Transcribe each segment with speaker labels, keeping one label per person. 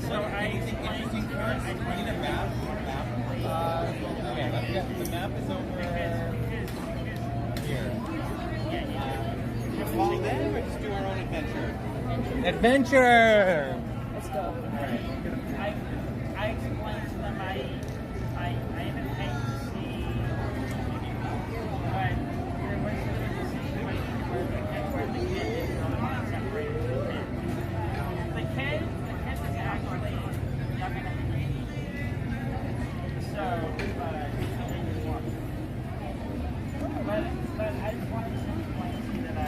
Speaker 1: So anything interesting for us? I need a map. Okay, the map is over here. Just follow them or just do our own adventure? Adventure!
Speaker 2: Let's go.
Speaker 1: Alright.
Speaker 3: I explained to them I haven't paid to see, but there was a situation where the kid is not separated from him. The kid is actually younger than me. So, but I just wanted to explain to you that I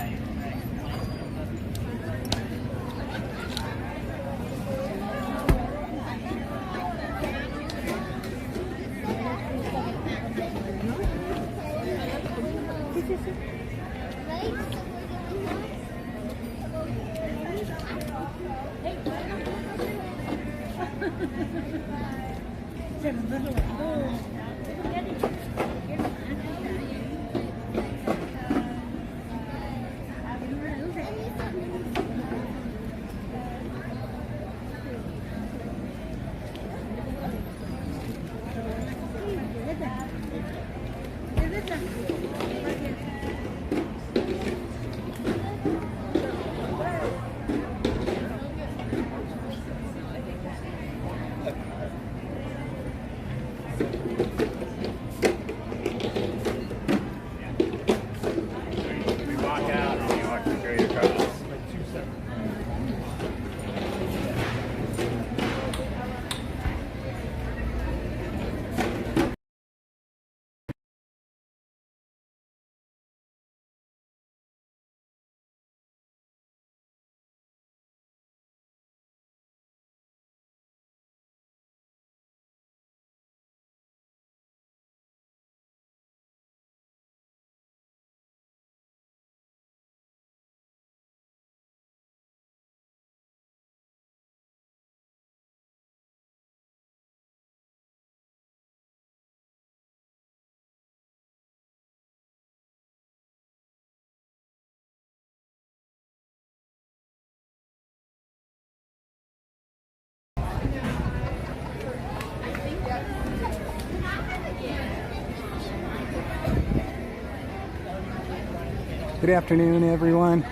Speaker 2: Good afternoon, everyone.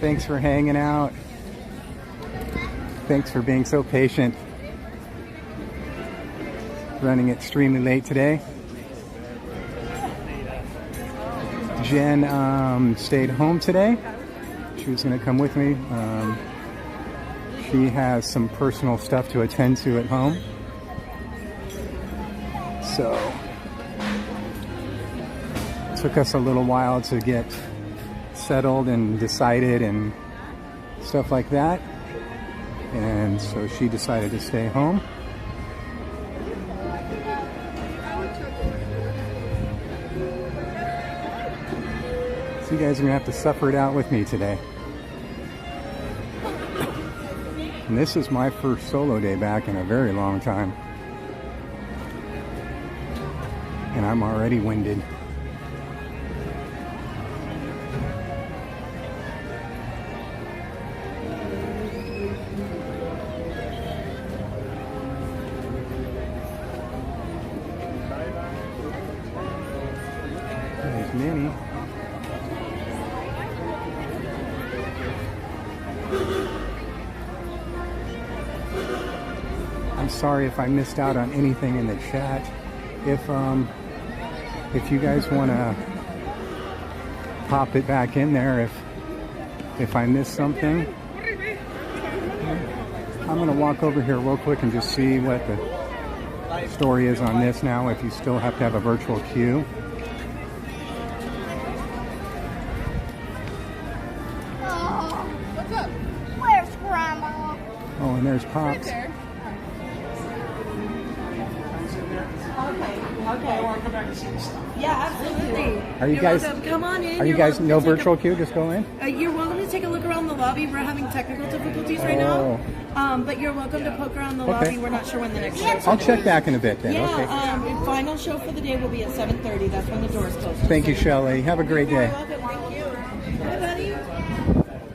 Speaker 2: Thanks for hanging out. Thanks for being so patient. Running extremely late today. Jen stayed home today. She was going to come with me. She has some personal stuff to attend to at home. So it took us a little while to get settled and decided and stuff like that. And so she decided to stay home. So you guys are gonna have to suffer it out with me today. And this is my first solo day back in a very long time. And I'm already winded. There's Minnie. I'm sorry if I missed out on anything in the chat. If you guys want to pop it back in there, if I missed something, I'm going to walk over here real quick and just see what the story is on this now, if you still have to have a virtual queue.
Speaker 4: What's up? Where's Grandma?
Speaker 2: Oh, and there's Pops.
Speaker 4: There.
Speaker 1: Okay, I want to come back and see the stuff.
Speaker 4: Yeah, absolutely.
Speaker 2: Are you guys?
Speaker 4: Welcome. Come on in.
Speaker 2: Are you
Speaker 4: You're
Speaker 2: guys
Speaker 4: welcome
Speaker 2: no
Speaker 4: to take
Speaker 2: virtual queue? Just go in.
Speaker 4: You're welcome to take a look around the lobby. We're having technical difficulties right now, but you're welcome to poke around the lobby. We're not sure when the next show is.
Speaker 2: I'll check back in a bit then.
Speaker 4: Yeah,
Speaker 2: Okay.
Speaker 4: final show for the day will be at 7:30. That's when the doors close.
Speaker 2: Thank you, Shelley. Have a great
Speaker 4: You're
Speaker 2: day.
Speaker 4: welcome. Thank you. Hi, buddy.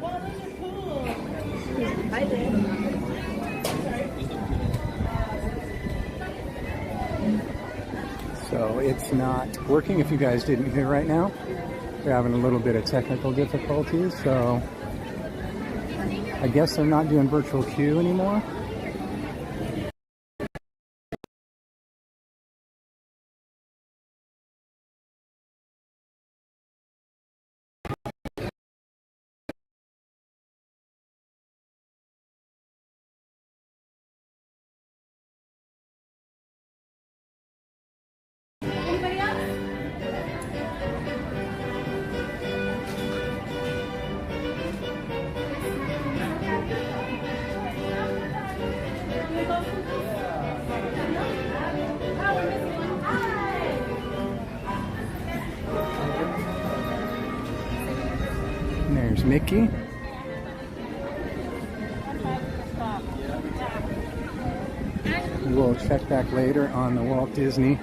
Speaker 4: Wow, those are cool. Hi there.
Speaker 2: it's not working. If you guys didn't hear right now, we're having a little bit of technical difficulties, so I guess they're not doing virtual queue anymore.
Speaker 4: Anybody else?
Speaker 2: And there's Mickey. We'll check back later on the Walt Disney.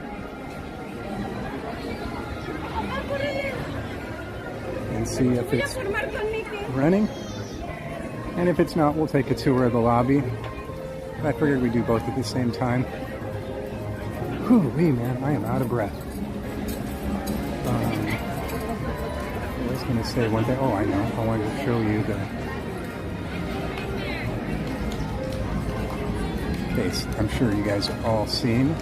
Speaker 2: And see if it's running. And if it's not, we'll take a tour of the lobby. I figured we'd do both at the same time. Whew-wee, man, I am out of breath. I was going to say one thing. Oh, I know. I wanted to show you the face. I'm sure you guys have all seen.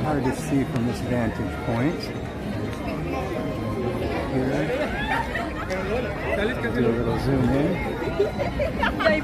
Speaker 2: Hard to see from this vantage point. Here. Do a little zoom in. Hi.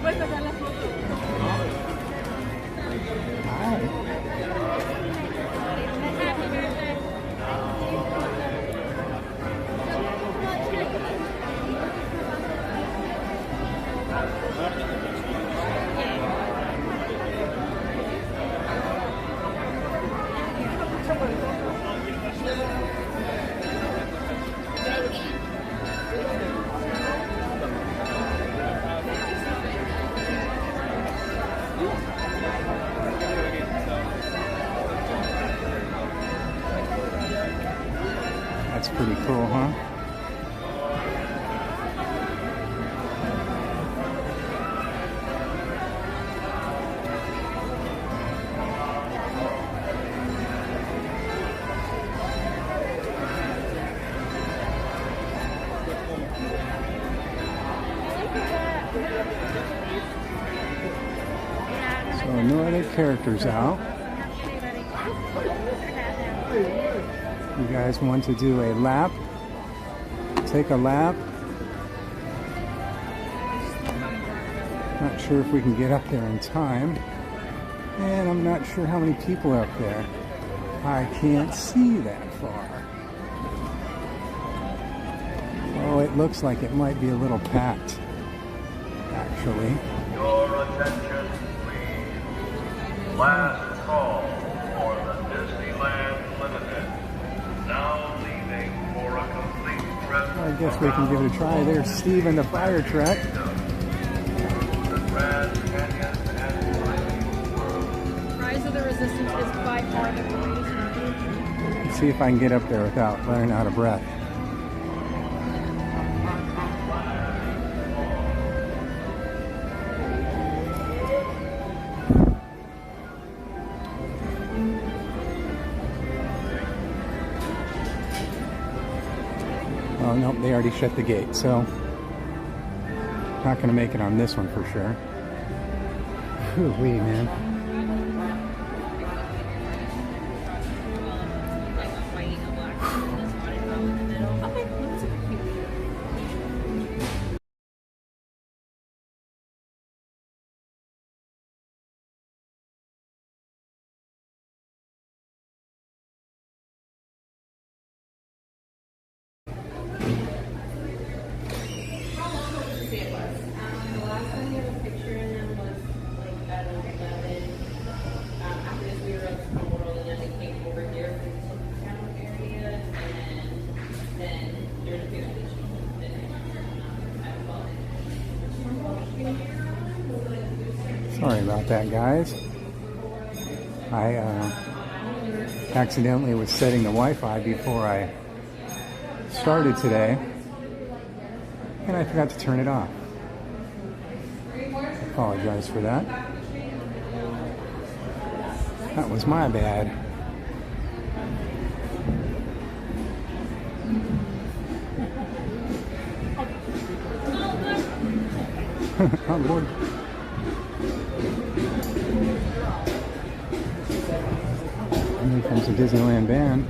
Speaker 2: That's pretty cool, huh? So no other characters out. You guys want to do a lap? Take a lap. Not sure if we can get up there in time. And I'm not sure how many people are up there. I can't see that far. Oh, it looks like it might be a little packed, actually.
Speaker 5: Your attention, please. Last call for the Disneyland Limited. Now leaving for a complete trip.
Speaker 2: I guess we can give it a try. There's Steve in the fire truck.
Speaker 5: The Grand Canyon and
Speaker 3: Rise of the Resistance is by far the greatest.
Speaker 2: Let's see if I can get up there without running out of breath. Oh, nope, they already shut the gate, so not going to make it on this one for sure. Whew-wee, man. Sorry about that, guys. I accidentally was setting the Wi-Fi before I started today, and I forgot to turn it off. Apologize for that. That was my bad. Oh, Lord. And here comes the Disneyland band.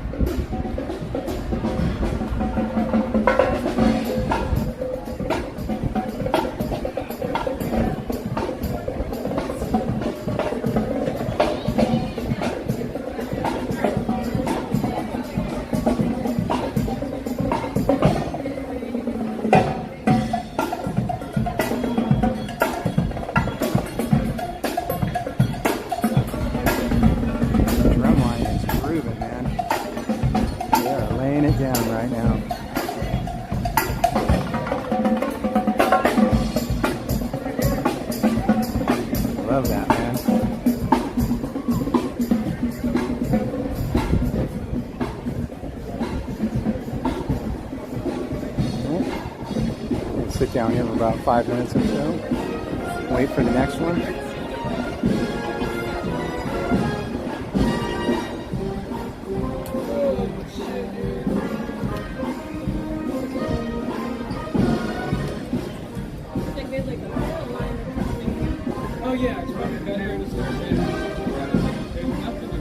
Speaker 2: Love that, man. We'll sit down here for about 5 minutes or so. Wait for the next one.
Speaker 3: Oh yeah, it's probably better to start with. There's nothing to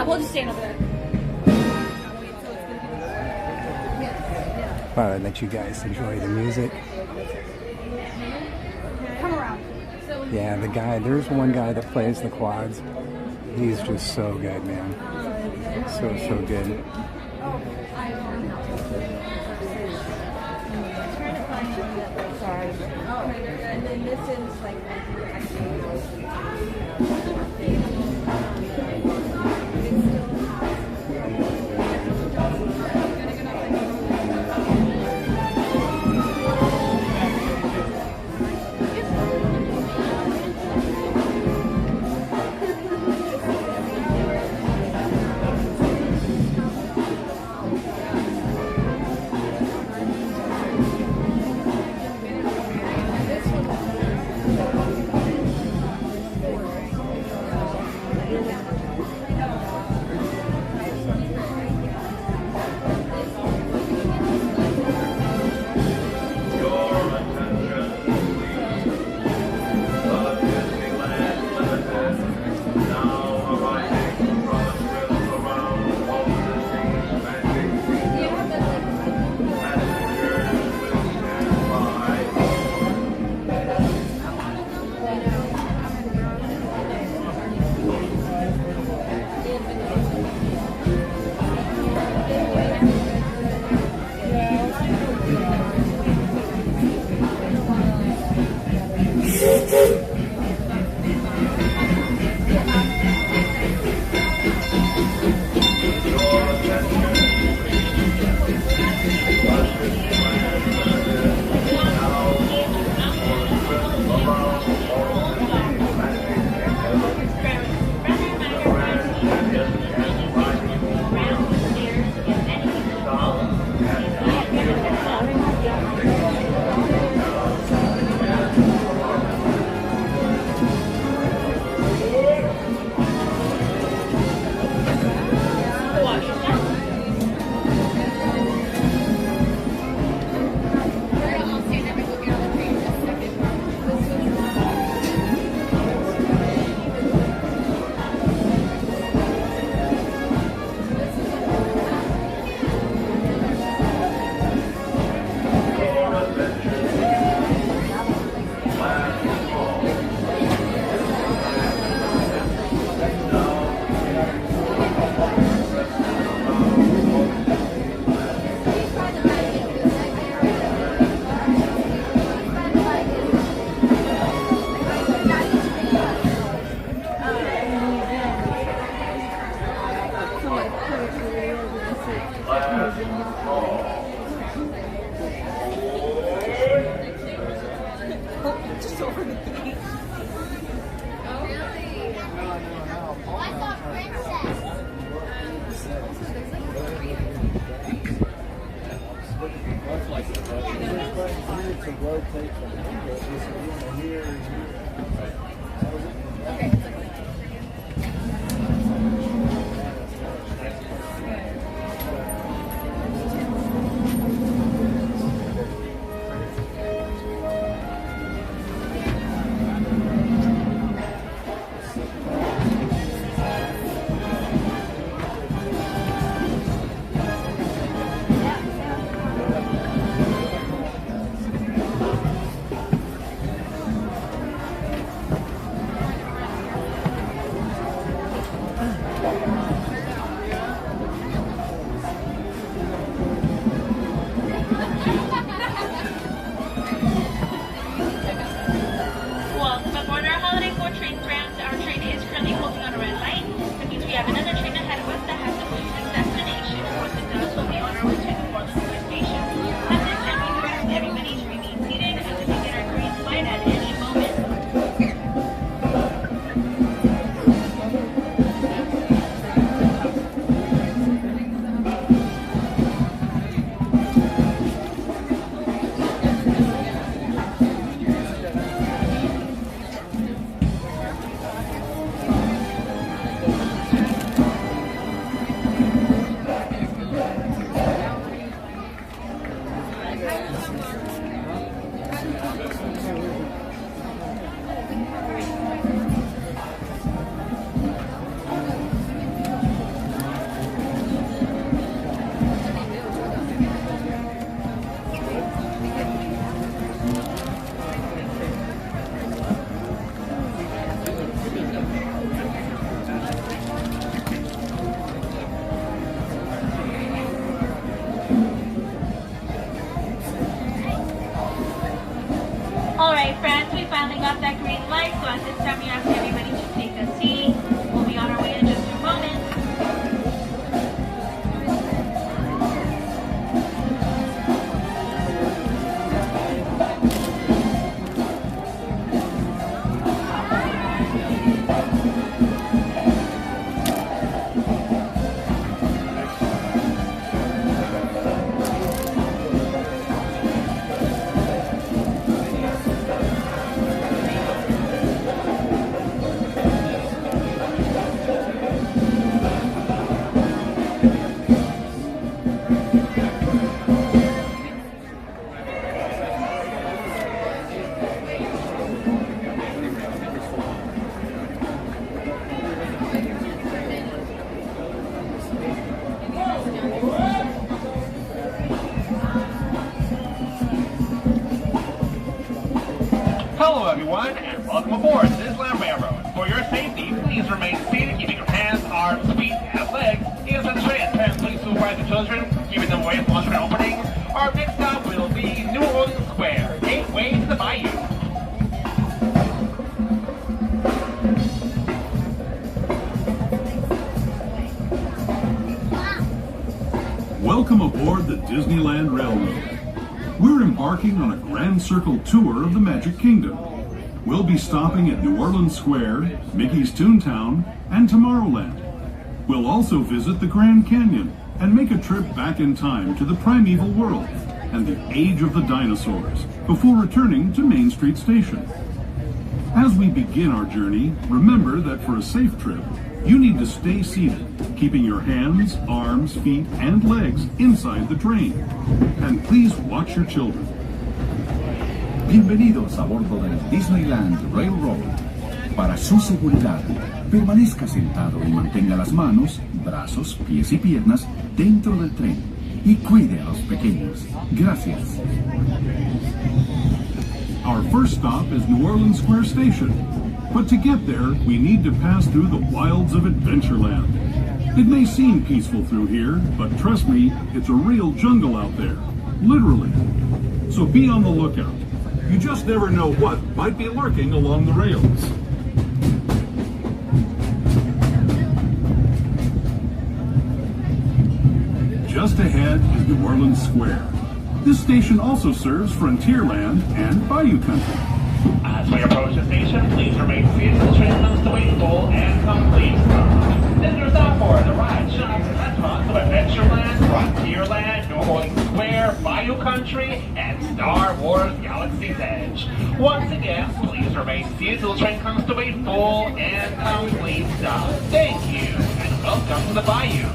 Speaker 4: We'll just stand over there.
Speaker 2: Thought I'd let you guys enjoy the music.
Speaker 4: Come around.
Speaker 2: Yeah, the guy, there's one guy that plays the quads. He's just so good, man. So good.
Speaker 4: Sorry. Oh, and then this is like
Speaker 3: Alright friends, we finally got that green light, so at this time we ask everybody to take a seat. We'll be on our way in just a moment.
Speaker 6: Hello everyone, and welcome aboard Disneyland Railroad. For your safety, please remain seated, keeping your hands, arms, feet, and legs in the tread. Parents, please supervise the children, keeping them away from launching opening. Our next stop will be New Orleans Square, gateway to the Bayou.
Speaker 7: Welcome aboard the Disneyland Railroad. We're embarking on a grand circle tour of the Magic Kingdom. We'll be stopping at New Orleans Square, Mickey's Toontown, and Tomorrowland. We'll also visit the Grand Canyon and make a trip back in time to the primeval world and the age of the dinosaurs before returning to Main Street Station. As we begin our journey, remember that for a safe trip, you need to stay seated, keeping your hands, arms, feet, and legs inside the train. And please watch your children.
Speaker 8: Bienvenidos a bordo del Disneyland Railroad. Para su seguridad, permanezca sentado y mantenga las manos, brazos, pies y piernas dentro del tren. Y cuide a los pequeños. Gracias.
Speaker 7: Our first stop is New Orleans Square Station. But to get there, we need to pass through the wilds of Adventureland. It may seem peaceful through here, but trust me, it's a real jungle out there. Literally. So be on the lookout. You just never know what might be lurking along the rails. Just ahead is New Orleans Square. This station also serves Frontierland and Bayou Country.
Speaker 6: As we approach the station, please remain seated as the train comes to a full and complete stop. Visitors out for the rides, shops, and restaurants of Adventureland, Frontierland, New Orleans Square, Bayou Country, and Star Wars Galaxy's Once again, please remain seated till the train comes to a full and complete stop. Thank you, and welcome to the Bayou.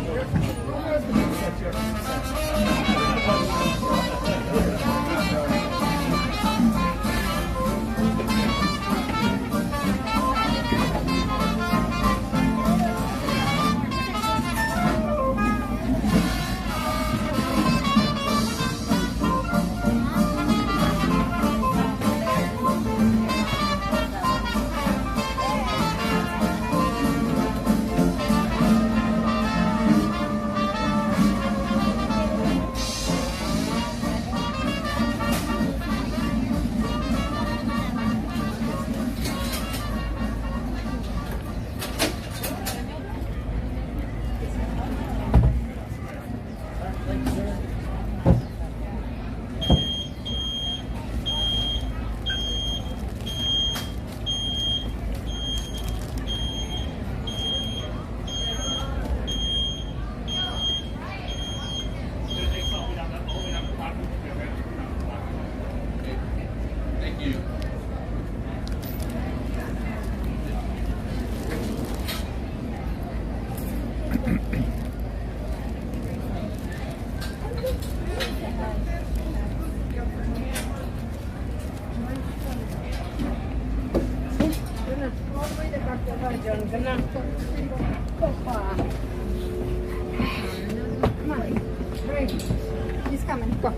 Speaker 9: He's coming. Go.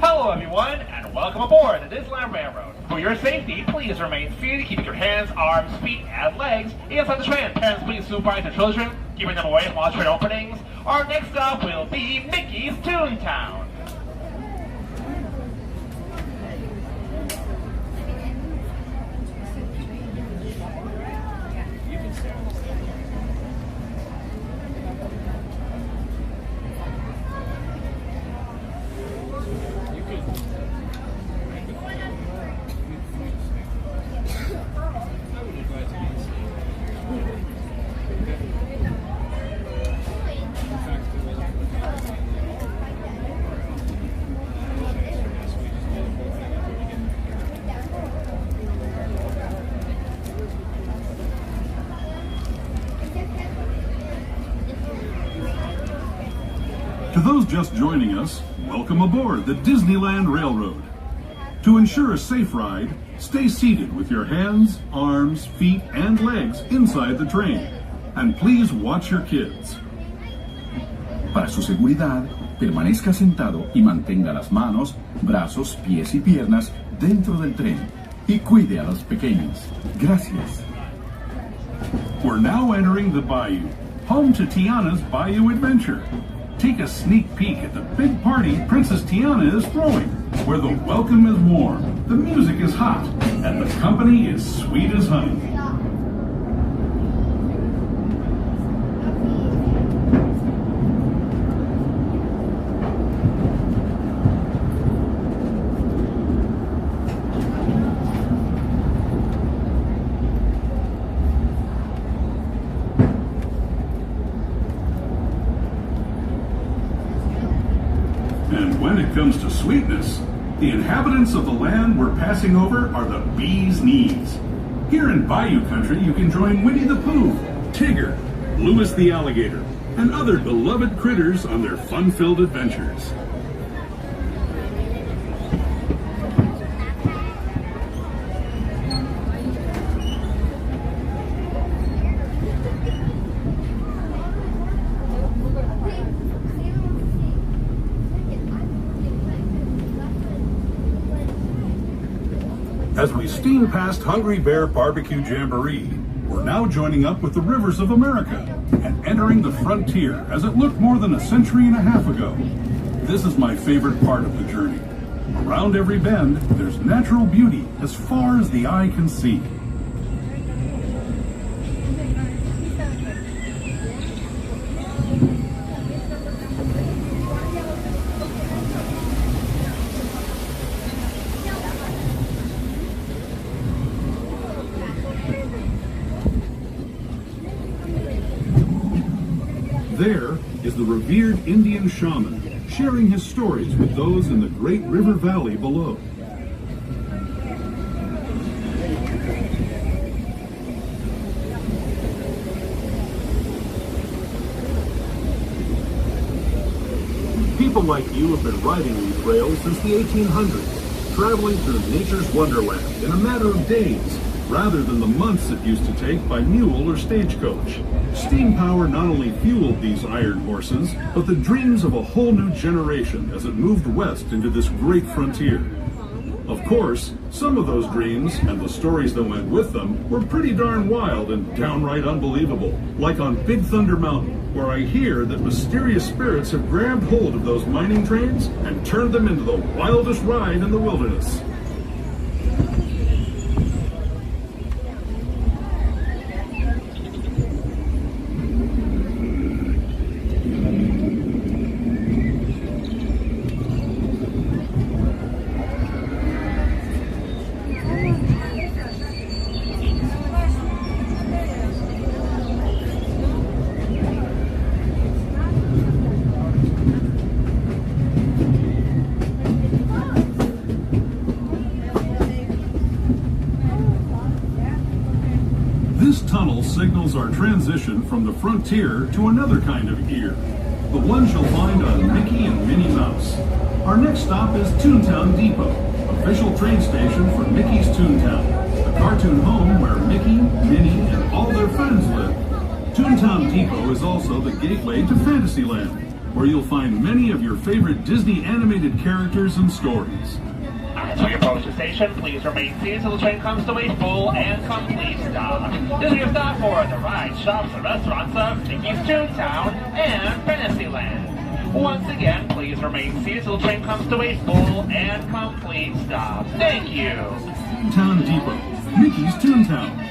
Speaker 6: Hello everyone, and welcome aboard the Disneyland Railroad. For your safety, please remain seated, keeping your hands, arms, feet, and legs inside the train. Parents, please supervise your children, keeping them away from all train openings. Our next stop will be Mickey's Toontown.
Speaker 7: those just joining us, welcome aboard the Disneyland Railroad. To ensure a safe ride, stay seated with your hands, arms, feet, and legs inside the train. And please watch your kids.
Speaker 8: Para su seguridad, permanezca sentado y mantenga las manos, brazos, pies y piernas dentro del tren. Y cuide a los pequeños. Gracias.
Speaker 7: We're now entering the Bayou, home to Tiana's Bayou Adventure. Take a sneak peek at the big party Princess Tiana is throwing, where the welcome is warm, the music is hot, and the company is sweet as honey. And when it comes to sweetness, the inhabitants of the land we're passing over are the bee's knees. Here in Bayou country, you can join Winnie the Pooh, Tigger, Louis the Alligator, and other beloved critters on their fun-filled adventures. As we steam past Hungry Bear Barbecue Jamboree, we're now joining up with the rivers of America and entering the frontier as it looked more than a century and a half ago. This is my favorite part of the journey. Around every bend, there's natural beauty as far as the eye can see. There is the revered Indian shaman, sharing his stories with those in the great river valley below. People like you have been riding these rails since the 1800s, traveling through nature's wonderland in a matter of days, rather than the months it used to take by mule or stagecoach. Steam power not only fueled these iron horses, but the dreams of a whole new generation as it moved west into this great frontier. Of course, some of those dreams, and the stories that went with them, were pretty darn wild and downright unbelievable, like on Big Thunder Mountain, where I hear that mysterious spirits have grabbed hold of those mining trains and turned them into the wildest ride in the wilderness. This tunnel signals our transition from the frontier to another kind of ear, the ones you'll find on Mickey and Minnie Mouse. Our next stop is Toontown Depot, official train station for Mickey's Toontown, the cartoon home where Mickey, Minnie, and all their friends live. Toontown Depot is also the gateway to Fantasyland, where you'll find many of your favorite Disney animated characters and stories.
Speaker 6: As we approach the station, please remain seated until the train comes to a full and complete stop. This is your stop for the rides, shops, and restaurants of Mickey's Toontown and Fantasyland. Once again, please remain seated until the train comes to a full and complete stop. Thank you.
Speaker 7: Toontown Depot, Mickey's Toontown.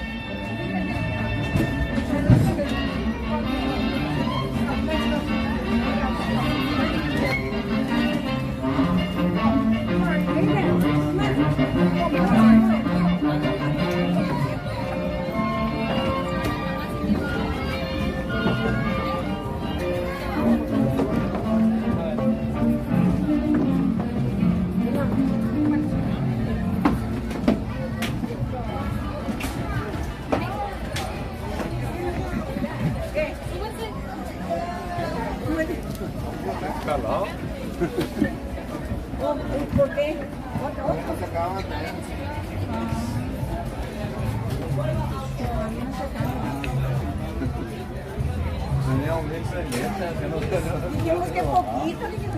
Speaker 9: Dijimos que poquito, dijimos.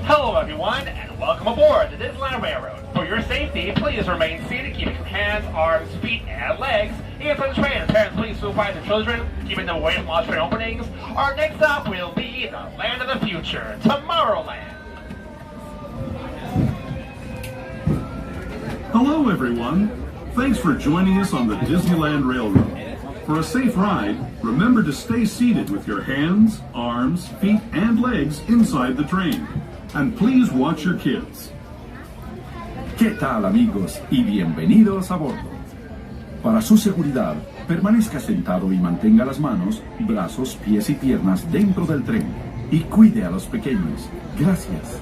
Speaker 6: Hello everyone, and welcome aboard the Disneyland Railroad. For your safety, please remain seated, keeping your hands, arms, feet, and legs inside the train. Parents, please supervise the children, keeping them away from large train openings. Our next stop will be the land of the future, Tomorrowland.
Speaker 7: Hello everyone. Thanks for joining us on the Disneyland Railroad. For a safe ride, remember to stay seated with your hands, arms, feet, and legs inside the train. And please watch your kids.
Speaker 8: ¿Qué tal, amigos? Y bienvenidos a bordo. Para su seguridad, permanezca sentado y mantenga las manos, brazos, pies y piernas dentro del tren. Y cuide a los pequeños. Gracias.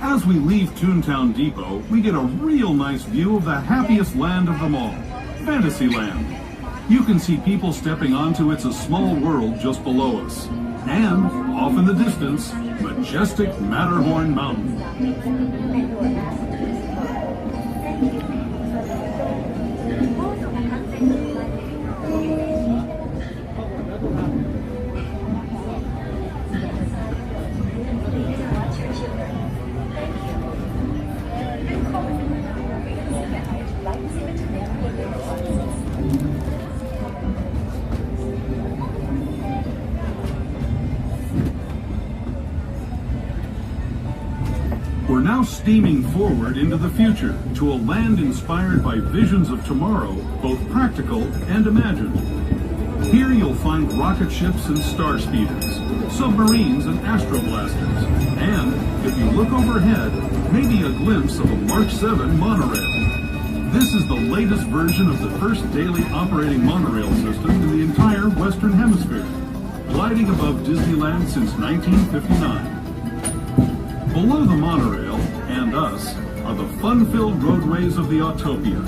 Speaker 7: As we leave Toontown Depot, we get a real nice view of the happiest land of them all, Fantasyland. You can see people stepping onto It's a Small World just below us. And, off in the distance, majestic Matterhorn Mountain. We're now steaming forward into the future to a land inspired by visions of tomorrow, both practical and imagined. Here you'll find rocket ships and star speeders, submarines and astroblasters, and, if you look overhead, maybe a glimpse of a Mark 7 monorail. This is the latest version of the first daily operating monorail system in the entire Western Hemisphere, gliding above Disneyland since 1959. Below the monorail, and us, are the fun-filled roadways of the Autopia.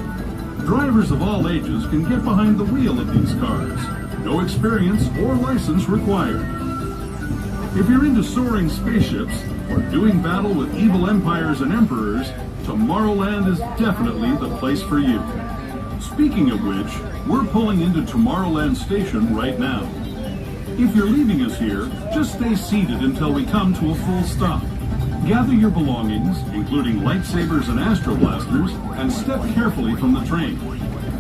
Speaker 7: Drivers of all ages can get behind the wheel of these cars. No experience or license required. If you're into soaring spaceships or doing battle with evil empires and emperors, Tomorrowland is definitely the place for you. Speaking of which, we're pulling into Tomorrowland Station right now. If you're leaving us here, just stay seated until we come to a full stop. Gather your belongings, including lightsabers and astro blasters, and step carefully from the train.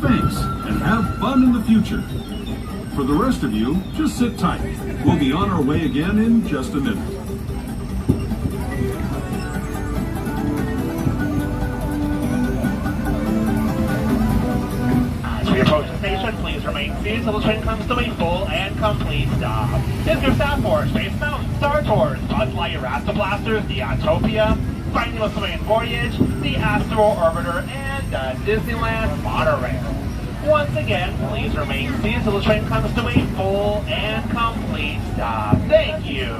Speaker 7: Thanks, and have fun in the future. For the rest of you, just sit tight. We'll be on our way again in just a minute.
Speaker 6: As we approach the station, please remain seated until the train comes to a full and complete stop. This is your stop for Space Mountain, Star Tours, Buzz Lightyear Astro Blasters, the Autopia, Finding the Sylvan Voyage, the Astro Orbiter, and the Disneyland Monorail. Once again, please remain seated until the train comes to a full and complete stop. Thank you.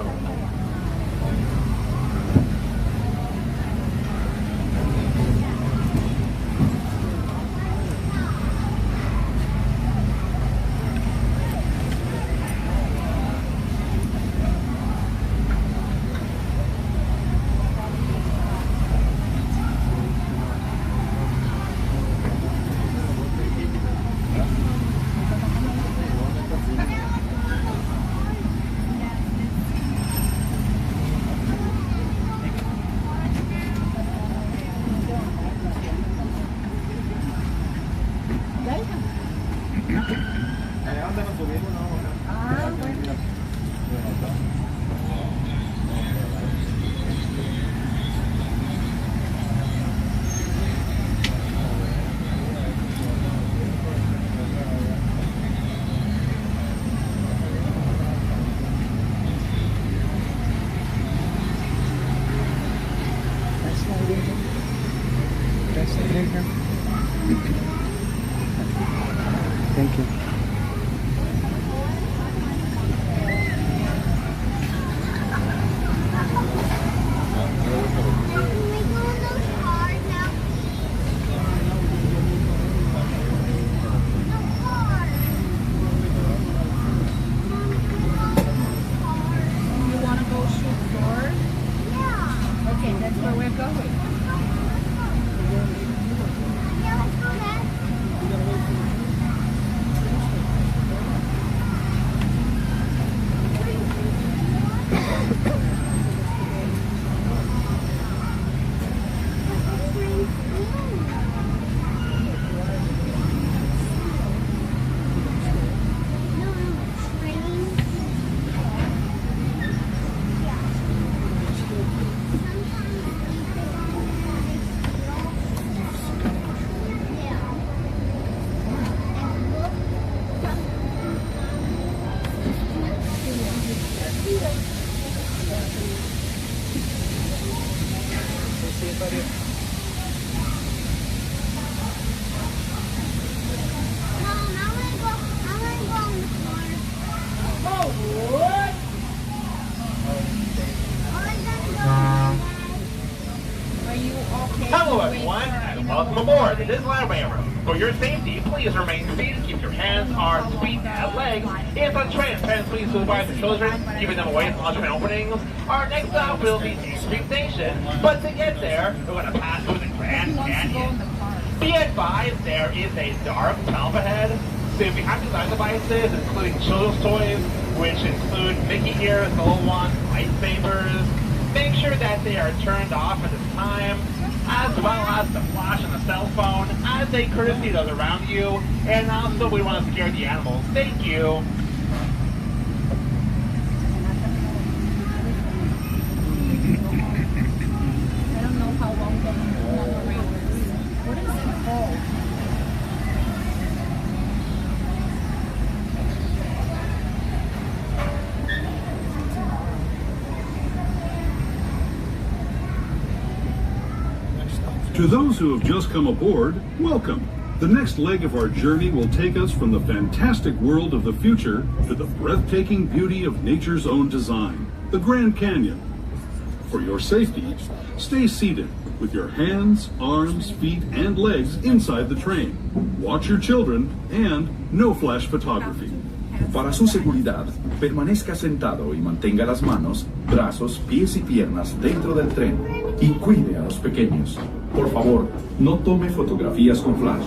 Speaker 2: Thank you.
Speaker 6: Hello everyone, and welcome aboard the Disneyland Railroad. For your safety, please remain seated, keep your hands, arms, feet, and legs in the train. Parents, please supervise the children, keeping them away from train openings. Our next stop will be Main Street Station, but to get there, we're going to pass through the Grand Canyon. Be advised, there is a dark tunnel ahead, so if you have design devices, including children's toys, which include Mickey ears, the little ones, lightsabers, make sure that they are turned off at this time, as well as the flash on the cell phone, as a courtesy to those around you, and also we want to scare the animals. Thank you.
Speaker 9: I don't know how long the monorail is. What is it called?
Speaker 7: To those who have just come aboard, welcome. The next leg of our journey will take us from the fantastic world of the future to the breathtaking beauty of nature's own design, the Grand Canyon. For your safety, stay seated with your hands, arms, feet, and legs inside the train. Watch your children and no flash photography.
Speaker 8: Para su seguridad, permanezca sentado y mantenga las manos, brazos, pies y piernas dentro del tren y cuide a los pequeños. Por favor, no tome fotografías con flash.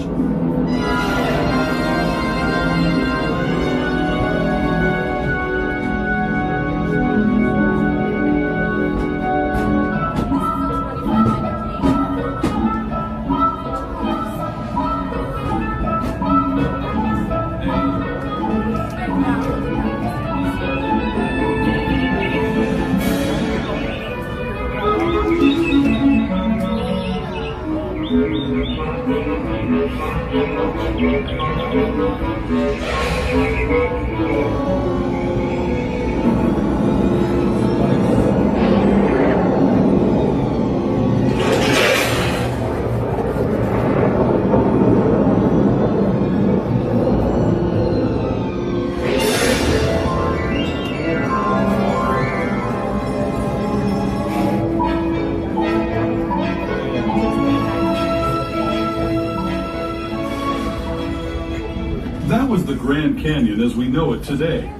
Speaker 7: That was the Grand Canyon as we know it today.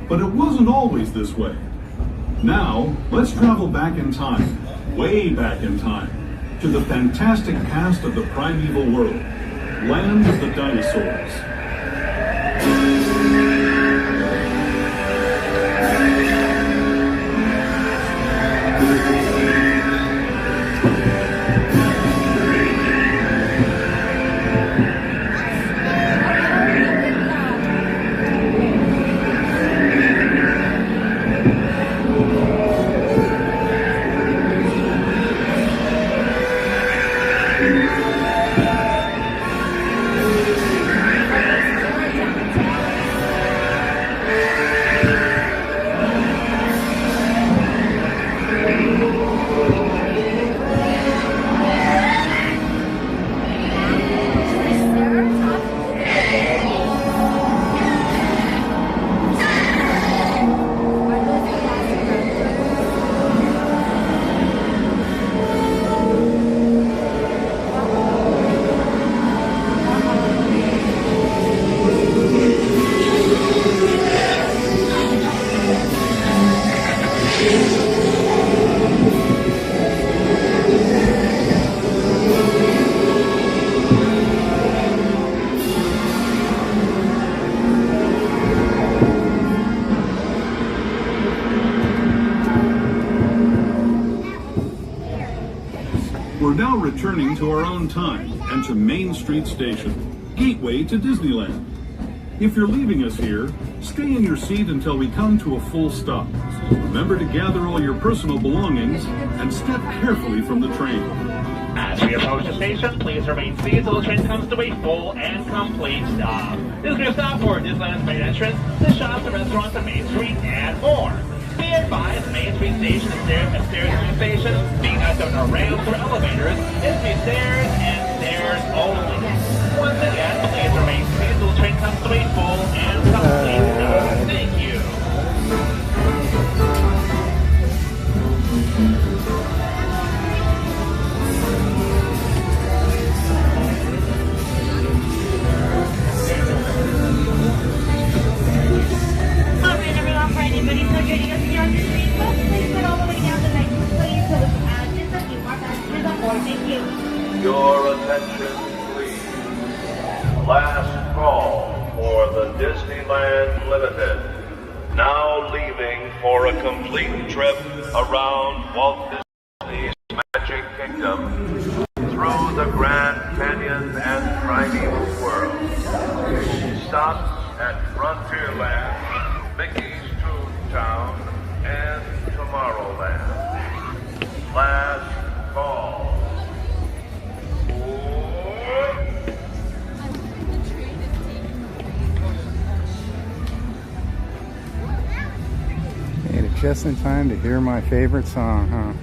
Speaker 7: But it wasn't always this way. Now, let's travel back in time, way back in time, to the fantastic past of the primeval world, land of the dinosaurs. We're now returning to our own time and to Main Street Station, gateway to Disneyland. If you're leaving us here, stay in your seat until we come to a full stop. Remember to gather all your personal belongings and step carefully from the train.
Speaker 6: As we approach the station, please remain seated until the train comes to a full and complete stop. This is your stop for Disneyland's main entrance, the shops and restaurants on Main Street, and more. Be advised, Main Street Station is stairs to the station, being not there are ramps or elevators. It's be stairs and stairs only. Once again, please remain seated until the train comes to a full and complete stop. Thank you.
Speaker 10: For anybody still joining us here on the street, please put all the way down the next please so we can add just a few more passengers on board. Thank you.
Speaker 5: Your attention, please. Last call for the Disneyland Limited. Now leaving for a complete trip around Walt Disney's Magic Kingdom through the Grand Canyon and Primeval World. Stop at Frontierland, Mickey's Toontown, and Tomorrowland. Last call.
Speaker 2: Made it just in time to hear my favorite song, huh?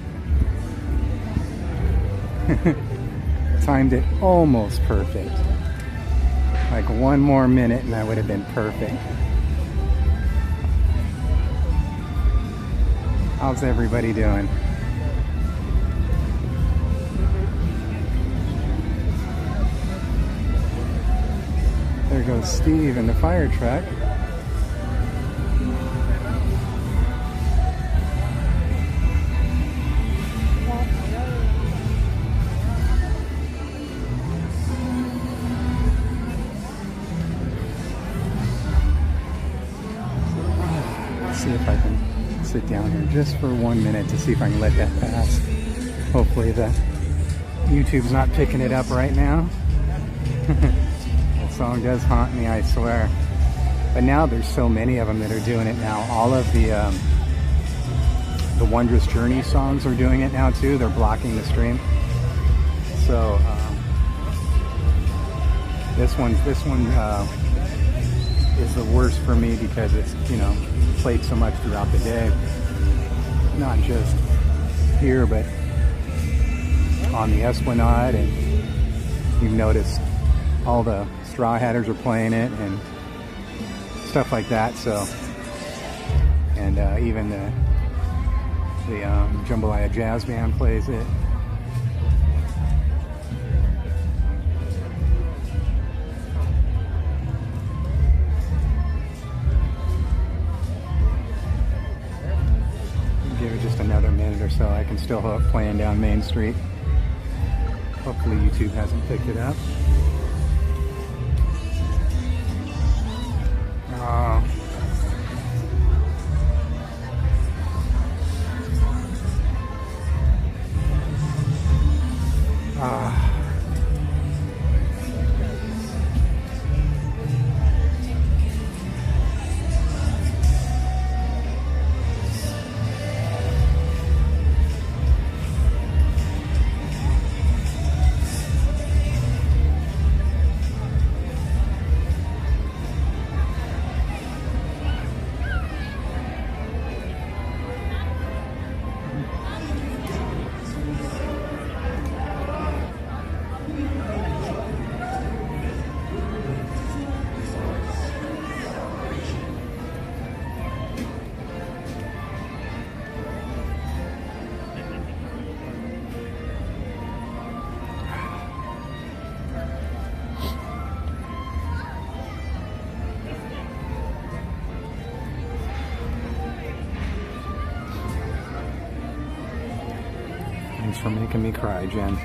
Speaker 2: Timed it almost perfect. Like one more minute and that would have been perfect. How's everybody doing? There goes Steve in the fire truck. Let's see if I can sit down here just for 1 minute to see if I can let that pass. Hopefully the YouTube's not picking it up right now. That song does haunt me, I swear. But now there's so many of them that are doing it now. All of the Wondrous Journey songs are doing it now too. They're blocking the stream. So this one is the worst for me because it's, you know, played so much throughout the day. Not just here, but on the Esplanade, and you've noticed all the Straw Hatters are playing it and stuff like that. So, and even the Jambalaya Jazz Band plays it. Give it just another minute or so. I can still have it playing down Main Street. Hopefully YouTube hasn't picked it up. Thanks for making me cry, Jen.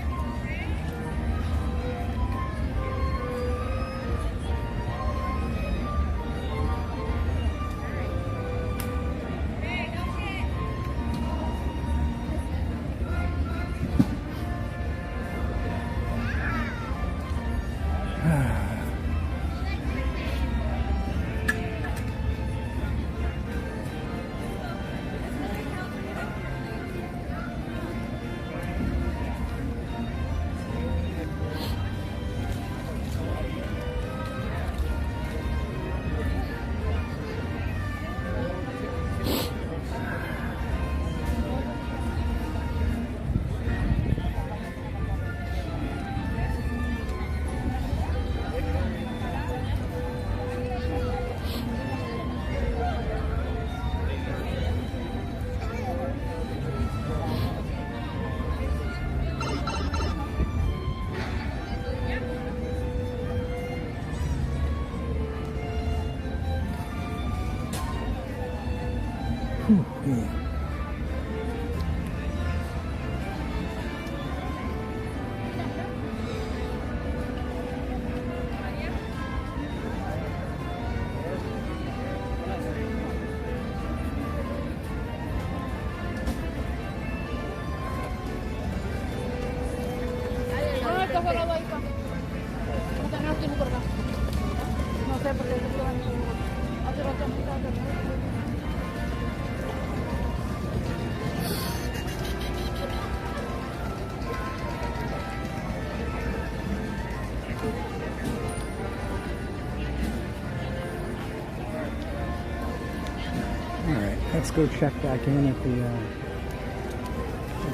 Speaker 2: Let's go check back in at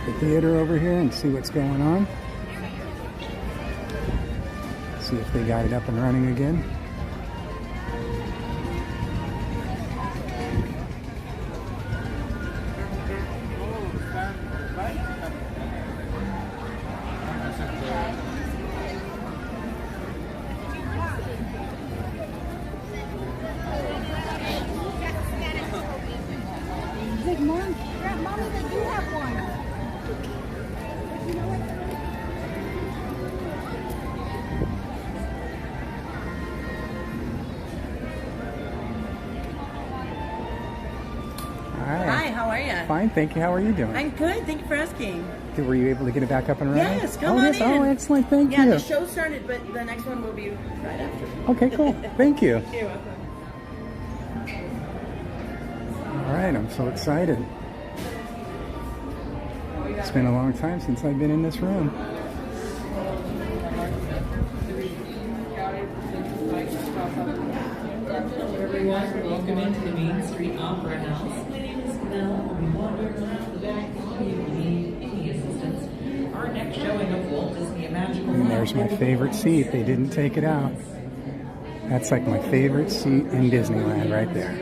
Speaker 2: the theater over here and see what's going on. See if they got it up and running again.
Speaker 4: are you?
Speaker 2: Fine, thank you. How are you doing?
Speaker 4: I'm good. Thank you for asking.
Speaker 2: Were you able to get it back up and running?
Speaker 4: Yes, come on in.
Speaker 2: Oh, excellent. Thank
Speaker 4: Yeah,
Speaker 2: you.
Speaker 4: the show started, but the next one will be right after.
Speaker 2: Okay, cool. Thank you.
Speaker 4: You're welcome.
Speaker 2: All right, I'm so excited. It's been a long time since I've been in this room.
Speaker 11: Everyone, welcome into the Main Street Opera House. My name is Mel. We'll be wandering around the back if you need any assistance. Our next showing of Walt Disney, A Magical
Speaker 2: And there's my favorite seat. They didn't take it out. That's like my favorite seat in Disneyland right there.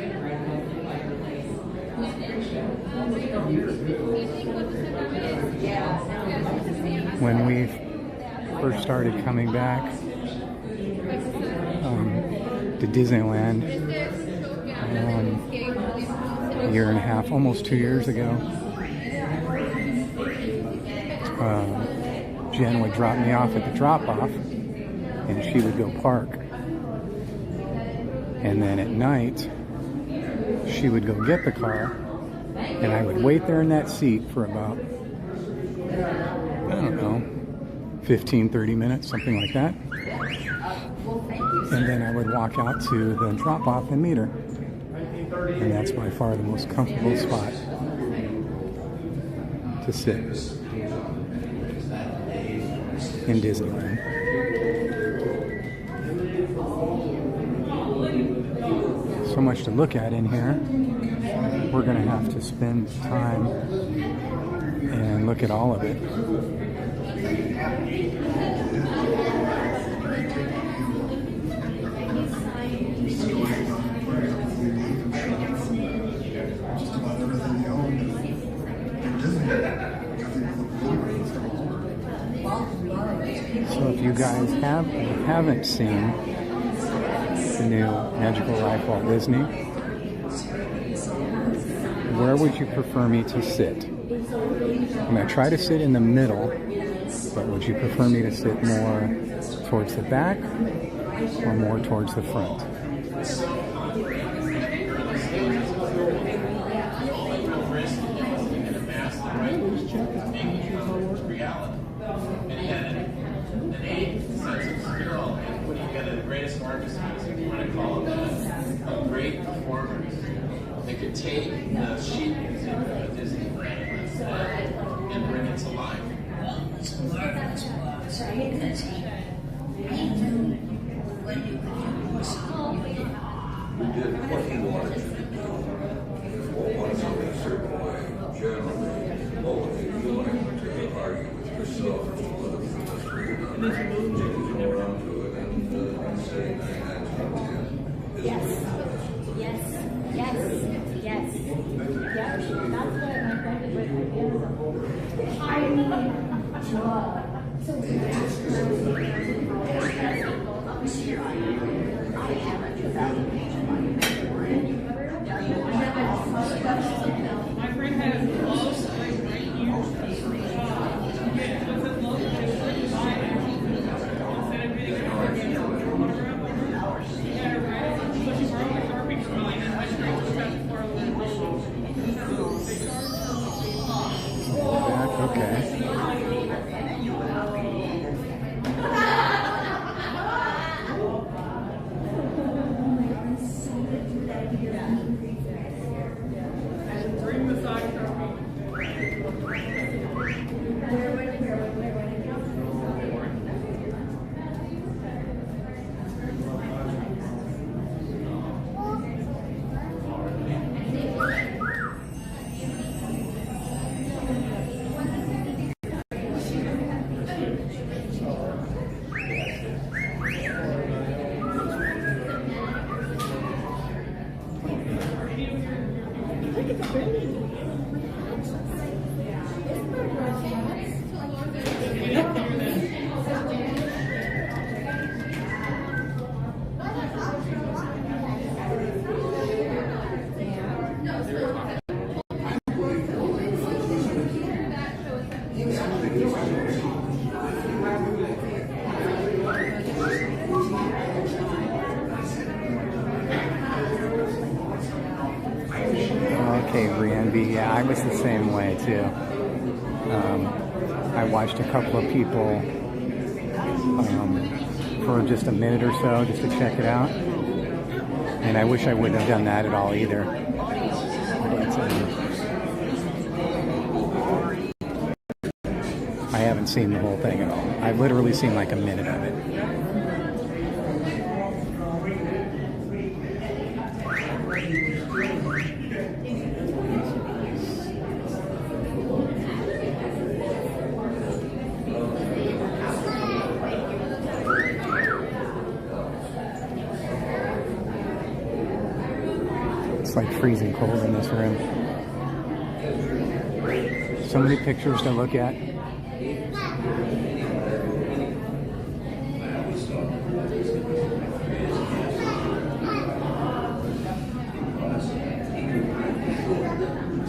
Speaker 2: When we first started coming back to Disneyland a year and a half, almost 2 years ago, Jen would drop me off at the drop-off and she would go park. And then at night, she would go get the car and I would wait there in that seat for about, I don't know, 15, 30 minutes, something like that. And then I would walk out to the drop-off and meet her. And that's by far the most comfortable spot to sit in Disneyland. So much to look at in here. We're going to have to spend time and look at all of it. So if you guys haven't seen the new Magical Life Walt Disney, where would you prefer me to sit? I'm going to try to sit in the middle, but would you prefer me to sit more towards the back or more towards the front?
Speaker 12: Great performers. They could take the sheet music of Disneyland and bring it to life. It's marvelous, because we knew what you could do. We did what he wanted you to do. If Walt wanted something a certain way, generally, what would you like to argue with yourself or with other people? You go around to it and say, yes.
Speaker 9: Yes. Yes. Yes. Yes. That's what my friend did with I mean, so
Speaker 3: my friend had close right here.
Speaker 2: Okay. Cavalcade re-envy. Yeah, I was the same way too. I watched a couple of people for just a minute or so just to check it out. And I wish I wouldn't have done that at all either. But, I haven't seen the whole thing at all. I've literally seen like a minute of it. It's like freezing cold in this room. So many pictures to look at.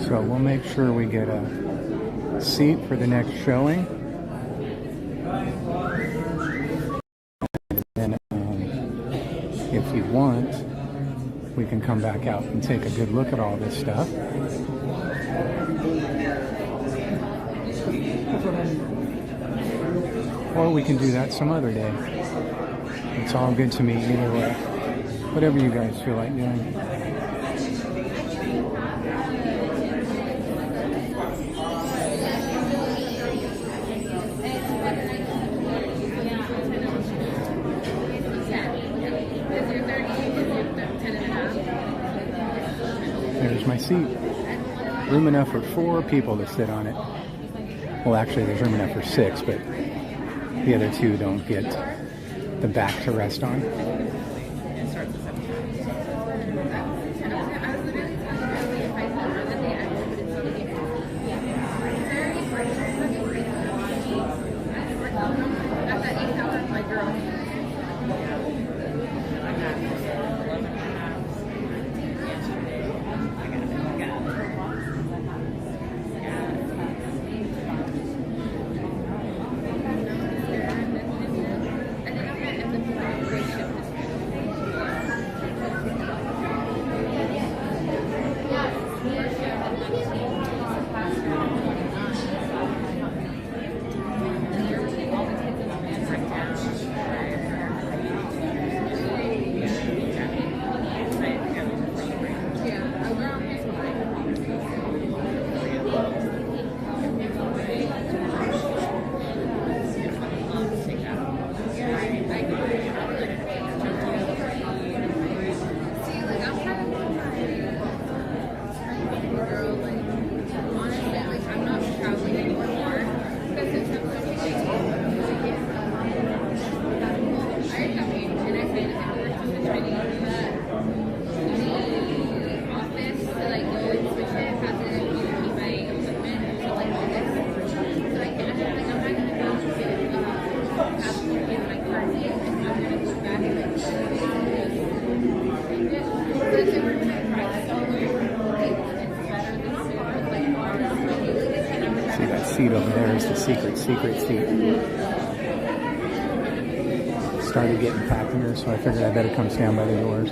Speaker 2: So we'll make sure we get a seat for the next showing. And then if you want, we can come back out and take a good look at all this stuff. Or we can do that some other day. It's all good to me either way. Whatever you guys feel like doing. There's my seat. Room enough for 4 people to sit on it. Well, actually, there's room enough for 6, but the other 2 don't get the back to rest on. Seat over there is the secret seat. Started getting packed in here, so I figured I better come stand by the doors.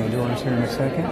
Speaker 2: the doors here in a second.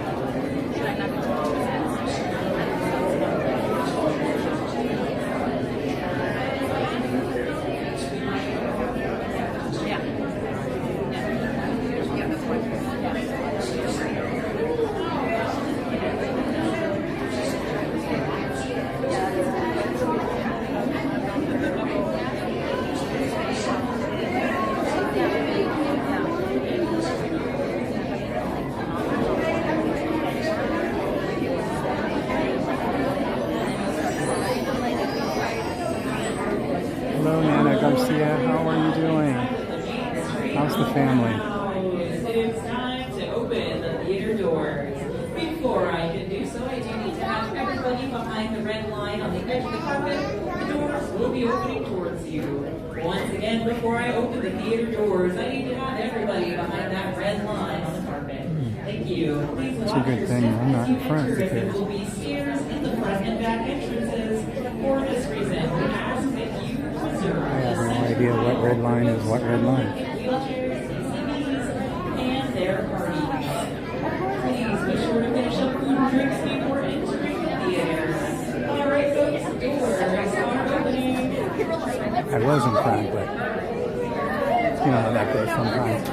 Speaker 2: Hello, Nana Garcia. How are you doing? How's the family?
Speaker 11: It is time to open the theater doors. Before I can do so, I do need to have everybody behind the red line on the edge of the carpet. The doors will be opening towards you. Once again, before I open the theater doors, I need to have everybody behind that red line on the carpet. Thank you. Please
Speaker 2: It's a good thing I'm not in front because
Speaker 11: there will be stairs in the front and back entrances. For this reason, we ask that you preserve
Speaker 2: I have no idea what red line is what red line.
Speaker 11: wheelchairs, CDs, and their parties. Please be sure to finish up food and drinks before entering the theater. All right, folks, doors are opening.
Speaker 2: I was in front, but you know how that goes sometimes.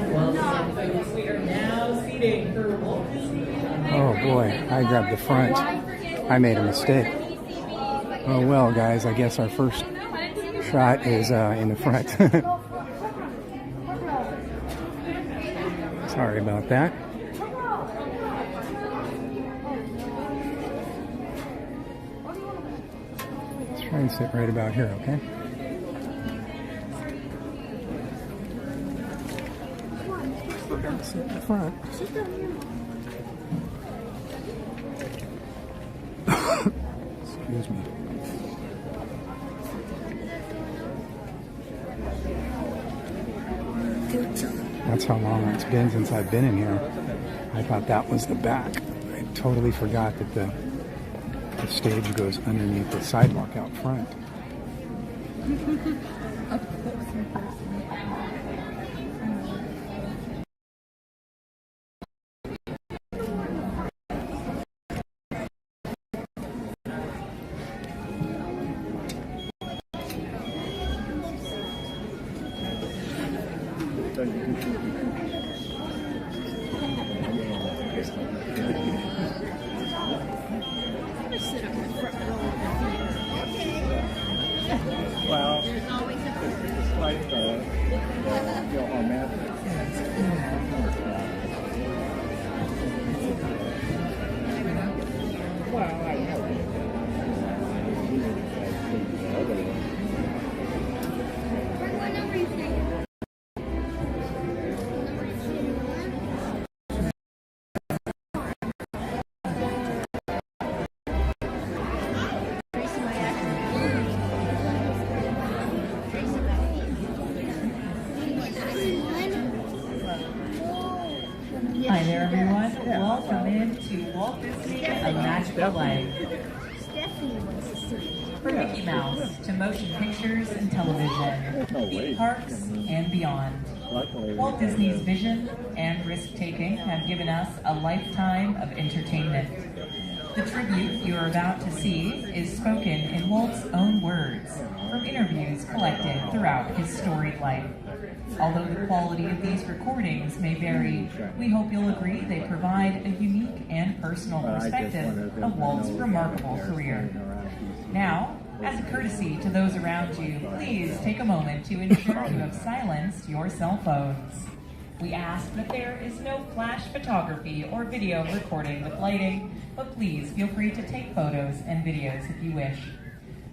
Speaker 11: Well, folks, we are now seating for Walt Disney.
Speaker 2: Oh boy, I grabbed the front. I made a mistake. Oh well, guys, I guess our first shot is in the front. Sorry about that. Let's try and sit right about here, okay? Sit in the front. Excuse me. That's how long it's been since I've been in here. I thought that was the back. I totally forgot that the stage goes underneath the sidewalk out front.
Speaker 13: Well, it's like our method. Well, I know.
Speaker 11: Hi there, everyone. Welcome into Walt Disney, A Magical Life. From Mickey Mouse to motion pictures and television, theme parks and beyond. Walt Disney's vision and risk-taking have given us a lifetime of entertainment. The tribute you are about to see is spoken in Walt's own words from interviews collected throughout his storied life. Although the quality of these recordings may vary, we hope you'll agree they provide a unique and personal perspective of Walt's remarkable career. Now, as a courtesy to those around you, please take a moment to ensure you have silenced your cell phones. We ask that there is no flash photography or video recording with lighting, but please feel free to take photos and videos if you wish.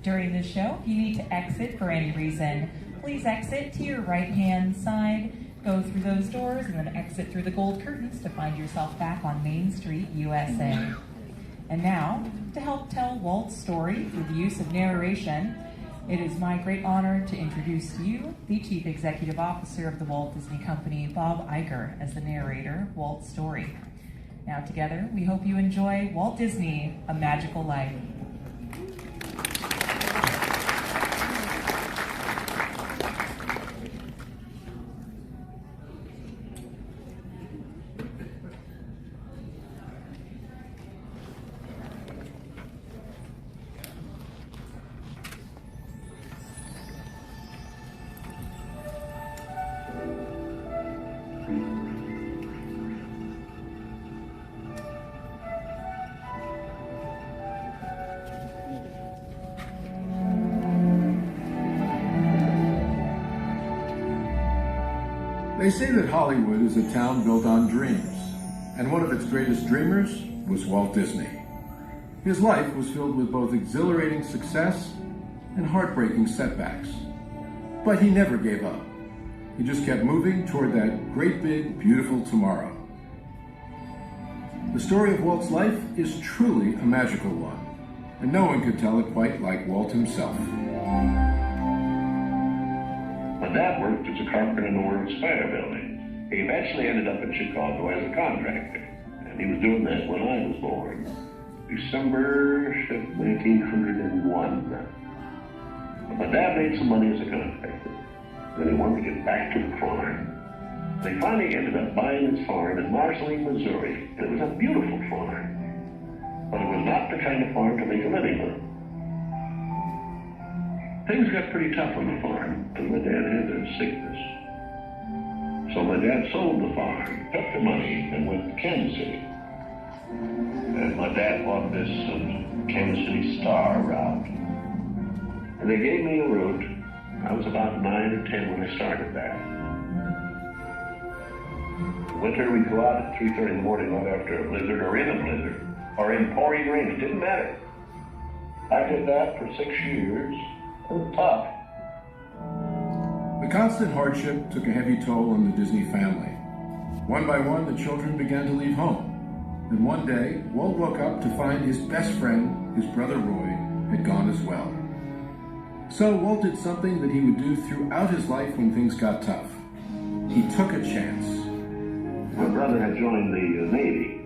Speaker 11: During this show, if you need to exit for any reason, please exit to your right-hand side, go through those doors, and then exit through the gold curtains to find yourself back on Main Street, USA. And now, to help tell Walt's story through the use of narration, it is my great honor to introduce to you the Chief Executive Officer of the Walt Disney Company, Bob Iger, as the narrator of Walt's story. Now together, we hope you enjoy Walt Disney, A Magical Life.
Speaker 14: They say that Hollywood is a town built on dreams, and one of its greatest dreamers was Walt Disney. His life was filled with both exhilarating success and heartbreaking setbacks. But he never gave up. He just kept moving toward that great big, beautiful tomorrow. The story of Walt's life is truly a magical one, and no one could tell it quite like Walt himself.
Speaker 5: My dad worked as a carpenter in the World's Fair building. He eventually ended up in Chicago as a contractor, and he was doing that when I was born, December of 1901. But my dad made some money as a contractor. Then he wanted to get back to the farm. They finally ended up buying his farm in Marceline, Missouri. It was a beautiful farm, but it was not the kind of farm to make a living on. Things got pretty tough on the farm, and my dad had a sickness. So my dad sold the farm, took the money, and went to Kansas City. And my dad bought this Kansas City Star route. And they gave me a route. I was about 9 or 10 when I started that. Winter, we'd go out at 3:30 in the morning out after a blizzard, or in a blizzard, or in pouring rain. It didn't matter. I did that for 6 years. It was tough.
Speaker 14: The constant hardship took a heavy toll on the Disney family. One by one, the children began to leave home. And one day, Walt woke up to find his best friend, his brother Roy, had gone as well. So Walt did something that he would do throughout his life when things got tough. He took a chance.
Speaker 5: My brother had joined the Navy,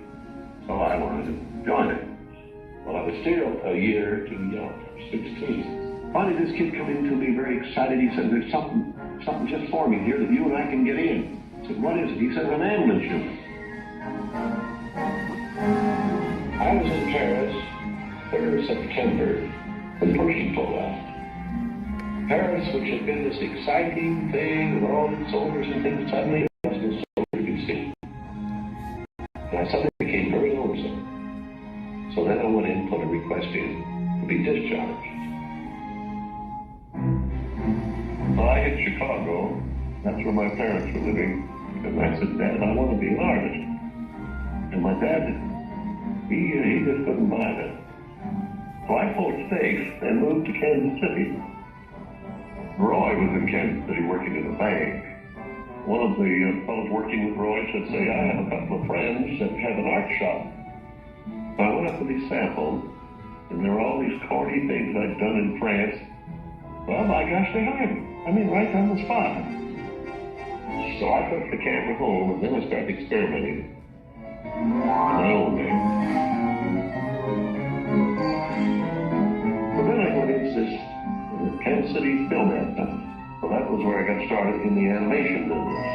Speaker 5: so I wanted to join it. Well, I was still a year too young. I was 16. Finally, this kid came in to me very excited. He said, "There's something just forming here that you and I can get in." I said, "What is it?" He said, "An ambulance unit." I was in Paris, 3rd of September, when Pershing pulled out. Paris, which had been this exciting thing with all these soldiers and things, suddenly was this soldier could see. And I suddenly became very lonesome. So then I went in and put a request in to be discharged. So I hit Chicago. That's where my parents were living. And I said, "Dad, I want to be an artist." And my dad, he just couldn't buy that. So I pulled stakes and moved to Kansas City. Roy was in Kansas City working at a bank. One of the fellows working with Roy said, "Say, I have a couple of friends that have an art shop." So I went up with these samples, and there were all these corny things I'd done in France. Well, my gosh, they hired me. I mean, right on the spot. So I took the camera home, and then I started experimenting in my own way. But then I went into this Kansas City Film Ad. So that was where I got started in the animation business.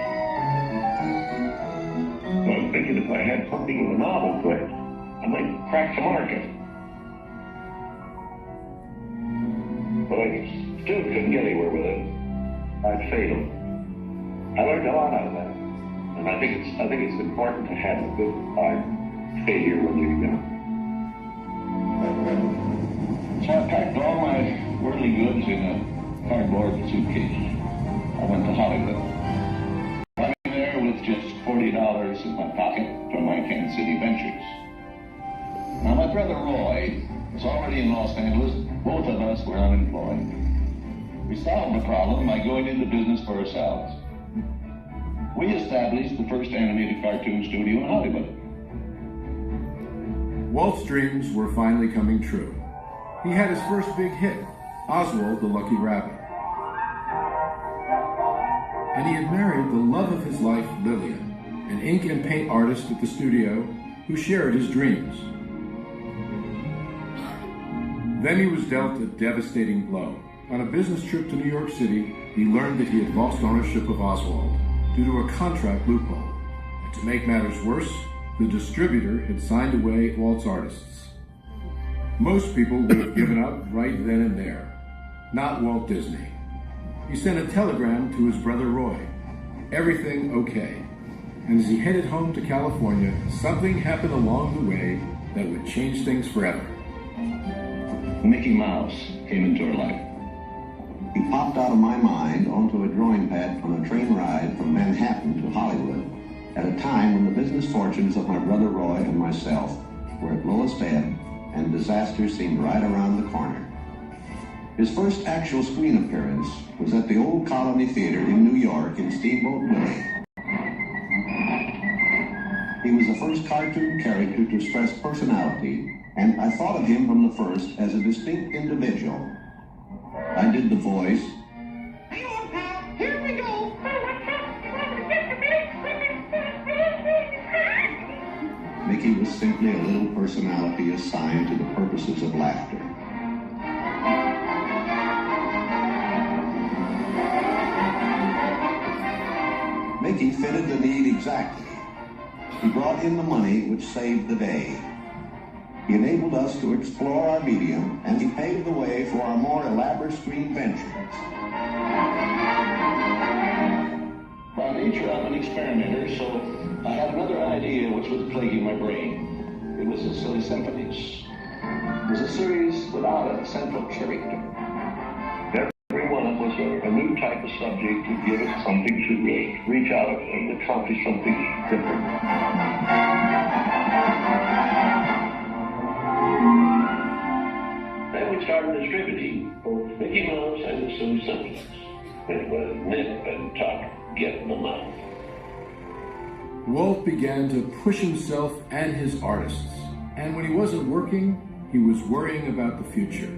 Speaker 5: So I was thinking if I had something in the novel quick, I might crack the market. But I still couldn't get anywhere with it. I'd fail. I learned a lot out of that. And I think it's important to have a good failure when you're young. So I packed all my worldly goods in a cardboard suitcase. I went to Hollywood. Coming there with just $40 in my pocket from my Kansas City ventures. Now my brother Roy was already in Los Angeles. Both of us were unemployed. We solved the problem by going into business for ourselves. We established the first animated cartoon studio in Hollywood.
Speaker 14: Walt's dreams were finally coming true. He had his first big hit, Oswald the Lucky Rabbit. And he had married the love of his life, Lillian, an ink and paint artist at the studio who shared his dreams. Then he was dealt a devastating blow. On a business trip to New York City, he learned that he had lost ownership of Oswald due to a contract loophole. And to make matters worse, the distributor had signed away Walt's artists. Most people would have given up right then and there. Not Walt Disney. He sent a telegram to his brother Roy. Everything okay. And as he headed home to California, something happened along the way that would change things forever.
Speaker 5: Mickey Mouse came into her life. He popped out of my mind onto a drawing pad on a train ride from Manhattan to Hollywood at a time when the business fortunes of my brother Roy and myself were at lowest ebb and disaster seemed right around the corner. His first actual screen appearance was at the Old Colony Theater in New York in Steamboat Willie. He was the first cartoon character to express personality, and I thought of him from the first as a distinct individual. I did the voice.
Speaker 10: Hang on, pal. Here we go.
Speaker 5: Mickey was simply a little personality assigned to the purposes of laughter. Mickey fitted the need exactly. He brought in the money which saved the day. He enabled us to explore our medium, and he paved the way for our more elaborate screen ventures. By nature, I'm an experimenter, so I had another idea which was plaguing my brain. It was the Silly Symphonies. It was a series without a central character. Every one of us a new type of subject to give us something to reach out and accomplish something different. Then we started distributing both Mickey Mouse and the Silly Symphonies. It was nip and tuck, get them out.
Speaker 14: Walt began to push himself and his artists, and when he wasn't working, he was worrying about the future.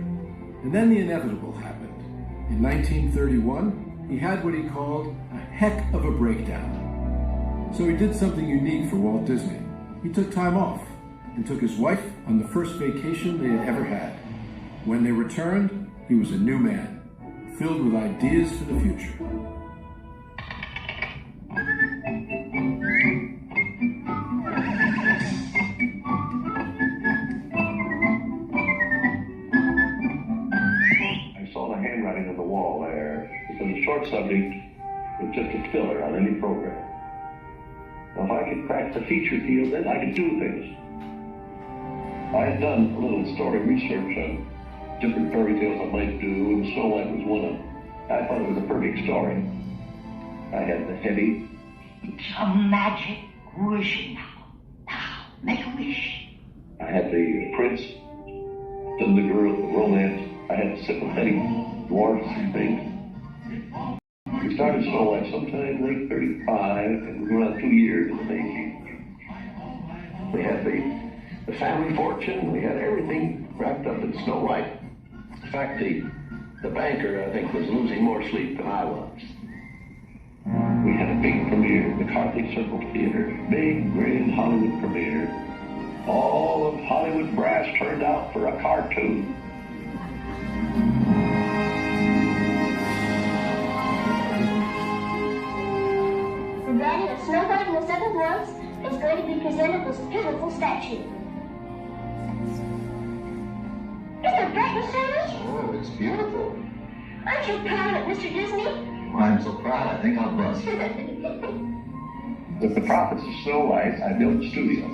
Speaker 14: And then the inevitable happened. In 1931, he had what he called a heck of a breakdown. So he did something unique for Walt Disney. He took time off and took his wife on the first vacation they had ever had. When they returned, he was a new man, filled with ideas for the future.
Speaker 5: I saw the handwriting on the wall there. It was a short subject with just a filler on any program. Now, if I could crack the feature field, then I could do things. I had done a little story research on different fairy tales I might do, and Snow White was one of them. I thought it was a perfect story. I had the heavy.
Speaker 10: It's a magic wishing now. Now, make a wish.
Speaker 5: I had the prince, then the girl, the romance. I had the sympathetic dwarfs and things. We started Snow White sometime late 35, and we were around 2 years in the making. We had the family fortune, we had everything wrapped up in Snow White. In fact, the banker, I think, was losing more sleep than I was. We had a big premiere, the Carthage Circle Theater, big, grand Hollywood premiere. All of Hollywood brass turned out for a cartoon.
Speaker 15: The Daddy of Snow White and the Seven Dwarfs is going to be presented this beautiful statue. Isn't that right, Mr. Ernest?
Speaker 5: Oh, it's beautiful.
Speaker 15: Aren't you proud of it, Mr. Disney?
Speaker 5: Well, I'm so proud, I think I'll bust. With the profits of Snow White, I built a studio.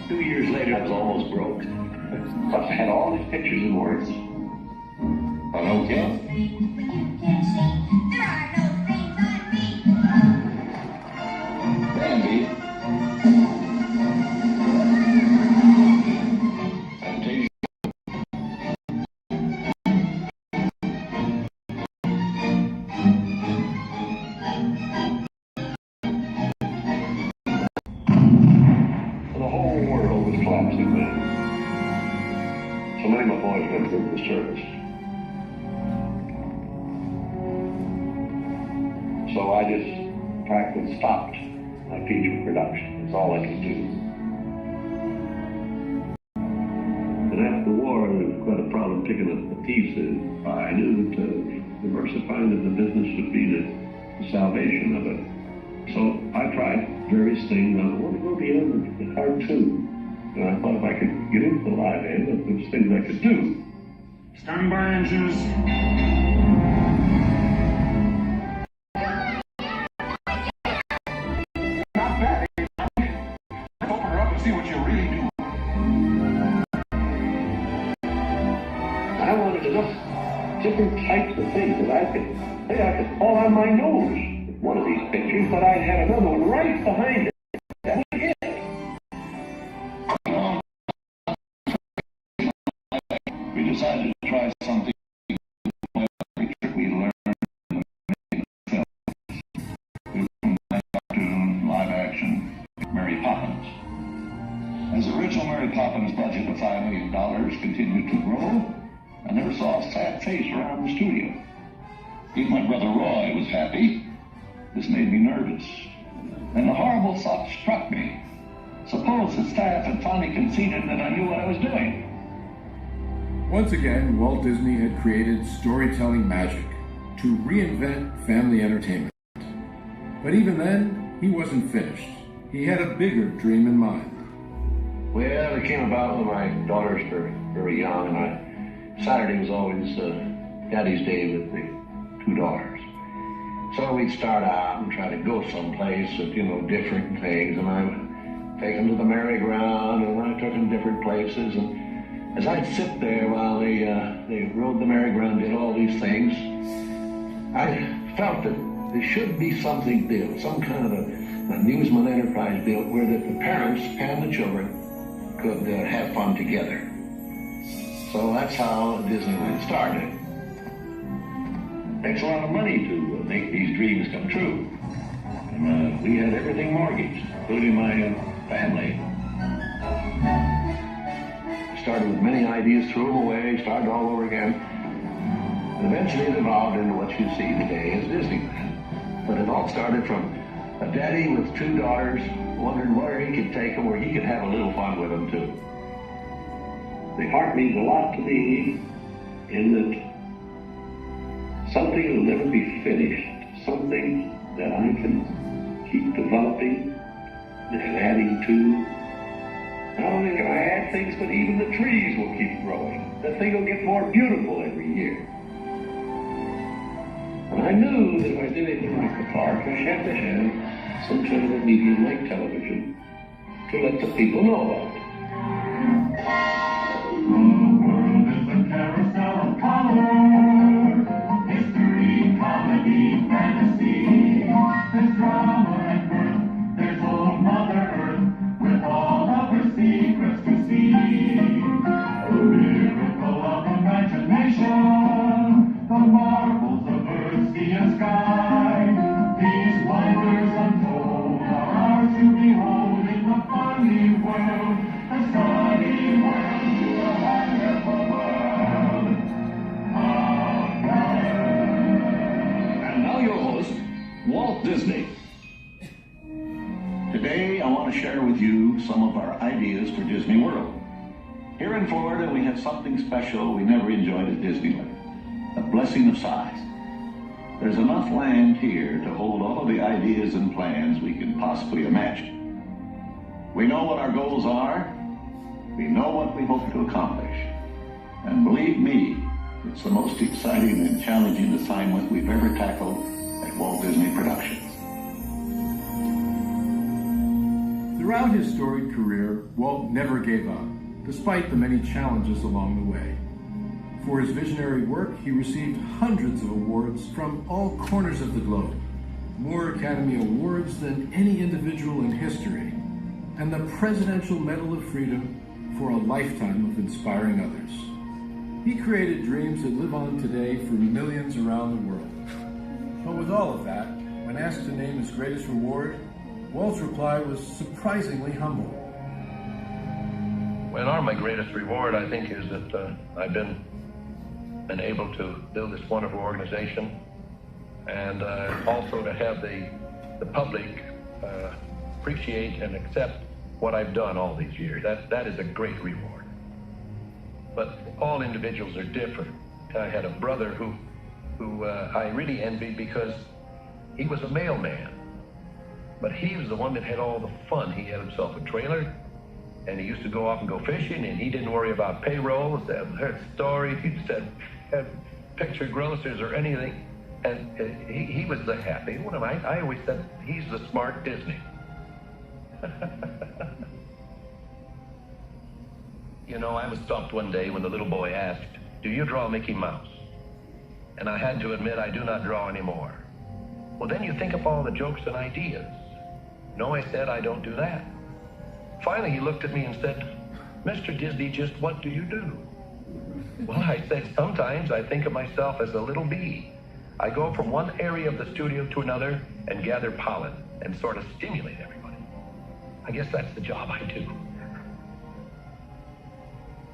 Speaker 5: Two years later, I was almost broke. Plus, I had all these pictures and words. Pinocchio. Bambi. Fantasia. The whole world was collapsing then. So many of my boys went through the service. So I just practically stopped my feature production. That's all I could do. And after the war, there was quite a problem picking up the pieces. I knew that diversifying of the business would be the salvation of it. So I tried various things. I wanted to go beyond the cartoon. And I thought if I could get into the live end, there was things I could do.
Speaker 16: Stand by, engines.
Speaker 5: different types of things that I could fall on my nose with one of these pictures, but I had another one right behind it. That was it.
Speaker 16: We decided to try something. Every trick we learned in the film. We went back to live action Mary Poppins. As the original Mary Poppins budget of $5 million continued to grow, I never saw a sad face around the studio. Even my brother Roy was happy. This made me nervous. And the horrible thought struck me. Suppose the staff had finally conceded that I knew what I was doing.
Speaker 14: Once again, Walt Disney had created storytelling magic to reinvent family entertainment. But even then, he wasn't finished. He had a bigger dream in mind.
Speaker 5: Well, it came about when my daughters were very young, and Saturday was always Daddy's Day with the two daughters. So we'd start out and try to go someplace with, different things, and I would take them to the merry-go-round, and I took them different places, and as I'd sit there while they rode the merry-go-round, did all these things, I felt that there should be something built, some kind of an amusement enterprise built where the parents and the children could have fun together. So that's how Disneyland started. It takes a lot of money to make these dreams come true. And we had everything mortgaged, including my family. Started with many ideas, threw them away, started all over again. And eventually it evolved into what you see today as Disneyland. But it all started from a daddy with two daughters wondering where he could take them, where he could have a little fun with them too. The heart means a lot to me in that something will never be finished, something that I can keep developing and adding to. Not only can I add things, but even the trees will keep growing. The thing will get more beautiful every year. And I knew that if I did anything like the park, I had to have some sort of a medium like television to let the people know about it.
Speaker 16: The world is a carousel of color, history, comedy, fantasy. There's drama and mirth, there's old Mother Earth with all of her secrets to see. The miracle of imagination, the marvels of earth, sea, and sky. These wonders untold are ours to behold in the funny world, the sunny world, to a wonderful world of color.
Speaker 8: And now your host, Walt Disney. Today, I want to share with you some of our ideas for Disney World. Here in Florida, we have something special we never enjoyed at Disneyland, a blessing of size. There's enough land here to hold all of the ideas and plans we can possibly imagine. We know what our goals are, we know what we hope to accomplish, and believe me, it's the most exciting and challenging assignment we've ever tackled at Walt Disney Productions.
Speaker 14: Throughout his storied career, Walt never gave up, despite the many challenges along the way. For his visionary work, he received hundreds of awards from all corners of the globe, more Academy Awards than any individual in history, and the Presidential Medal of Freedom for a lifetime of inspiring others. He created dreams that live on today for millions around the world. But with all of that, when asked to name his greatest reward, Walt's reply was surprisingly humble.
Speaker 17: Well, my greatest reward, I think, is that I've been able to build this wonderful organization, and also to have the public appreciate and accept what I've done all these years. That is a great reward. But all individuals are different. I had a brother who I really envied because he was a mailman. But he was the one that had all the fun. He had himself a trailer, and he used to go off and go fishing, and he didn't worry about payrolls, heard stories, he just had picture grocers or anything. And he was the happy one. I always said he's the smart Disney. You know, I was stopped one day when the little boy asked, "Do you draw Mickey Mouse?" and I had to admit I do not draw anymore. Well, then you think up all the jokes and ideas. No, I said, I don't do that. Finally, he looked at me and said, Mr. Disney, just what do you do? Well, I said, sometimes I think of myself as a little bee. I go from one area of the studio to another and gather pollen and sort of stimulate everybody. I guess that's the job I do.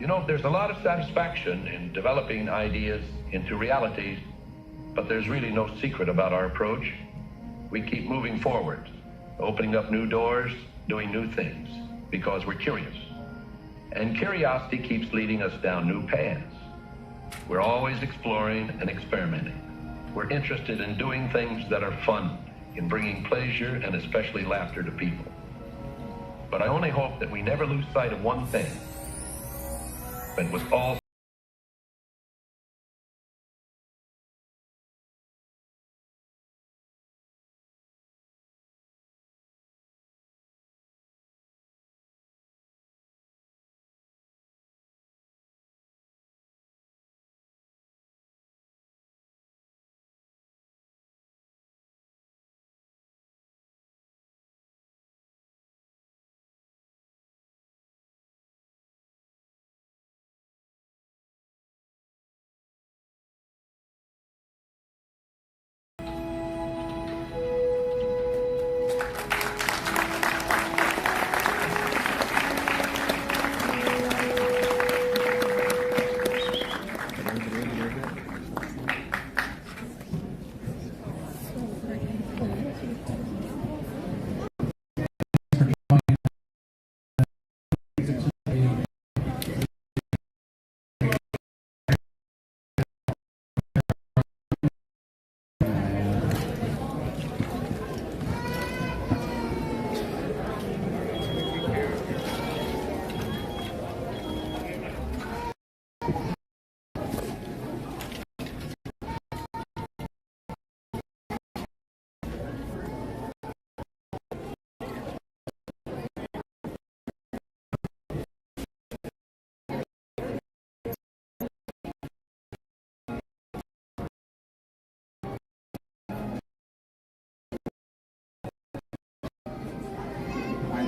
Speaker 17: You know, there's a lot of satisfaction in developing ideas into realities, but there's really no secret about our approach. We keep moving forward, opening up new doors, doing new things, because we're curious. And curiosity keeps leading us down new paths. We're always exploring and experimenting. We're interested in doing things that are fun, in bringing pleasure and especially laughter to people. But I only hope that we never lose sight of one thing. It was all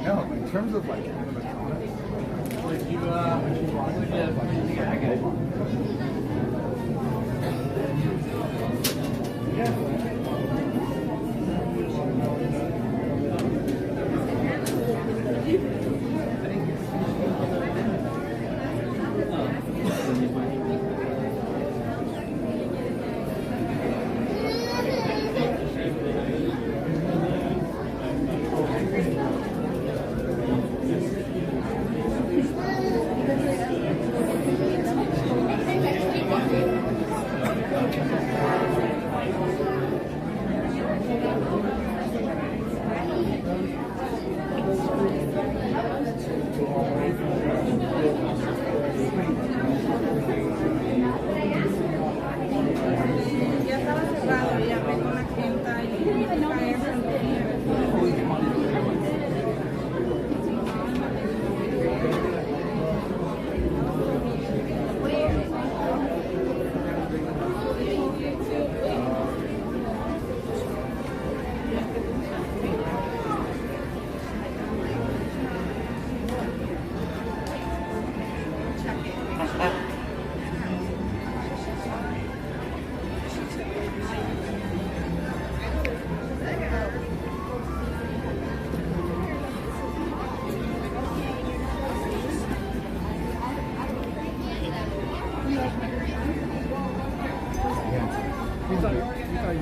Speaker 13: No, in terms of like animatronics,
Speaker 1: Would you want to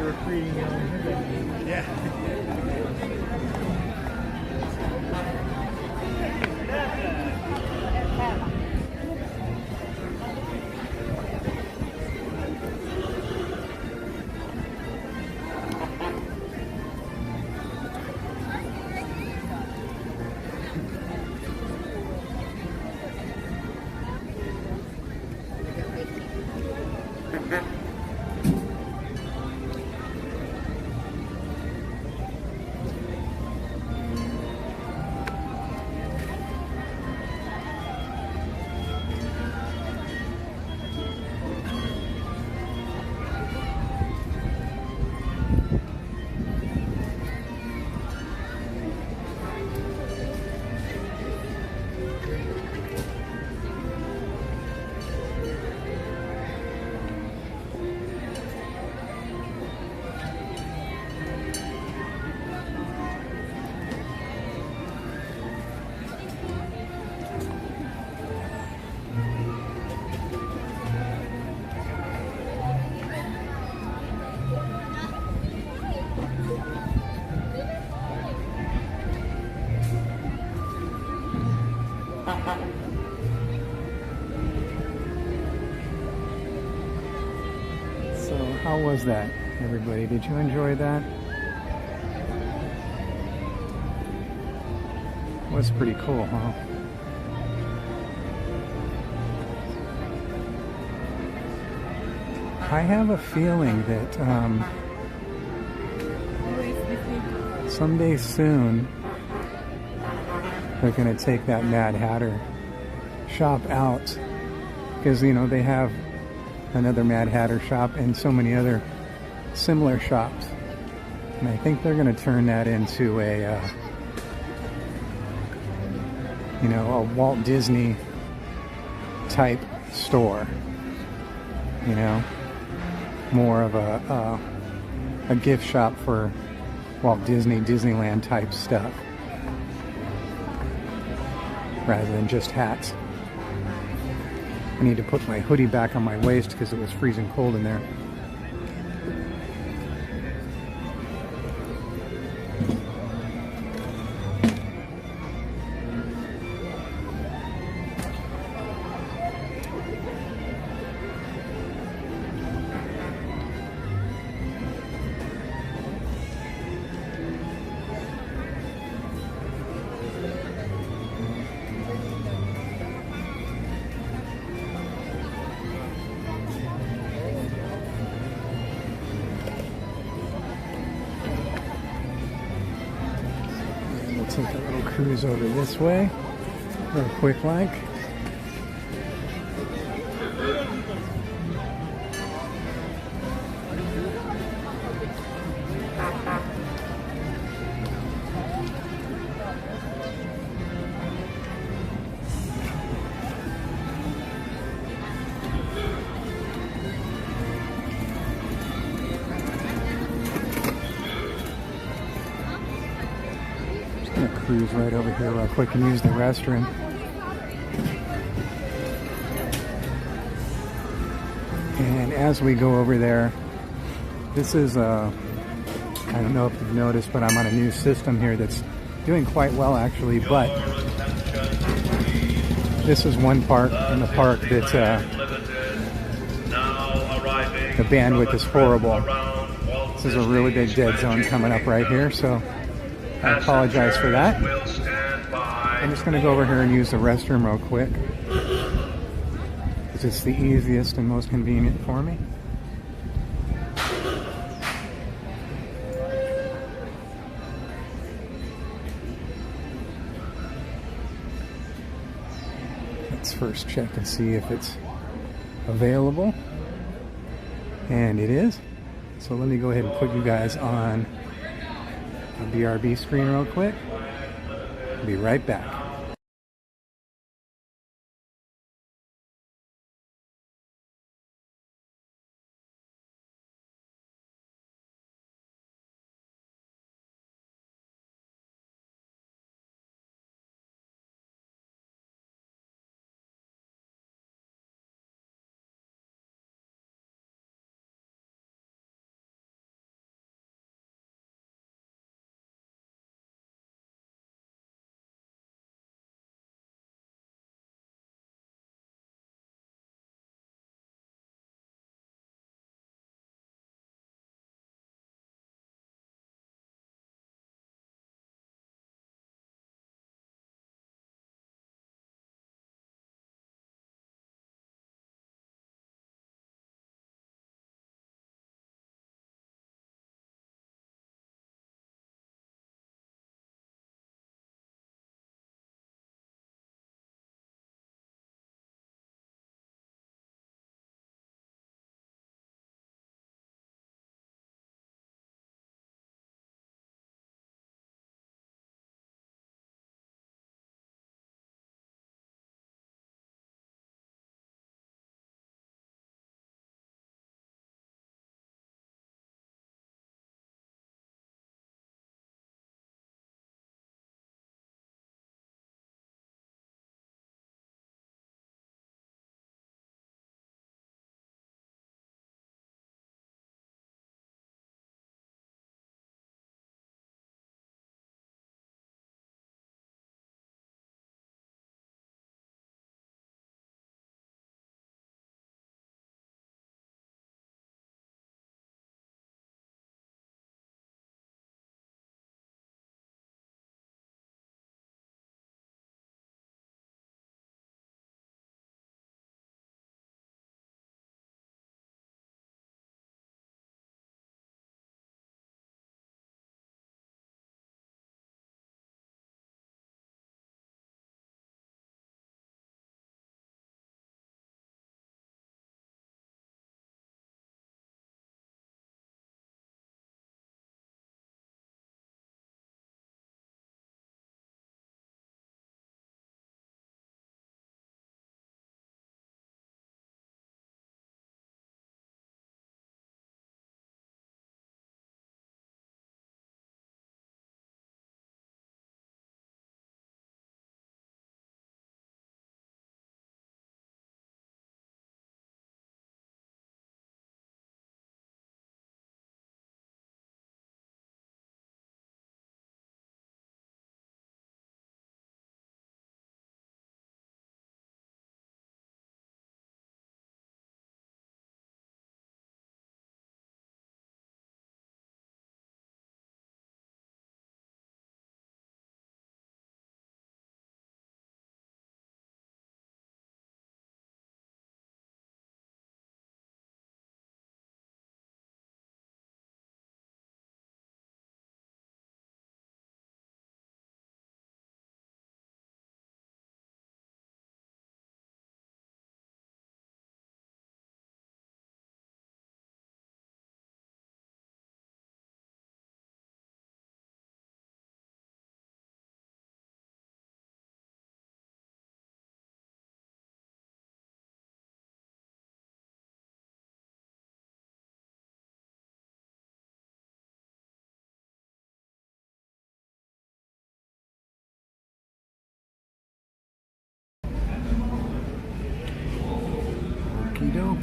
Speaker 13: you were creating your own thing. Yeah.
Speaker 2: was that, everybody? Did you enjoy that? It was pretty cool, huh? I have a feeling that someday soon they're going to take that Mad Hatter shop out, because you know they have another Mad Hatter shop and so many other similar shops, and I think they're going to turn that into a you know, a Walt Disney type store, you know, more of a gift shop for Walt Disney, Disneyland type stuff, rather than just hats. I need to put my hoodie back on my waist because it was freezing cold in there. Take a little cruise over this way, real quick like. Cruise right over here real quick and use the restroom. And as we go over there, this is I don't know if you've noticed, but I'm on a new system here that's doing quite well actually, but this is one part in the park that's the bandwidth is horrible. This is a really big dead zone coming up right here, so I apologize for that. I'm just going to go over here and use the restroom real quick, because it's the easiest and most convenient for me. Let's first check and see if it's available. And it is. So let me go ahead and put you guys on a BRB screen real quick. Be right back.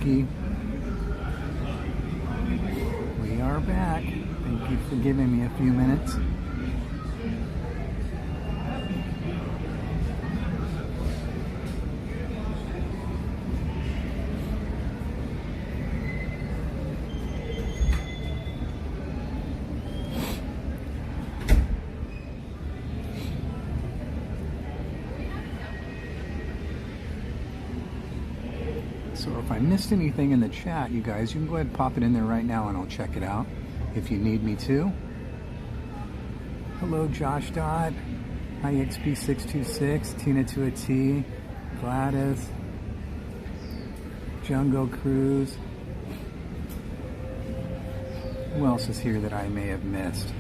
Speaker 2: Tiki. We are back. Thank you for giving me a few minutes. So if I missed anything in the chat, you guys, you can go ahead and pop it in there right now and I'll check it out if you need me to. Hello, Josh Dodd. Hi, XP626. Tina to a T. Gladys. Jungle Cruise. Who else is here that I may have missed?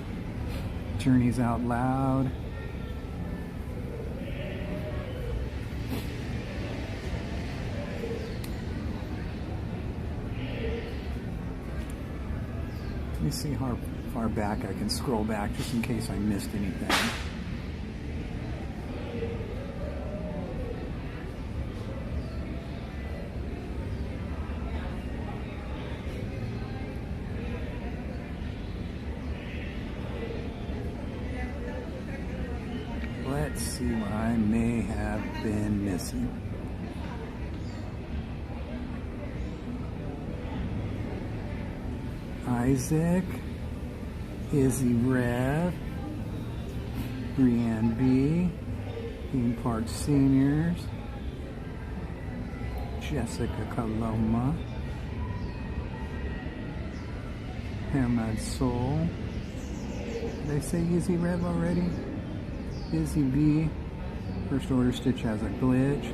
Speaker 2: Journeys Out Loud. Let me see how far back I can scroll back just in case I missed anything. Let's see what I may have been missing. Isaac, Izzy Rev, Brianne B, Theme Park Seniors, Jessica Coloma, Hamad Soul. Did I say Izzy Rev already? Izzy B, First Order Stitch has a glitch.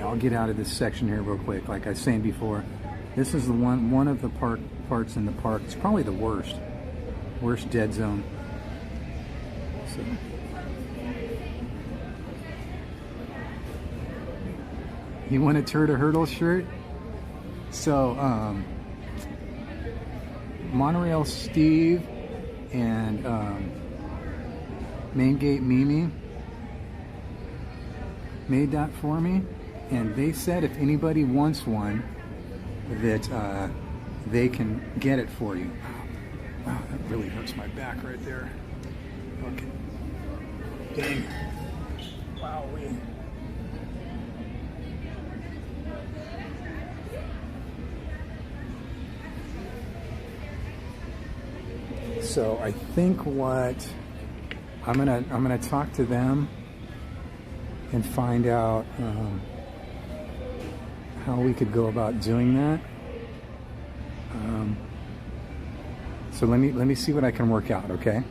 Speaker 2: I'll get out of this section here real quick. Like I was saying before, this is the one of the parts in the park. It's probably the worst dead zone. So you want a Turtle Hurdle shirt? So Monorail Steve and Main Gate Mimi made that for me. And they said if anybody wants one, that they can get it for you. Wow, that really hurts my back right there. Okay. Dang. Wow. So I think what I'm gonna talk to them and find out how we could go about doing that. So let me see what I can work out, okay?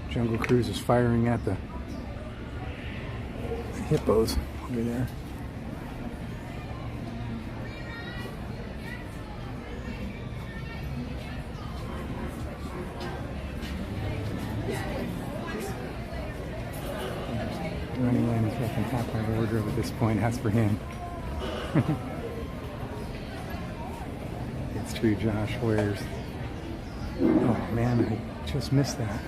Speaker 2: Jungle Cruise is firing at the hippos over there. DonnieLand is up on top of my wardrobe at this point. That's for him. It's true, Josh wears. Oh man, I just missed that.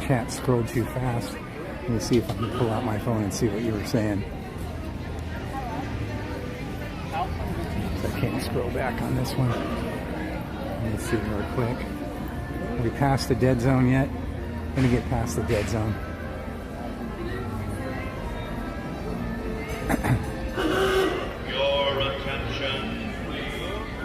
Speaker 2: Chat scrolled too fast. Let me see if I can pull out my phone and see what you were saying. I can't scroll back on this one. Let me see real quick. Are we past the dead zone yet? Let me get past the dead zone.
Speaker 18: Your attention, please.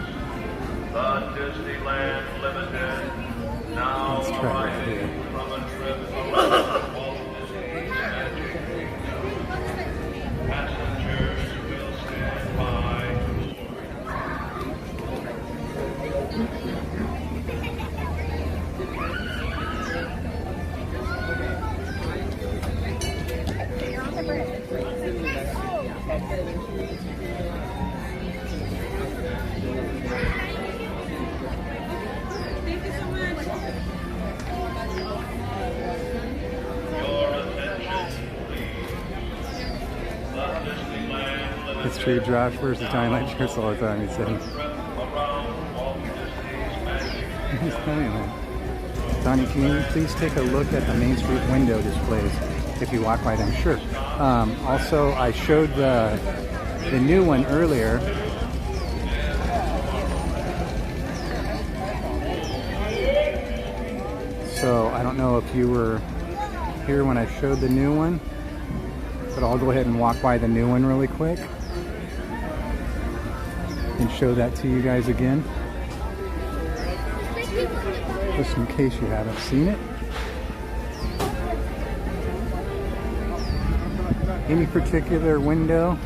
Speaker 2: It's true, Josh wears the DonnieLand shirts all the time, he said. He's DonnieLand. Donnie, can you please take a look at the Main Street window displays if you walk by them? Sure. Also, I showed the new one earlier. So I don't know if you were here when I showed the new one, but I'll go ahead and walk by the new one really quick and show that to you guys again, just in case you haven't seen it. Any particular window,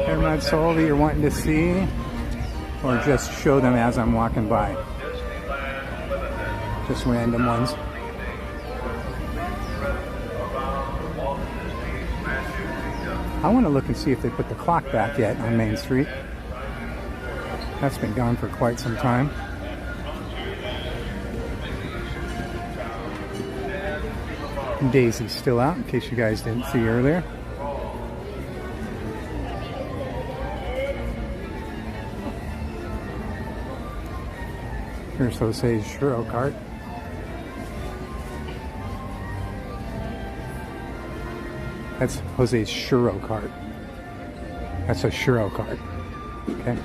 Speaker 2: Paramount Soul, that you're wanting to see, or just show them as I'm walking by? Just random ones. I want to look and see if they put the clock back yet on Main Street. That's been gone for quite some time. Daisy's still out, in case you guys didn't see earlier. Here's Jose's churro cart. That's Jose's churro cart. That's a churro cart. Okay.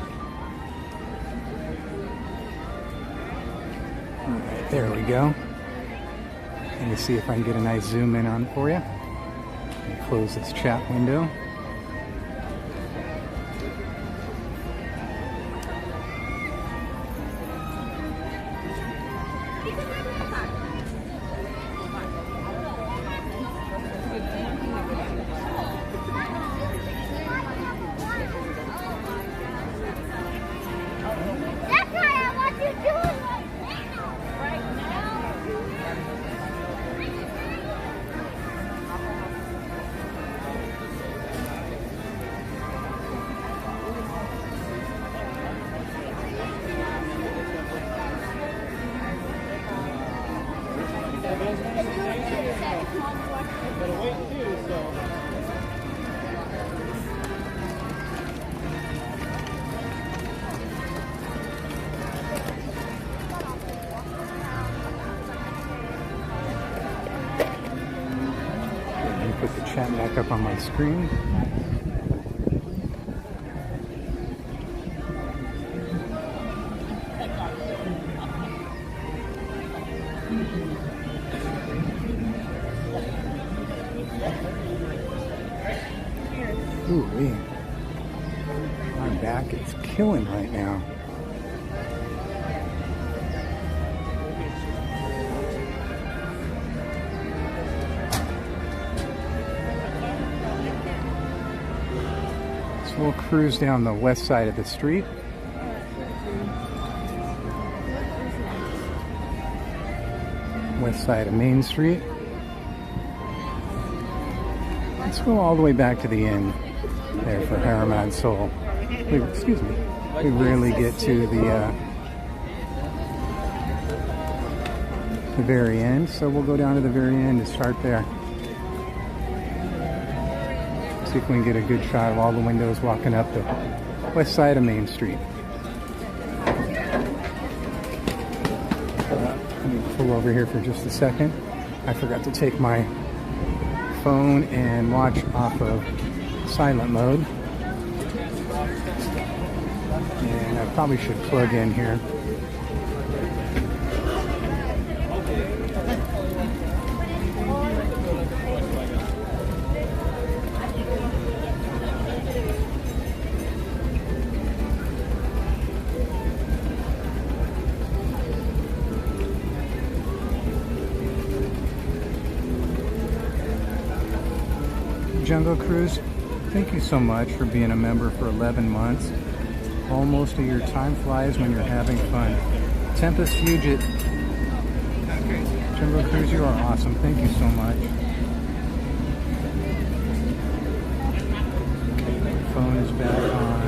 Speaker 2: Alright, there we go. Let me see if I can get a nice zoom in on it for you. Let me close this chat window. Put the chat back up on my screen. Ooh-wee. My back is killing right now. We'll cruise down the west side of the street. West side of Main Street. Let's go all the way back to the end there for Paramount Soul. Excuse me. We rarely get to the very end, so we'll go down to the very end and start there. See if we can get a good shot of all the windows walking up the west side of Main Street. Let me pull over here for just a second. I forgot to take my phone and watch off of silent mode. And I probably should plug in here. Jungle Cruise, thank you so much for being a member for 11 months. Almost a year. Time flies when you're having fun. Tempest Fugit, Jungle Cruise, you are awesome. Thank you so much. Phone is back on.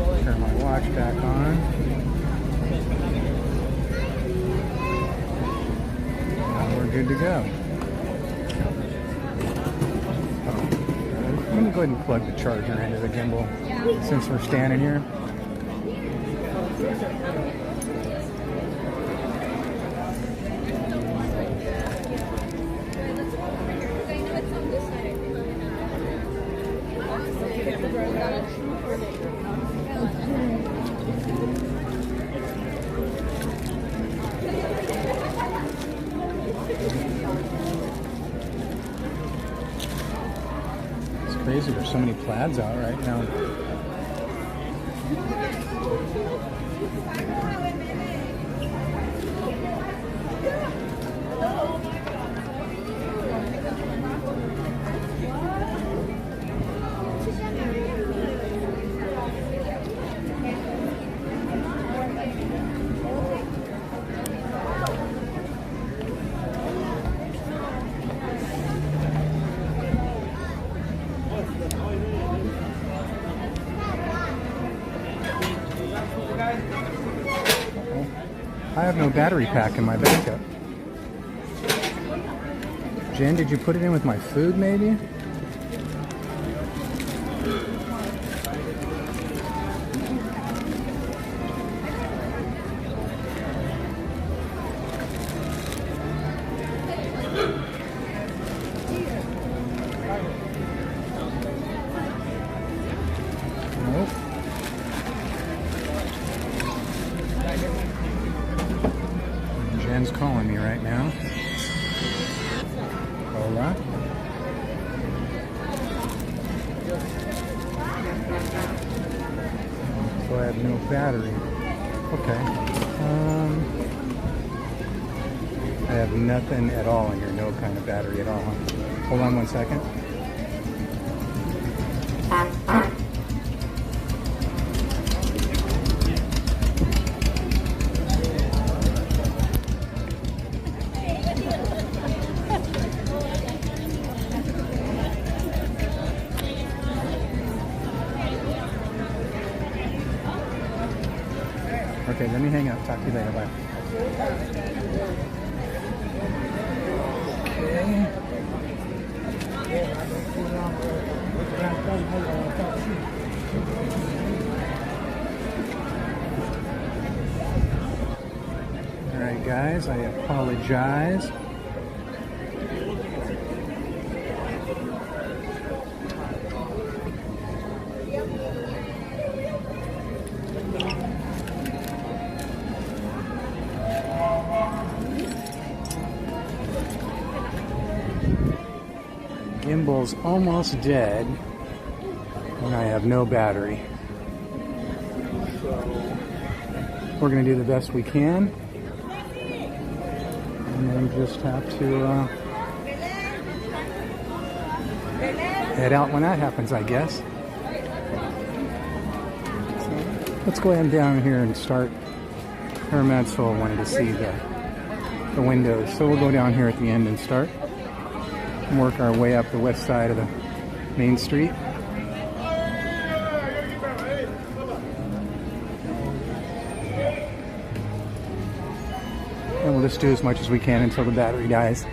Speaker 2: And turn my watch back on. Good to go. go ahead and plug the charger into the gimbal since we're standing here. Crazy, there's so many plaids out right now. I have no battery pack in my backup. Jen, did you put it in with my food maybe? Jen's calling me right now. Hola. So I have no battery. Okay. I have nothing at all in here. No kind of battery at all. Hold on one second. Okay, let me hang up. Talk to you later. Bye. Alright guys, I apologize. Gimbal's almost dead and I have no battery. So we're going to do the best we can and then just have to head out when that happens, I guess. So let's go ahead and down here and start. Hermansel wanted to see the windows, so we'll go down here at the end and start. Work our way up the west side of the main street. And we'll just do as much as we can until the battery dies.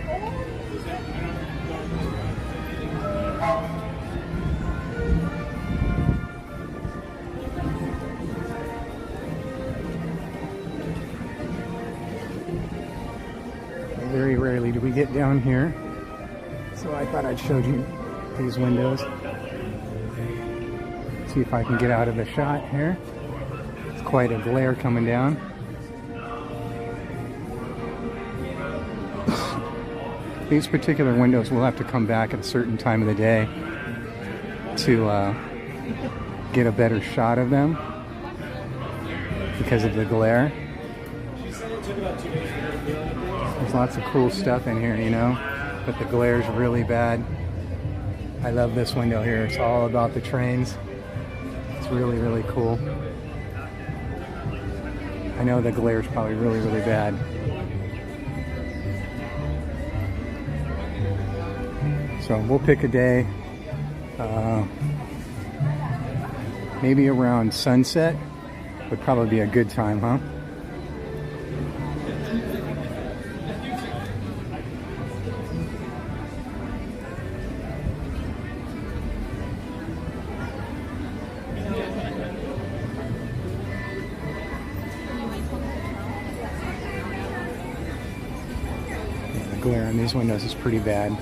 Speaker 2: Very rarely do we get down here. So I thought I'd show you these windows. See if I can get out of the shot here. It's quite a glare coming down. These particular windows will have to come back at a certain time of the day to get a better shot of them because of the glare. There's lots of cool stuff in here, you know. But the glare is really bad. I love this window here. It's all about the trains. It's really, really cool. I know the glare is probably really, really bad. So we'll pick a day. Maybe around sunset would probably be a good time, huh? glare on these windows is pretty bad.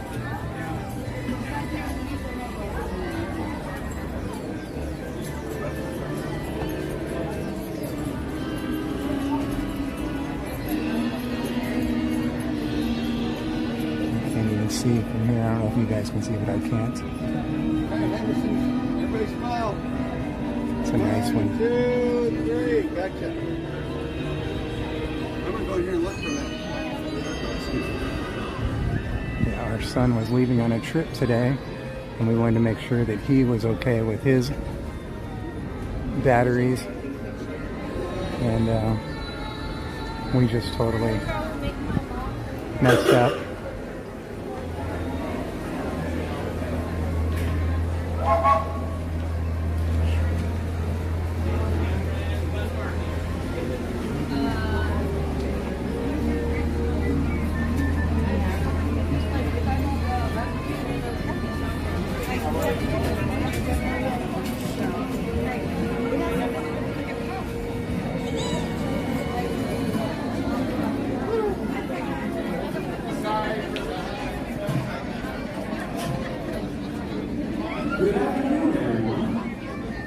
Speaker 2: See from here. I don't know if you guys can see, but I can't.
Speaker 1: Everybody smile.
Speaker 2: It's a nice one.
Speaker 1: 1, 2, 3. Gotcha. I'm going to go here and look for that.
Speaker 2: Yeah, our son was leaving on a trip today, and we wanted to make sure that he was okay with his batteries. And we just totally messed up.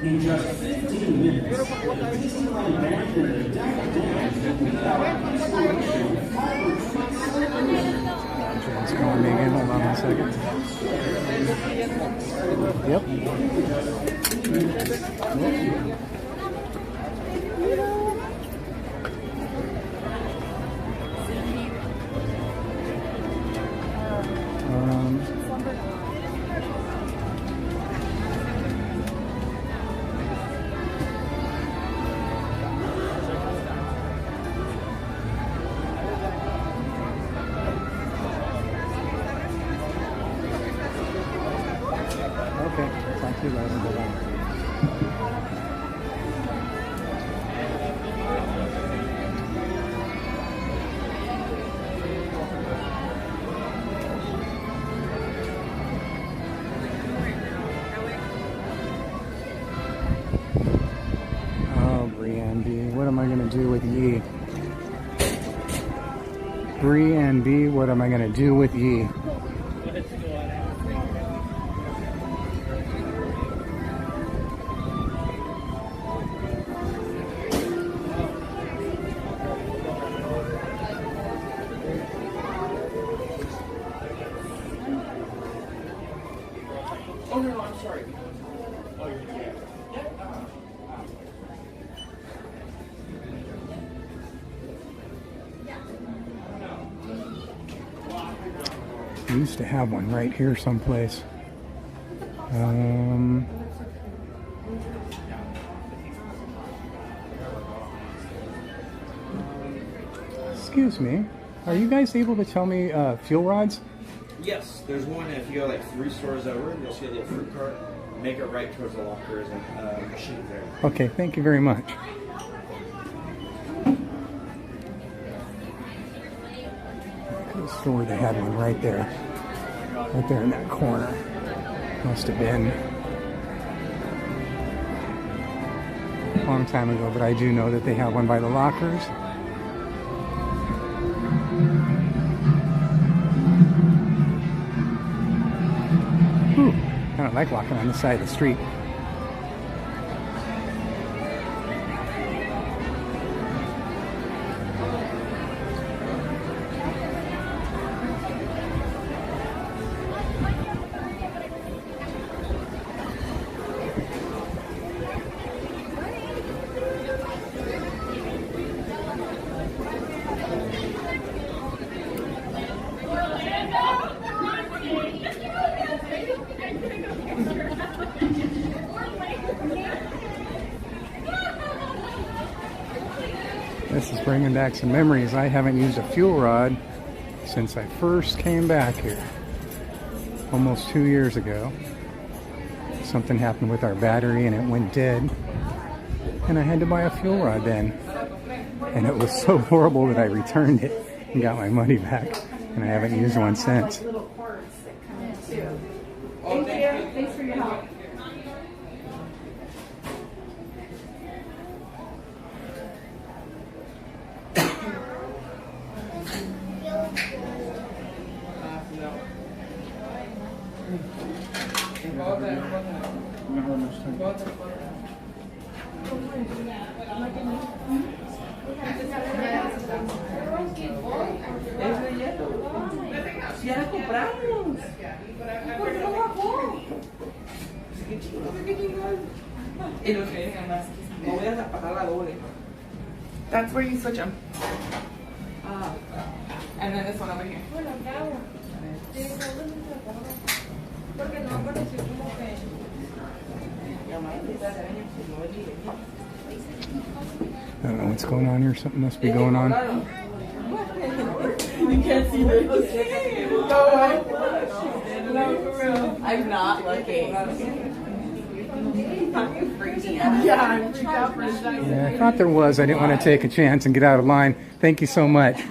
Speaker 18: In just 15 minutes, the Disneyland band will be
Speaker 2: John's calling me again. Hold on 1 second. Yep. Okay, talk to you later. Bye-bye. Oh, Brienne B, what am I going to do with ye? Brienne B, what am I going to do with ye?
Speaker 1: Oh, no, I'm sorry. Oh, you're yeah.
Speaker 2: We used to have one right here someplace. Excuse me. Are you guys able to tell me fuel rods?
Speaker 19: Yes, there's one. If you go like 3 stores over, you'll see a little fruit cart. Make it right towards the lockers and machine there.
Speaker 2: Okay, thank you very much. The store, they had one right there in that corner. Must have been a long time ago, but I do know that they have one by the lockers. Whew, I don't like walking on the side of the street. This is bringing back some memories. I haven't used a fuel rod since I first came back here, almost 2 years ago. Something happened with our battery and it went dead, and I had to buy a fuel rod then. And it was so horrible that I returned it and got my money back, and I haven't used one since.
Speaker 4: Thank you. Thanks for your help.
Speaker 3: Ya la compramos. ¿Por qué no bajó? Y los que más. No voy a pasar la doble. That's where you switch them. And then this one over here. Porque no apareció como que.
Speaker 2: I don't know what's going on here. Something must be going on.
Speaker 3: You can't see this. No, for real. I'm not looking. Yeah, I'm freaked out for a second.
Speaker 2: Yeah, I thought there was. I didn't want to take a chance and get out of line. Thank you so much.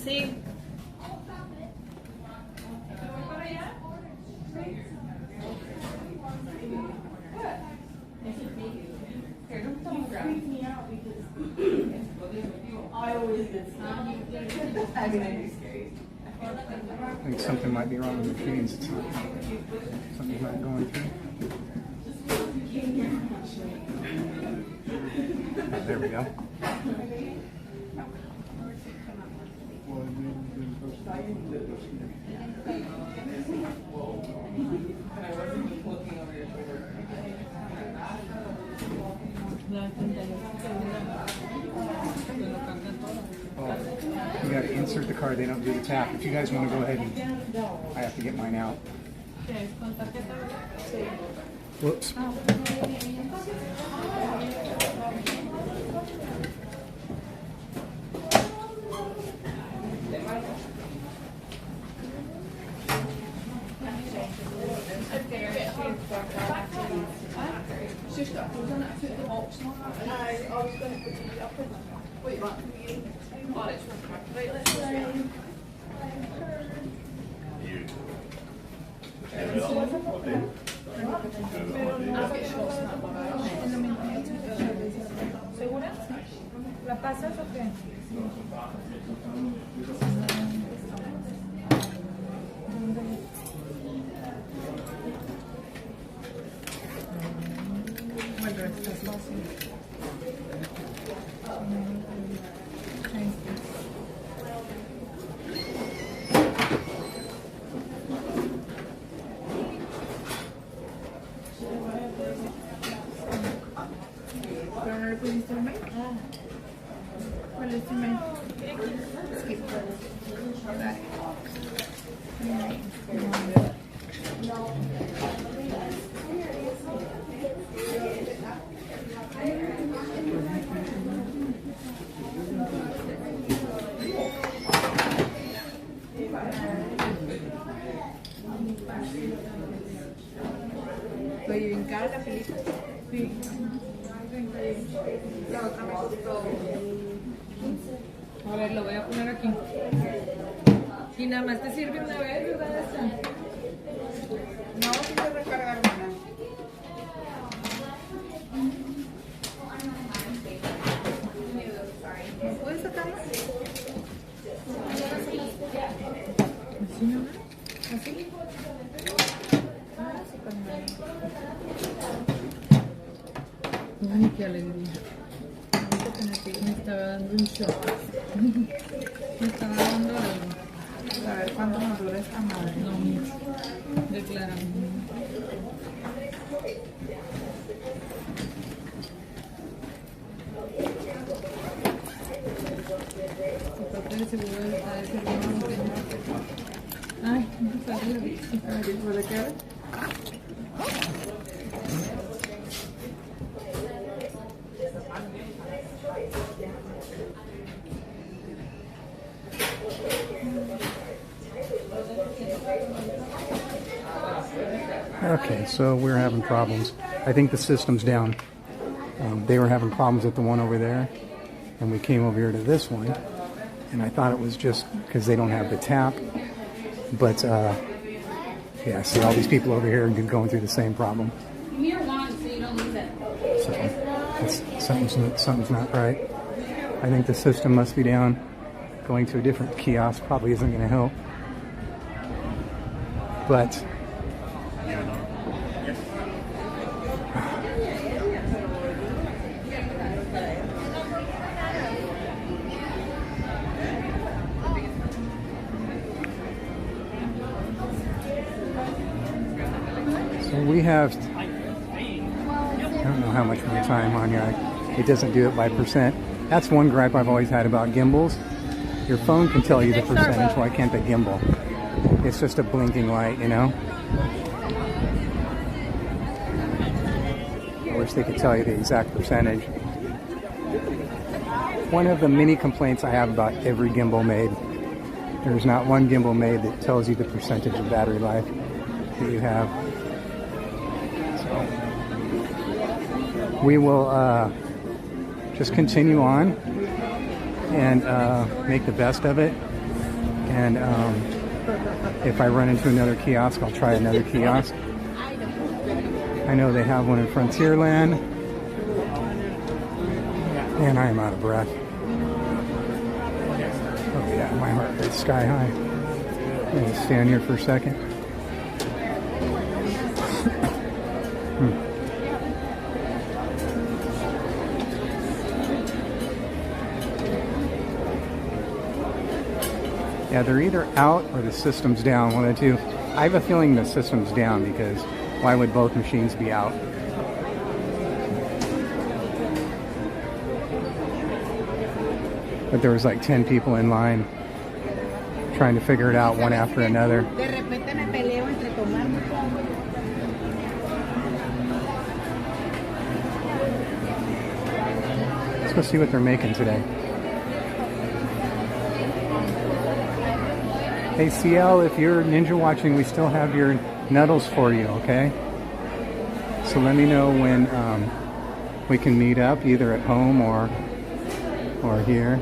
Speaker 3: See?
Speaker 2: I think something might be wrong with the machines. Something's not going through. Oh, there we go. Oh, you got to insert the card. They don't do the tap. If you guys want to go ahead and I have to get mine out. Whoops.
Speaker 3: ¿La pasas o qué? Bueno, estás fácil. ¿Pero no le pusiste el mail? ¿Cuál es tu mail? Skip. Oye, bien cara la película. Sí. La otra me costó. A ver, lo voy a poner aquí. Y nada más te sirve una vez, ¿verdad? Esta? No, si te recarga, hermana. ¿No puedes sacarla? ¿Así no? ¿Así? Ay, qué alegría. Me estaba dando un shock. Me estaba dando algo. A ver cuánto nos dura esta madre. No mucho. Declaramos. El papel de seguro está de servicio. Ay, no sale la vista. A ver, ¿puede quedar?
Speaker 2: Okay, so we're having problems. I think the system's down. They were having problems with the one over there, and we came over here to this one, and I thought it was just because they don't have the tap. But yeah, see all these people over here going through the same problem.
Speaker 9: Here once, so you don't lose it.
Speaker 2: So something's not right. I think the system must be down. Going to a different kiosk probably isn't going to help. But so we have, I don't know how much more time on here. It doesn't do it by percent. That's one gripe I've always had about gimbals. Your phone can tell you the percentage. Why can't the gimbal? It's just a blinking light, you know? I wish they could tell you the exact percentage. One of the many complaints I have about every gimbal made. There's not one gimbal made that tells you the percentage of battery life that you have. So we will just continue on and make the best of it. And if I run into another kiosk, I'll try another kiosk. I know they have one in Frontierland, and I am out of breath. Oh yeah, my heart rate's sky high. I'm gonna stand here for a second. Yeah, they're either out or the system's down, one of the two. I have a feeling the system's down because why would both machines be out? But there was like 10 people in line trying to figure it out one after another. Let's go see what they're making today. Hey CL, if you're ninja watching, we still have your nuddles for you, okay? So let me know when we can meet up, either at home or here.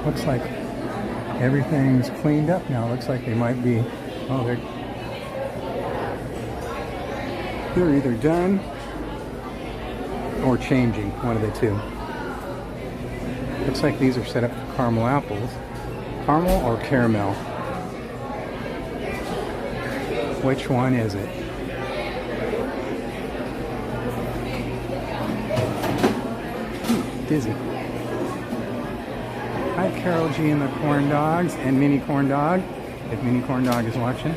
Speaker 2: Looks like everything's cleaned up now. Looks like they might be, oh, they're either done or changing, one of the two. Looks like these are set up for caramel apples. Caramel or caramel? Which one is it? Dizzy. Hi Carol G and the Corn Dogs and Mini Corn Dog, if Mini Corn Dog is watching.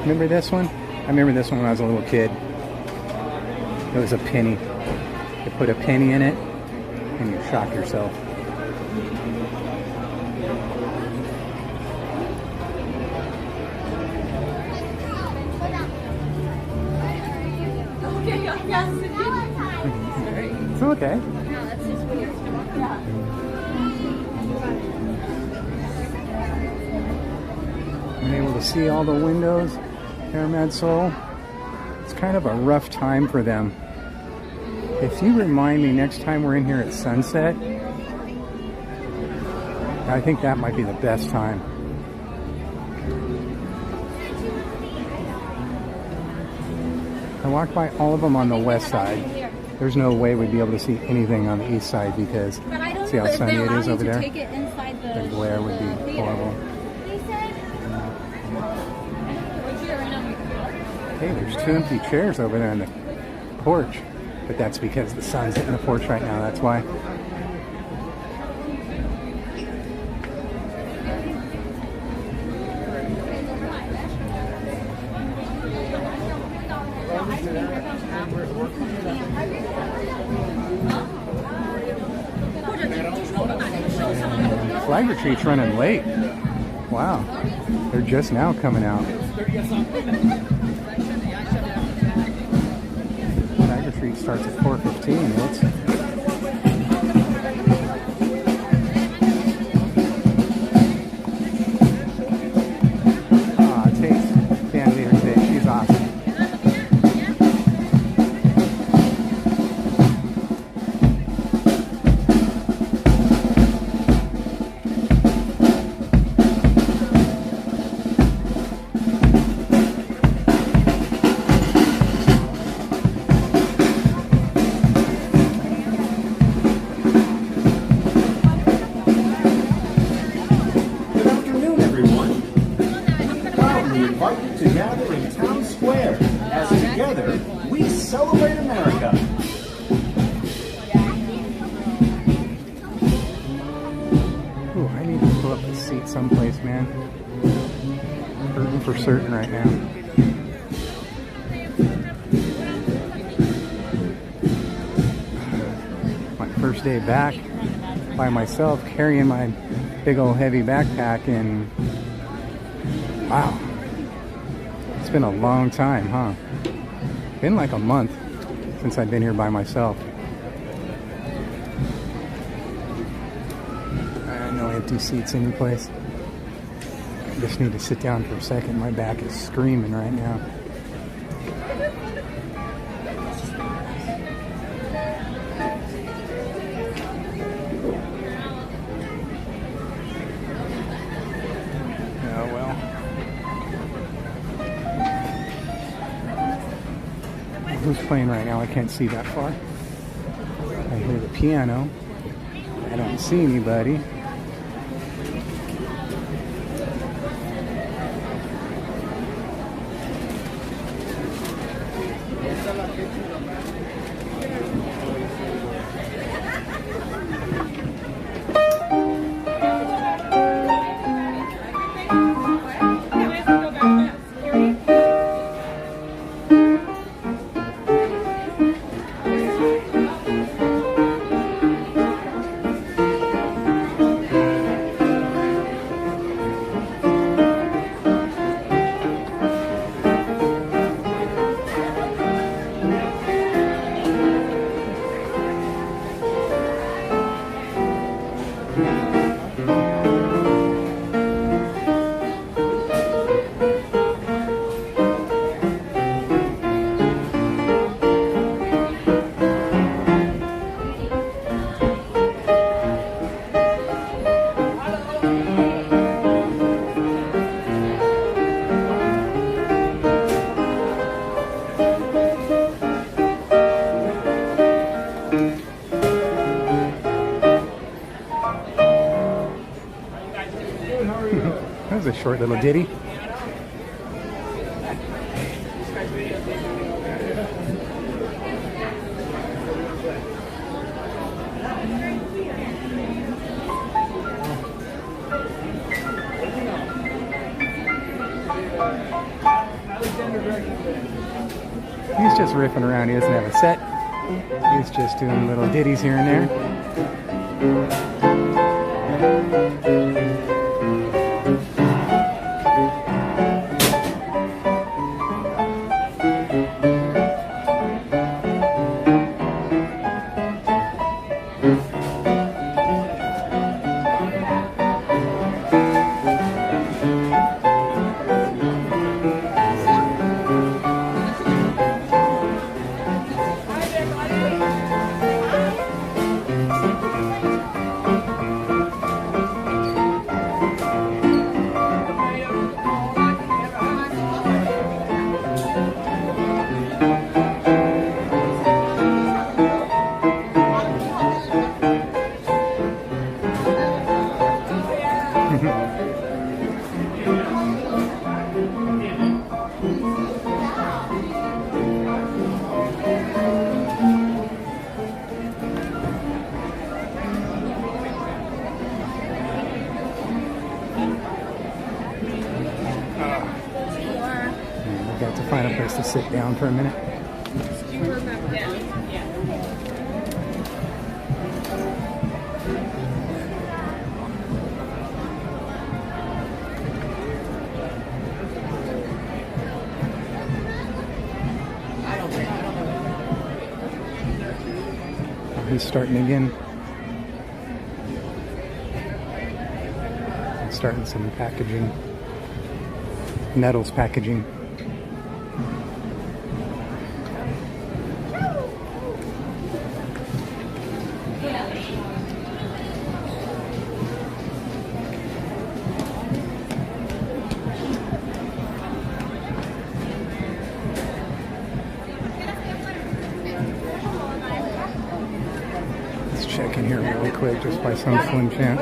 Speaker 2: Remember this one? I remember this one when I was a little kid. It was a penny. You put a penny in it and you shock yourself. It's okay. I'm able to see all the windows. Airmad Soul. It's kind of a rough time for them. If you remind me next time we're in here at sunset, I think that might be the best time. I walked by all of them on the west side. There's no way we'd be able to see anything on the east side because see how sunny it is over there? The glare would be horrible. Hey, there's 2 empty chairs over there on the porch, but that's because the sun's hitting the porch right now, that's why. Flag retreat's running late. Wow, they're just now coming out. Flag retreat starts at 4:15. Tate's band leader today. She's awesome. for certain right now. My first day back by myself, carrying my big old heavy backpack, and wow, it's been a long time, huh? Been like a month since I've been here by myself. No empty seats anyplace. I just need to sit down for a second. My back is screaming right now. Oh well. Who's playing right now? I can't see that far. I hear the piano. I don't see anybody. That was a short little ditty. He's just riffing around. He doesn't have a set. He's just doing little ditties here and there. Find a place to sit down for a minute. He's starting again. Starting some packaging. Nettles packaging. Check in here really quick, just by some slim chance.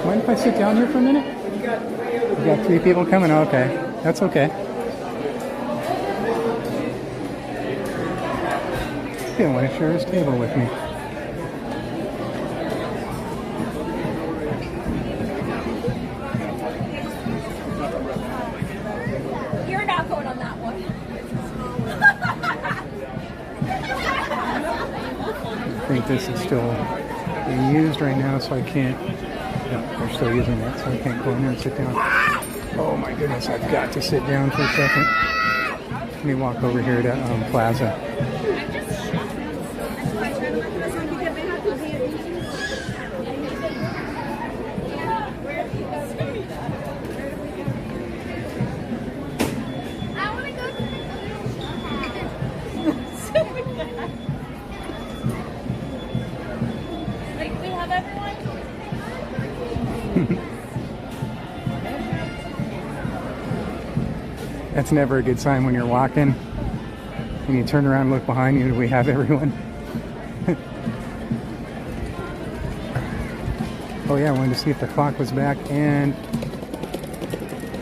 Speaker 2: Mind if I sit down here for a minute? You got three people coming? Okay, that's okay. He didn't want to share his table with me.
Speaker 9: You're not going on that one.
Speaker 2: I think this is still being used right now, so I can't. No, they're still using that, so I can't go in there and sit down. Oh my goodness, I've got to sit down for a second. Let me walk over here to Plaza. That's never a good sign when you're walking and you turn around and look behind you. Do we have everyone? Oh yeah, I wanted to see if the clock was back, and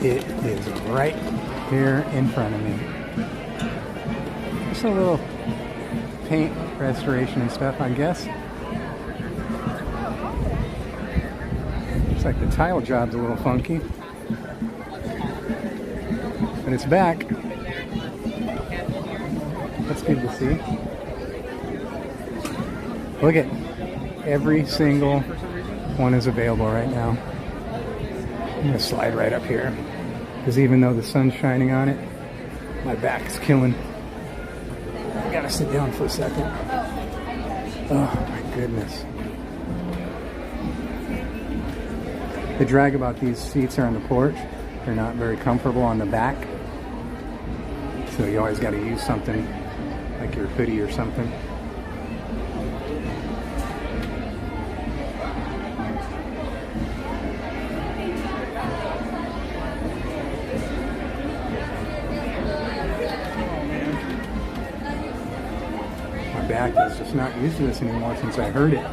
Speaker 2: it is right here in front of me. Just a little paint restoration and stuff, I guess. Looks like the tile job's a little funky. But it's back. That's good to see. Look at every single one is available right now. I'm going to slide right up here, because even though the sun's shining on it, my back is killing. I gotta sit down for a second. Oh my goodness. The drag about these seats are on the porch. They're not very comfortable on the back. So you always got to use something like your hoodie or something. My back is just not used to this anymore since I heard it.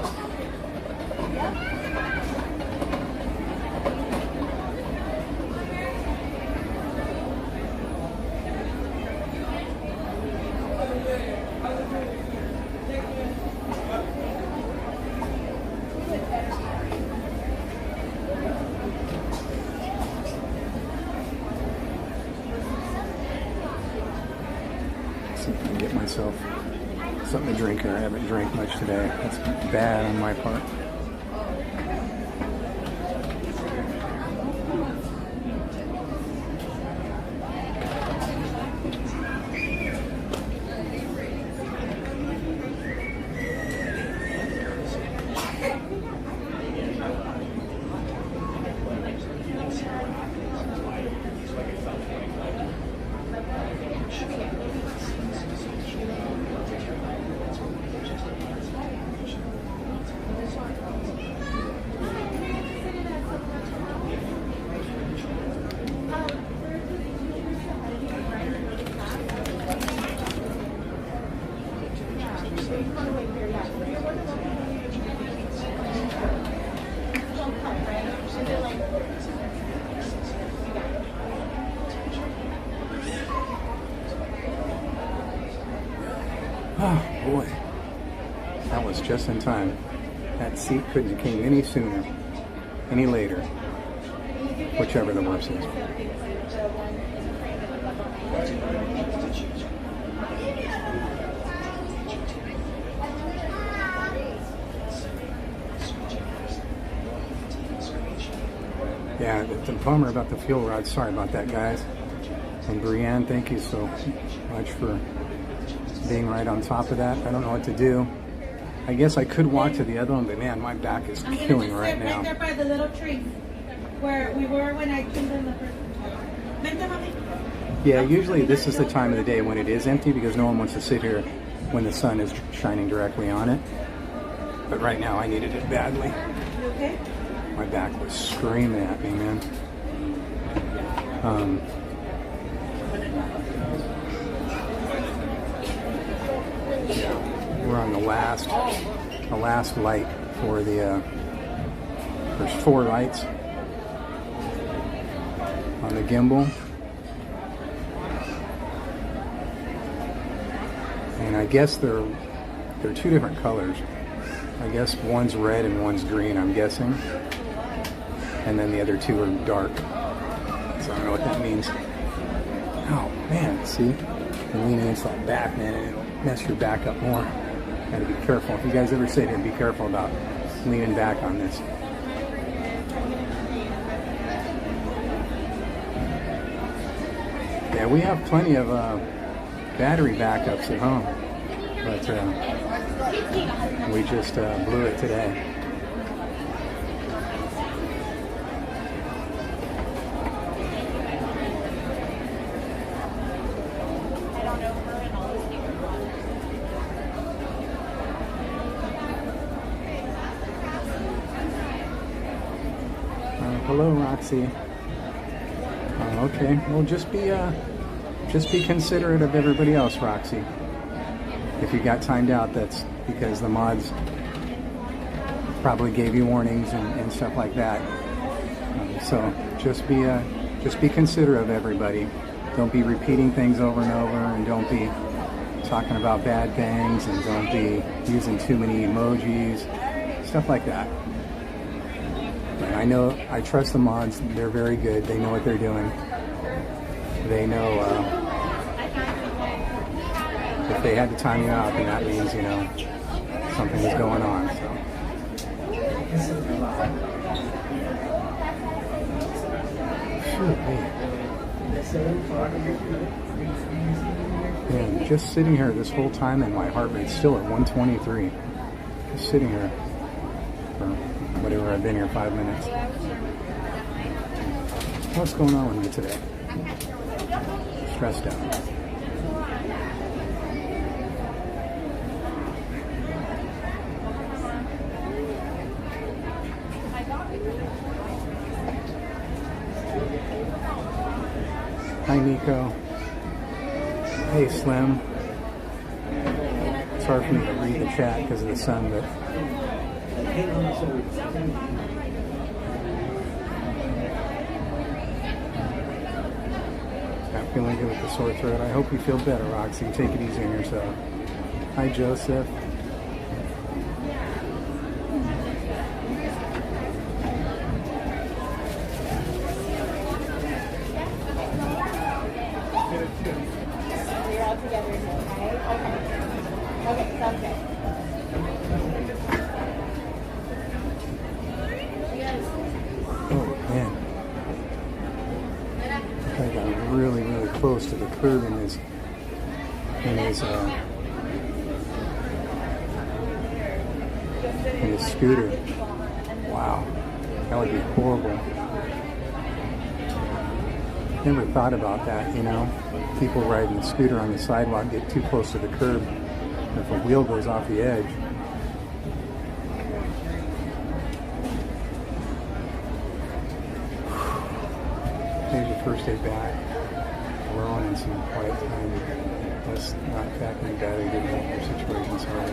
Speaker 2: Get myself something to drink here. I haven't drank much today. That's bad on my part. Oh boy, that was just in time. That seat couldn't have came any sooner, any later, whichever the worst is. Yeah, the bummer about the fuel rod. Sorry about that, guys. And Brienne, thank you so much for being right on top of that. I don't know what to do. I guess I could walk to the other one, but man, my back is killing right now.
Speaker 4: Right there by the little tree where we were when I came in the first time.
Speaker 2: Yeah, usually this is the time of the day when it is empty because no one wants to sit here when the sun is shining directly on it. But right now I needed it badly.
Speaker 4: You okay?
Speaker 2: My back was screaming at me, man. We're on the last light for the, there's 4 lights on the gimbal. And I guess they're they're two different colors. I guess one's red and one's green, I'm guessing. And then the other two are dark. So I don't know what that means. Oh man, see? And leaning against that back, man, it'll mess your back up more. Gotta be careful. If you guys ever sit here, be careful about leaning back on this. Yeah, we have plenty of battery backups at home, but we just blew it today. Hello, Roxy. Okay, well, just be considerate of everybody else, Roxy. If you got timed out, that's because the mods probably gave you warnings and stuff like that. So just be considerate of everybody. Don't be repeating things over and over, and don't be talking about bad things, and don't be using too many emojis, stuff like that. And I trust the mods. They're very good. They know what they're doing. They know if they had to time you out, then that means, you know, something is going on. So. Man, just sitting here this whole time, and my heart rate's still at 123. Just sitting here for whatever, I've been here 5 minutes. What's going on with me today? Stressed out. Hi, Nico. Hey, Slim. It's hard for me to read the chat because of the sun, but not feeling good with the sore throat. I hope you feel better, Roxy. Take it easy on yourself. Hi, Joseph.
Speaker 10: You're all together, okay? Okay, sounds good.
Speaker 2: I got really close to the curb in his scooter. Wow, that would be horrible. Never thought about that, you know. People riding the scooter on the sidewalk get too close to the curb. If a wheel goes off the edge. Here's your first day back. We're on in some quiet time. Let's not factor in battery to your situation. Sorry.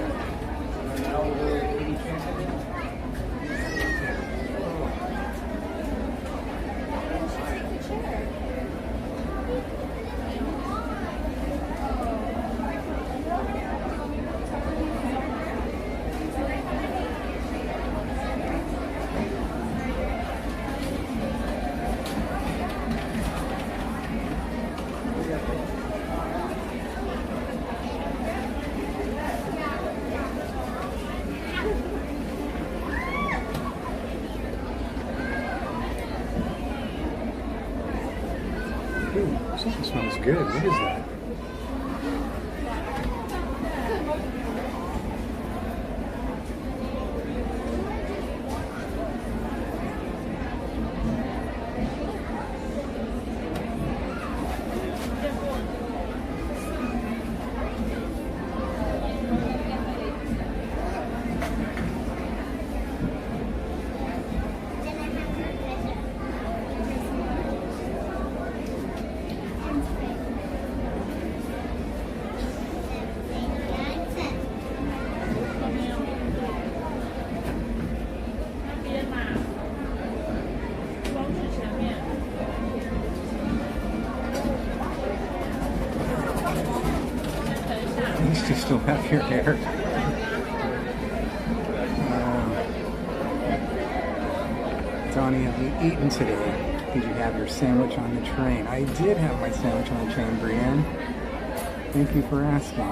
Speaker 2: Something smells good. What is that? Still have your hair. Donnie, have you eaten today? Did you have your sandwich on the train? I did have my sandwich on the train, Brienne. Thank you for asking.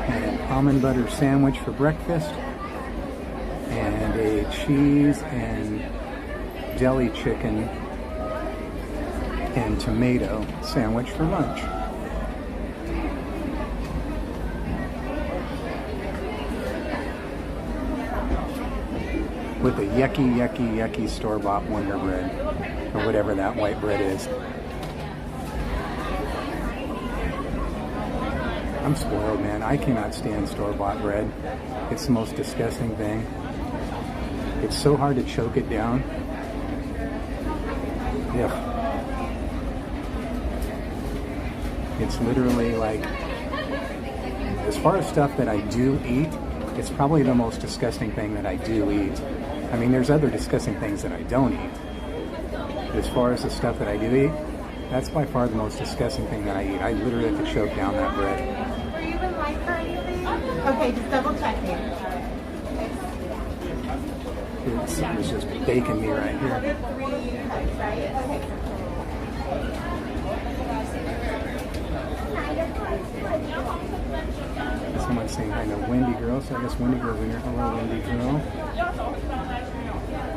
Speaker 2: Had an almond butter sandwich for breakfast and a cheese and deli chicken and tomato sandwich for lunch. With a yucky store-bought Wonder Bread, or whatever that white bread is. I'm spoiled, man. I cannot stand store-bought bread. It's the most disgusting thing. It's so hard to choke it down. Yeah. It's literally like, as far as stuff that I do eat, it's probably the most disgusting thing that I do eat. I mean, there's other disgusting things that I don't eat. But as far as the stuff that I do eat, that's by far the most disgusting thing that I eat. I literally have to choke down that bread.
Speaker 10: Are you in line for anything? Okay, just double checking.
Speaker 2: It's just baking me right here. Someone's saying hi to Wendy Girl, so I guess Wendy Girl's in here. Hello, Wendy Girl.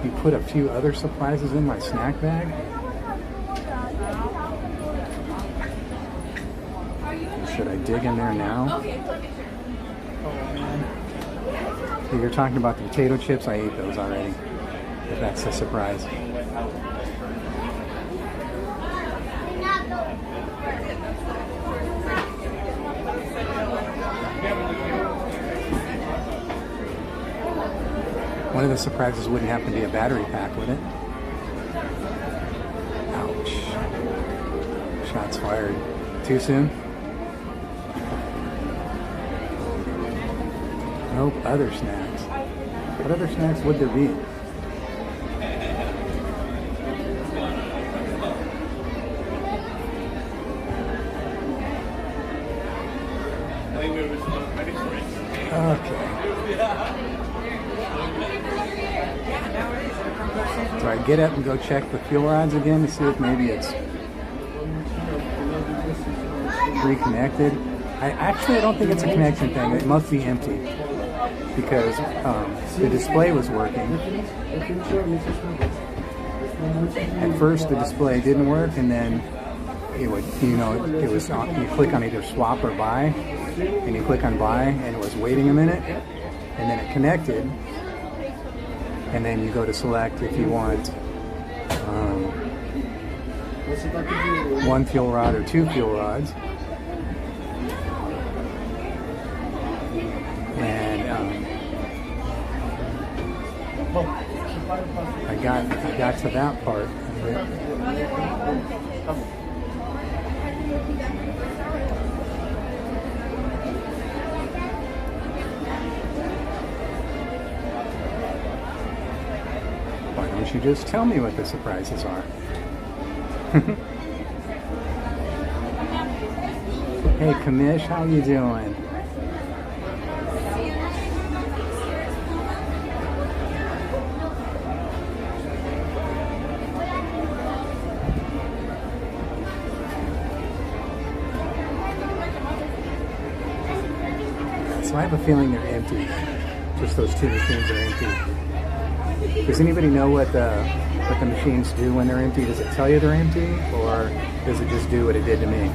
Speaker 2: You put a few other surprises in my snack bag? Should I dig in there now? So you're talking about the potato chips? I ate those already. If that's a surprise. One of the surprises wouldn't happen to be a battery pack, would it? Ouch. Shots fired. Too soon? Nope, other snacks. What other snacks would there be? Okay. Do I get up and go check the fuel rods again to see if maybe it's reconnected? I don't think it's a connection thing. It must be empty because the display was working. At first, the display didn't work, and then it would, it was you click on either swap or buy, and you click on buy, and it was waiting a minute, and then it connected, and then you go to select if you want one fuel rod or two fuel rods. And I got to that part of it. Why don't you just tell me what the surprises are? Hey Kamish, how you doing? So I have a feeling they're empty. Just those two machines are empty. Does anybody know what the machines do when they're empty? Does it tell you they're empty, or does it just do what it did to me?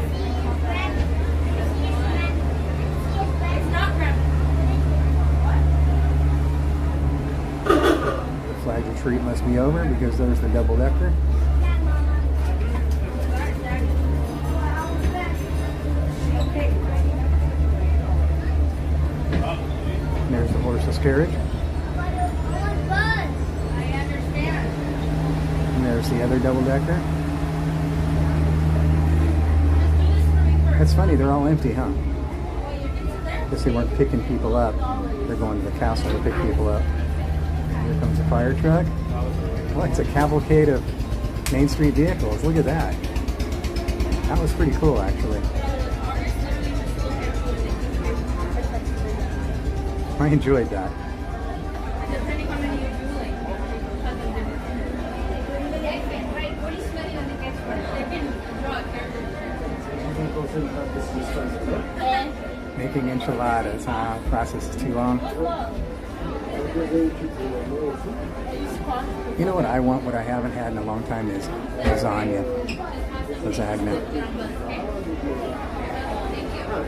Speaker 2: The flag retreat must be over because there's the double decker. There's the horseless carriage. And there's the other double-decker. That's funny, they're all empty, huh? Guess they weren't picking people up. They're going to the castle to pick people up. Here comes a fire truck. Well, it's a cavalcade of Main Street vehicles. Look at that. That was pretty cool, actually. I enjoyed that. Making enchiladas, huh? Process is too long. You know what I want? What I haven't had in a long time is lasagna. Lasagna.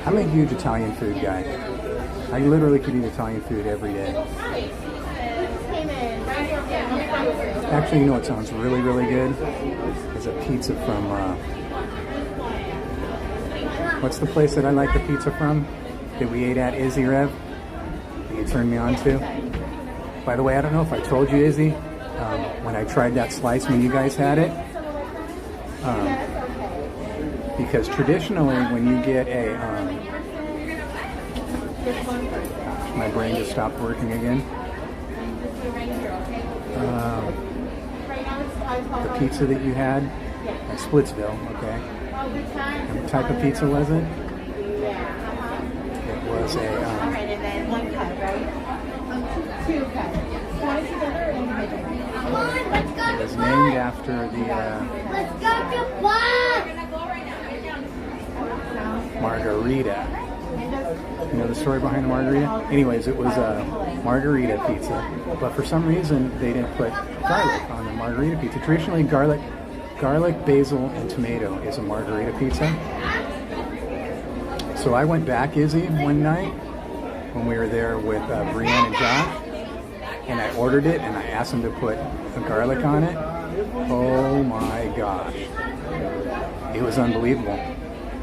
Speaker 2: I'm a huge Italian food guy. I literally could eat Italian food every day. Actually, you know what sounds really, really good? Is a pizza from, what's the place that I like the pizza from? That we ate at, Izzy Rev? That you turned me on to? By the way, I don't know if I told you, Izzy, when I tried that slice when you guys had it. Because traditionally, when you get a, my brain just stopped working again. The pizza that you had at Splitsville, okay? And what type of pizza was it? It was a, it was named after the, margarita. You know the story behind the margarita? Anyways, it was a margarita pizza, but for some reason they didn't put garlic on the margarita pizza. Traditionally, garlic, basil, and tomato is a margarita pizza. So I went back, Izzy, one night when we were there with Brianne and Josh, and I ordered it and I asked them to put the garlic on it. Oh my gosh. It was unbelievable.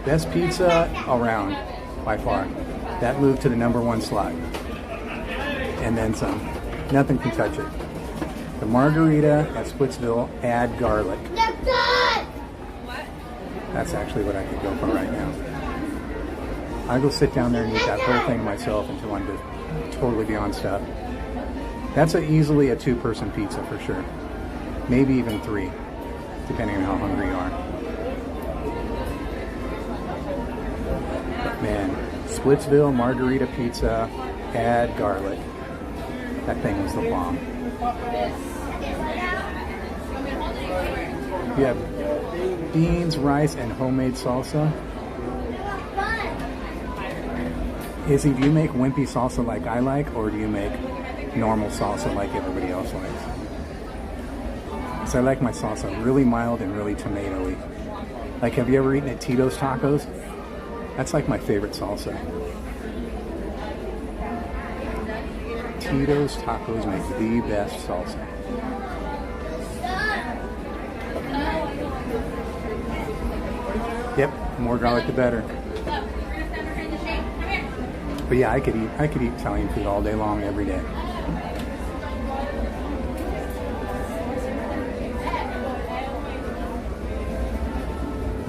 Speaker 2: Best pizza around, by far. That moved to the #1 slot. And then some. Nothing can touch it. The margarita at Splitsville, add garlic. That's actually what I could go for right now. I'll go sit down there and eat that whole thing myself until I'm just totally beyond stuff. That's easily a 2-person pizza for sure. Maybe even 3, depending on how hungry you are. Man, Splitsville margarita pizza, add garlic. That thing was the bomb. You have beans, rice, and homemade salsa. Izzy, do you make wimpy salsa like I like, or do you make normal salsa like everybody else likes? Because I like my salsa really mild and really tomatoey. Like, have you ever eaten at Tito's Tacos? That's like my favorite salsa. Tito's Tacos make the best salsa. Yep, more garlic the better. But yeah, I could eat Italian food all day long, every day.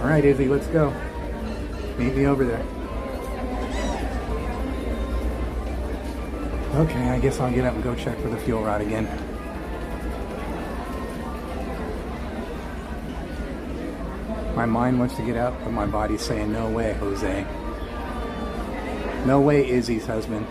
Speaker 2: All right, Izzy, let's go. Meet me over there. Okay, I guess I'll get up and go check for the fuel rod again. My mind wants to get up, but my body's saying, no way, Jose. No way, Izzy's husband.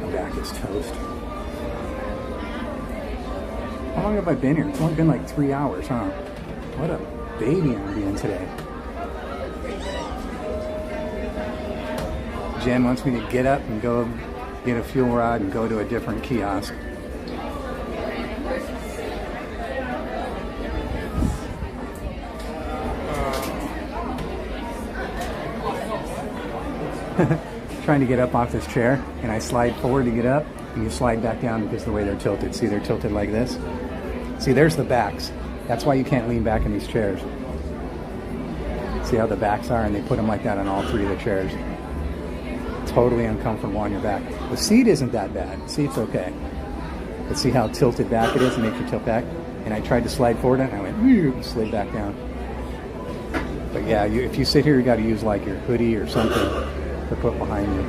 Speaker 2: My back is toast. How long have I been here? It's only been like 3 hours, huh? What a baby I'm being today. Jen wants me to get up and go get a fuel rod and go to a different kiosk. Trying to get up off this chair, and I slide forward to get up, and you slide back down because of the way they're tilted. See, they're tilted like this. See, there's the backs. That's why you can't lean back in these chairs. See how the backs are, and they put them like that on all 3 of the chairs. Totally uncomfortable on your back. The seat isn't that bad. The seat's okay. But see how tilted back it is? It makes you tilt back. And I tried to slide forward, and I went, and slid back down. But yeah, if you sit here, you got to use like your hoodie or something to put behind you.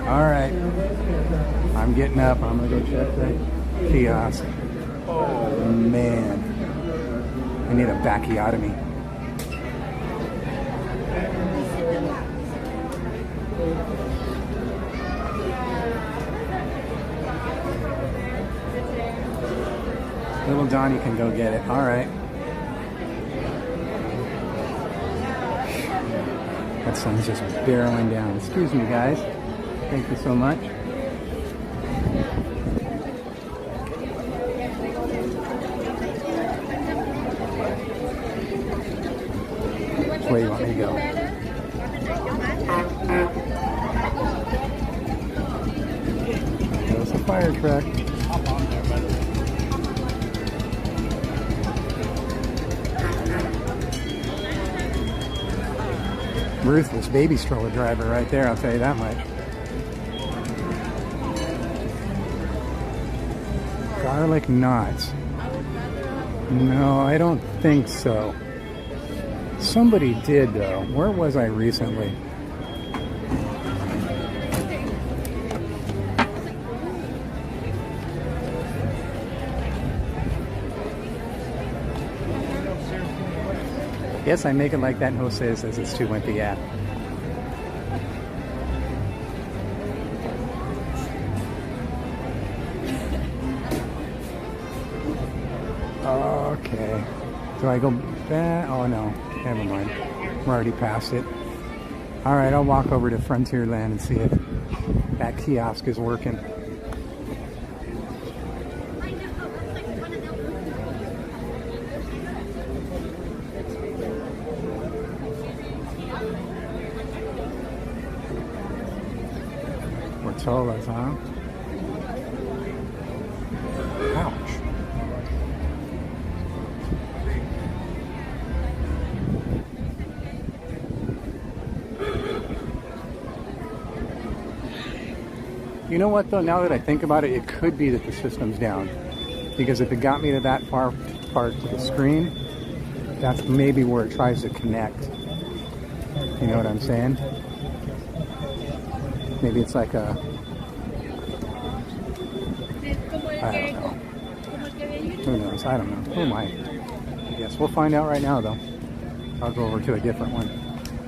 Speaker 2: All right, I'm getting up. I'm gonna go check that kiosk. Oh man, I need a backiotomy. Little Donnie can go get it. All right. That sun's just barreling down. Excuse me, guys. Thank you so much. Which way do you want me to go? There's a fire truck. Ruthless baby stroller driver right there, I'll tell you that much. Garlic knots. No, I don't think so. Somebody did though. Where was I recently? Yes, I make it like that, and Jose says it's too wimpy, yeah. Okay. Do I go back? Oh no, never mind. We're already past it. Alright, I'll walk over to Frontierland and see if that kiosk is working. Portolas, huh? Ouch. You know what though, now that I think about it, it could be that the system's down. Because if it got me to that far part of the screen, that's maybe where it tries to connect. You know what I'm saying? Maybe it's like a... I don't know. Who knows? I don't know. Who am I? I guess we'll find out right now though. I'll go over to a different one.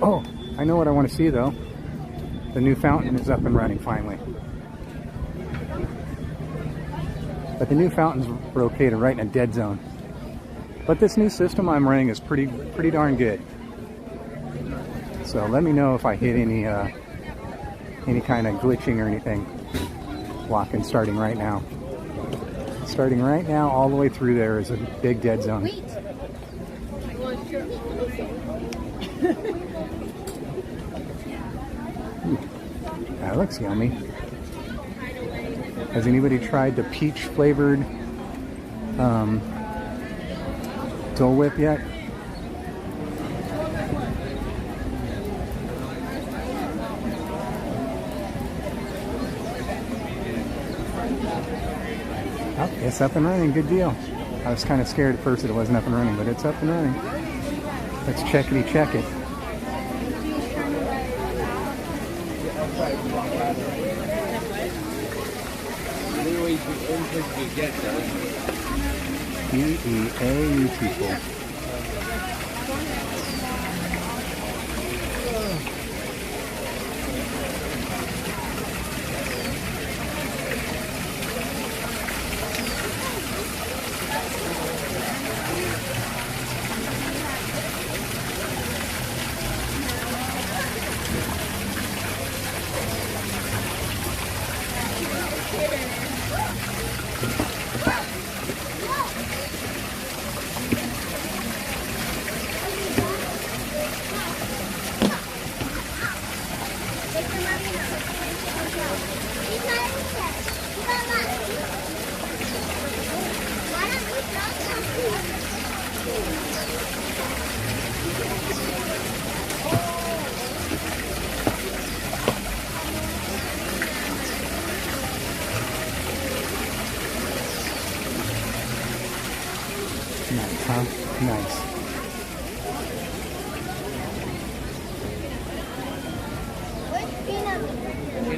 Speaker 2: Oh, I know what I want to see though. The new fountain is up and running finally. But the new fountain's located right in a dead zone. But this new system I'm running is pretty darn good. So let me know if I hit any kind of glitching or anything. Walking starting right now. Starting right now, all the way through there is a big dead zone. That looks yummy. Has anybody tried the peach flavored Dole Whip yet? Oh, it's up and running. Good deal. I was kind of scared at first that it wasn't up and running, but it's up and running. Let's checkity check it. EEA people. huh? Nice.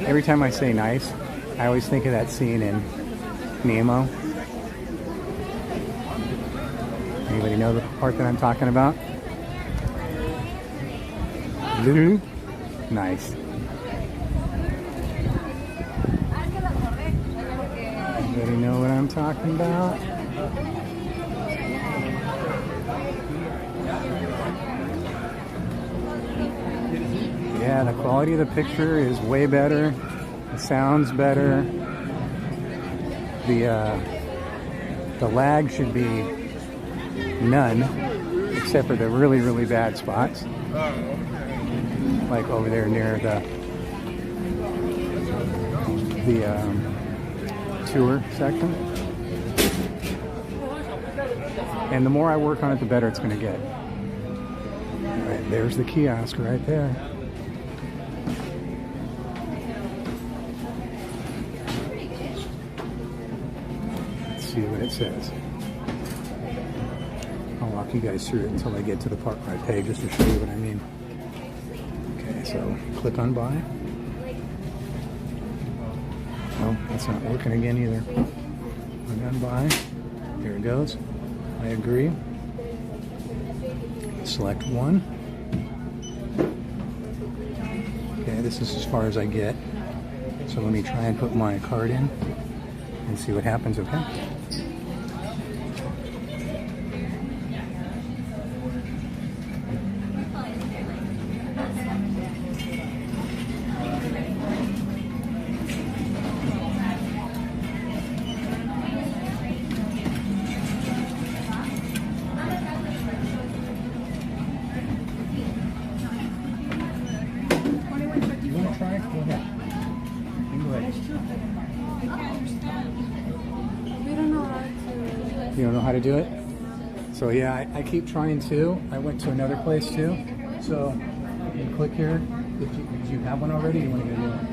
Speaker 2: Every time I say nice, I always think of that scene in Nemo. Anybody know the part that I'm talking about? Literally? Nice. Anybody know what I'm talking about? Yeah, the quality of the picture is way better. The sound's better. The lag should be none, except for the really, really bad spots. Like over there near the tour section. And the more I work on it, the better it's going to get. All right, there's the kiosk right there. Let's see what it says. I'll walk you guys through it until I get to the part where I pay, just to show you what I mean. Okay, so click on buy. Oh, that's not working again either. Click on buy. Here it goes. I agree. Select one. Okay, this is as far as I get. So let me try and put my card in and see what happens, okay? You don't know how to do it? So yeah, I keep trying to. I went to another place too. So you can click here. Did you have one already? Or you want to get a new one?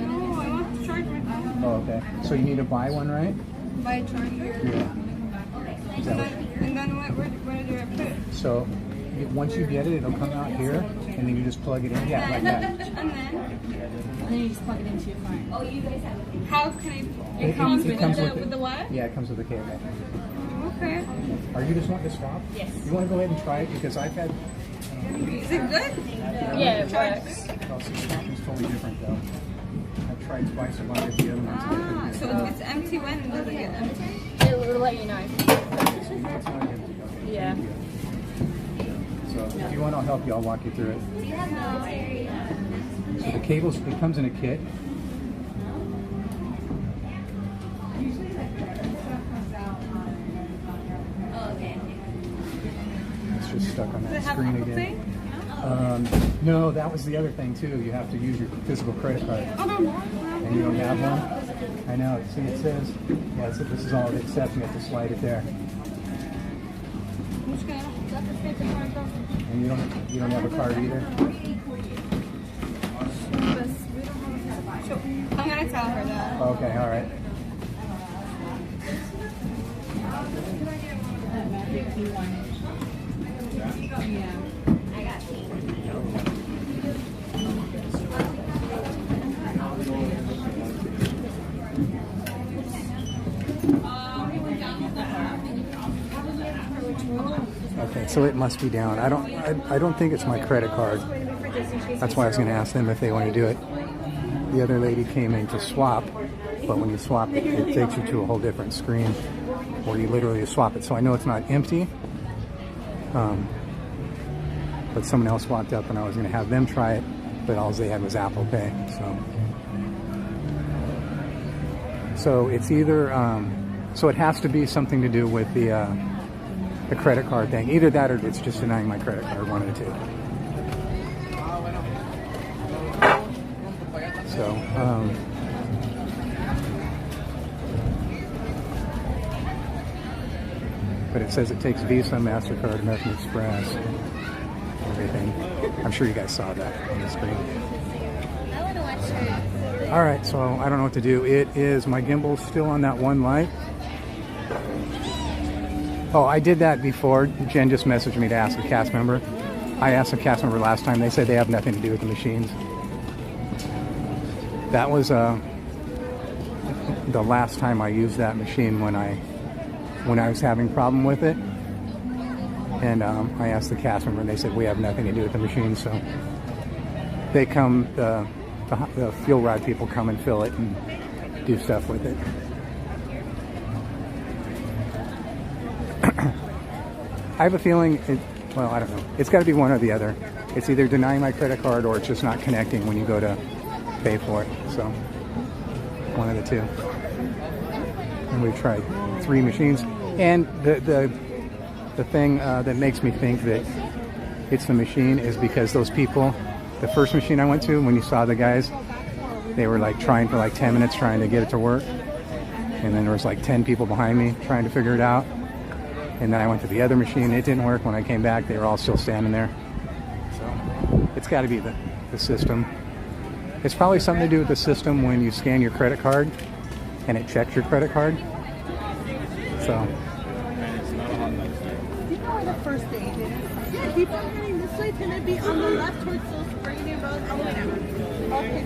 Speaker 9: No, I want to charge my phone.
Speaker 2: Oh, okay. So you need to buy one, right?
Speaker 9: Buy a charger?
Speaker 2: Yeah.
Speaker 9: And then where do I put it?
Speaker 2: So once you get it, it'll come out here, and then you just plug it in. Yeah, like that.
Speaker 9: And then you just plug it into your phone. Oh, you guys have it. How can I? It comes with the what?
Speaker 2: Yeah, it comes with the cable.
Speaker 9: Okay.
Speaker 2: Are you just wanting to swap?
Speaker 9: Yes.
Speaker 2: You want to go ahead and try it because I've had.
Speaker 9: Is it good? Yeah, it works.
Speaker 2: Oh, see, it's totally different though. I've tried twice to buy it, the other ones.
Speaker 9: So it's empty when does it get empty?
Speaker 10: It will let you know.
Speaker 2: Yeah. So if you want, I'll help you. I'll walk you through it. So the cables, it comes in a kit. It's just stuck on that screen again. No, that was the other thing too. You have to use your physical credit card. And you don't have one? I know. See, it says, yeah, it says this is all it accepts. You have to slide it there. And you don't have a card either?
Speaker 9: I'm gonna tell her that.
Speaker 2: Okay, all right.
Speaker 10: I got you.
Speaker 2: Okay, so it must be down. I don't think it's my credit card. That's why I was going to ask them if they want to do it. The other lady came in to swap, but when you swap it, it takes you to a whole different screen where you literally swap it. So I know it's not empty, but someone else walked up and I was going to have them try it, but all they had was Apple Pay. So it's either, so it has to be something to do with the credit card thing. Either that or it's just denying my credit card, one of the two. So, but it says it takes Visa, MasterCard, American Express, everything. I'm sure you guys saw that on the screen.
Speaker 10: I want to watch her.
Speaker 2: All right, so I don't know what to do. It is, my gimbal's still on that one light. Oh, I did that before. Jen just messaged me to ask a cast member. I asked a cast member last time. They said they have nothing to do with the machines. That was the last time I used that machine when I was having a problem with it. And I asked the cast member, and they said we have nothing to do with the machine. So they come, the fuel rod people come and fill it and do stuff with it. I have a feeling, well, I don't know. It's got to be one or the other. It's either denying my credit card or it's just not connecting when you go to pay for it. So, one of the two. And we've tried 3 machines. And the thing that makes me think that it's the machine is because those people, the first machine I went to, when you saw the guys, they were like trying for like 10 minutes trying to get it to work. And then there was like 10 people behind me trying to figure it out. And then I went to the other machine, it didn't work. When I came back, they were all still standing there. So it's got to be the system. It's probably something to do with the system when you scan your credit card and it checks your credit card. So.
Speaker 4: You know where the first aid is? Yeah, keep on heading this way. It's going to be on the left towards those brand new roads. Oh, wait. Okay.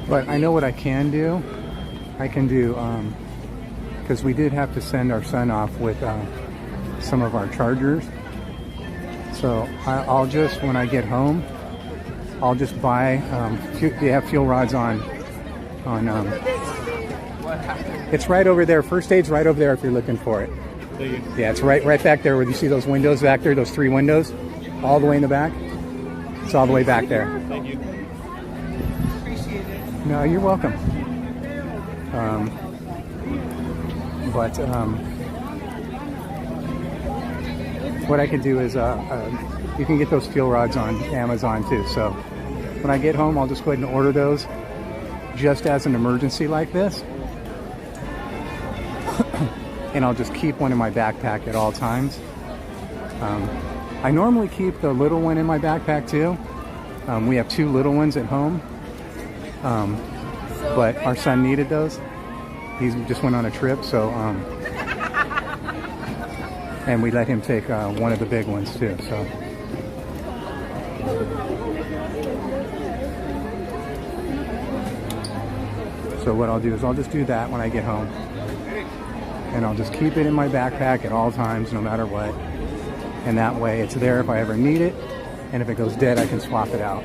Speaker 2: But I know what I can do. I can do, because we did have to send our son off with some of our chargers. So I'll just, when I get home, I'll just buy, they have fuel rods on it's right over there. First aid's right over there if you're looking for it. Yeah, it's right back there where you see those windows back there, those 3 windows, all the way in the back. It's all the way back there.
Speaker 1: Thank you.
Speaker 2: No, you're welcome. What I can do is you can get those fuel rods on Amazon too. So when I get home, I'll just go ahead and order those just as an emergency like this. And I'll just keep one in my backpack at all times. I normally keep the little one in my backpack too. We have 2 little ones at home. But our son needed those. He just went on a trip, so and we let him take one of the big ones too. So what I'll do is I'll just do that when I get home, and I'll just keep it in my backpack at all times, no matter what. And that way, it's there if I ever need it, and if it goes dead, I can swap it out.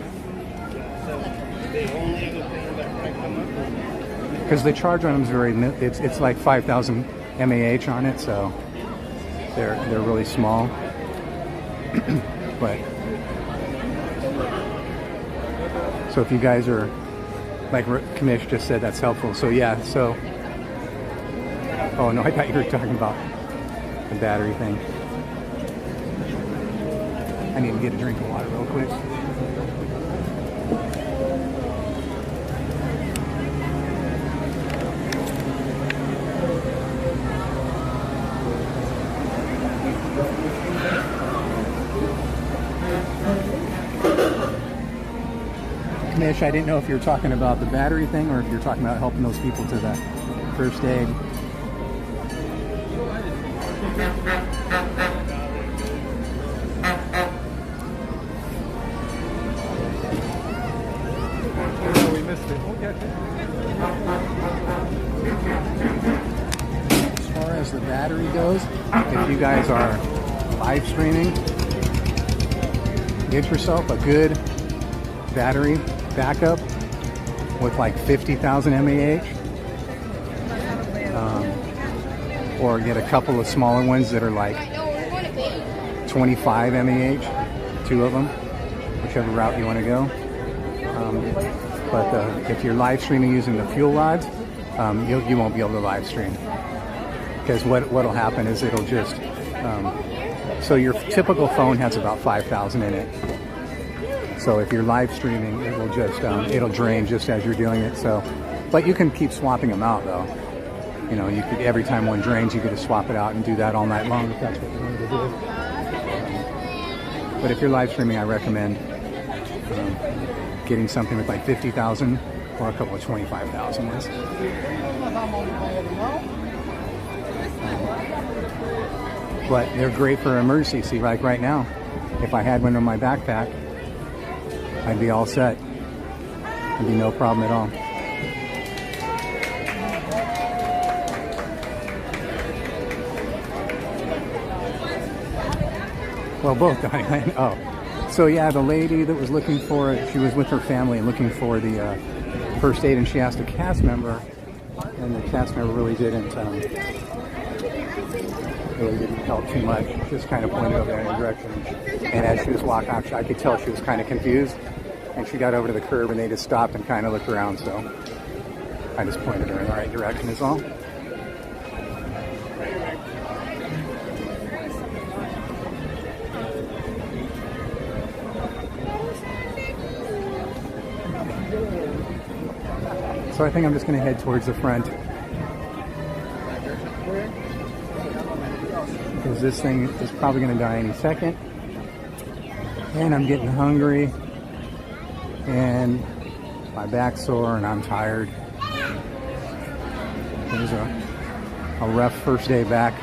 Speaker 2: Because the charge on them is very, it's like 5,000 mAh on it, so they're really small. But so if you guys are, like Kamish just said, that's helpful. So yeah, so oh no, I thought you were talking about the battery thing. I need to get a drink of water real quick. I didn't know if you were talking about the battery thing or if you're talking about helping those people to the first aid.
Speaker 13: We missed it. We'll catch it.
Speaker 2: As far as the battery goes, if you guys are live streaming, get yourself a good battery backup with like 50,000 mAh, or get a couple of smaller ones that are like 25 mAh, 2 of them, whichever route you want to go. But if you're live streaming using the fuel rods, you won't be able to live stream, because what'll happen is it'll just so your typical phone has about 5,000 in it. So if you're live streaming, it will just it'll drain just as you're doing it. So, but you can keep swapping them out though. You know, you could, every time one drains, you could just swap it out and do that all night long if that's what you wanted to do. But if you're live streaming, I recommend getting something with like 50,000 or a couple of 25,000 ones. But they're great for emergency. See, like right now, if I had one in my backpack, I'd be all set. It'd be no problem at all. Well, both DonnieLand. Oh. So yeah, the lady that was looking for it, she was with her family and looking for the first aid, and she asked a cast member, and the cast member really didn't help too much. Just kind of pointed over in a direction. And as she was walking out, I could tell she was kind of confused. And she got over to the curb, and they just stopped and kind of looked around. So I just pointed her in the right direction is all. So I think I'm just going to head towards the front. Because this thing is probably going to die any second. And I'm getting hungry. And my back's sore and I'm tired. It was a rough first day back.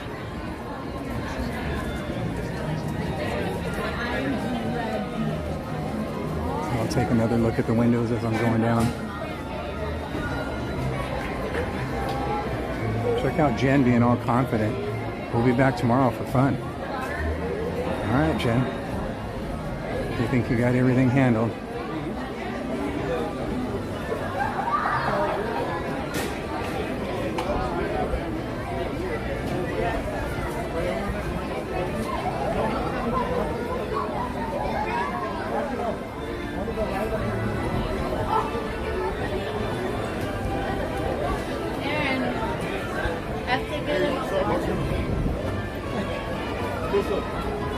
Speaker 2: I'll take another look at the windows as I'm going down. Check out Jen being all confident. We'll be back tomorrow for fun. All right, Jen. You think you got everything handled?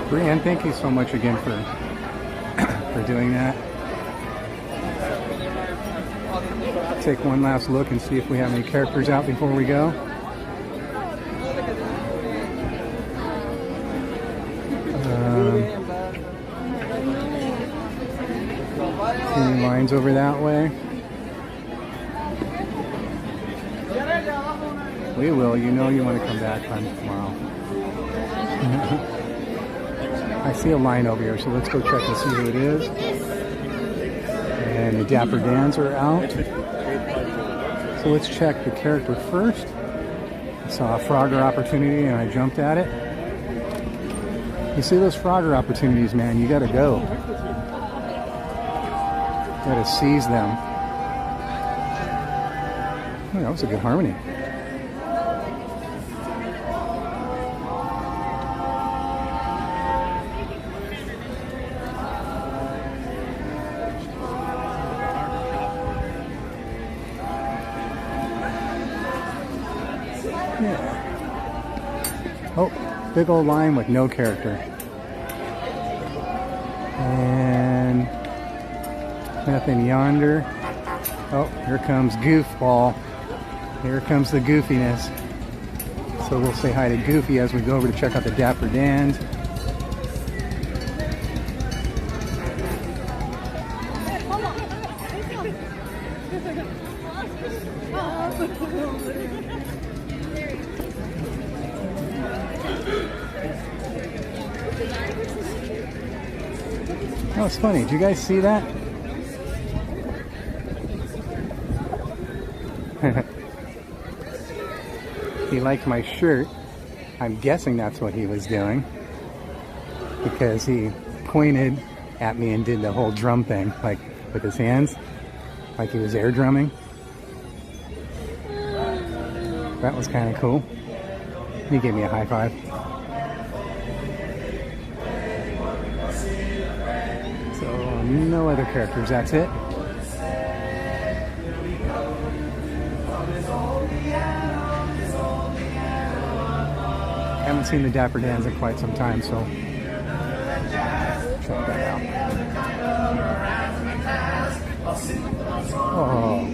Speaker 2: Brianne, thank you so much again for doing that. Take one last look and see if we have any characters out before we go. Any lines over that way? We will. You know you want to come back on tomorrow. I see a line over here, so let's go check and see who it is. And the Dapper Dans are out. So let's check the character first. I saw a Frogger opportunity and I jumped at it. You see those Frogger opportunities, man, you gotta go. You gotta seize them. Oh, that was a good harmony. Oh, big old line with no character. And nothing yonder. Oh, here comes Goofball. Here comes the goofiness. So we'll say hi to Goofy as we go over to check out the Dapper Dans. Oh, it's funny. Did you guys see that? He liked my shirt. I'm guessing that's what he was doing, because he pointed at me and did the whole drum thing, like with his hands, like he was air drumming. That was kind of cool. He gave me a high five. So no other characters, that's it. Haven't seen the Dapper Dans in quite some time, so check that out. Oh.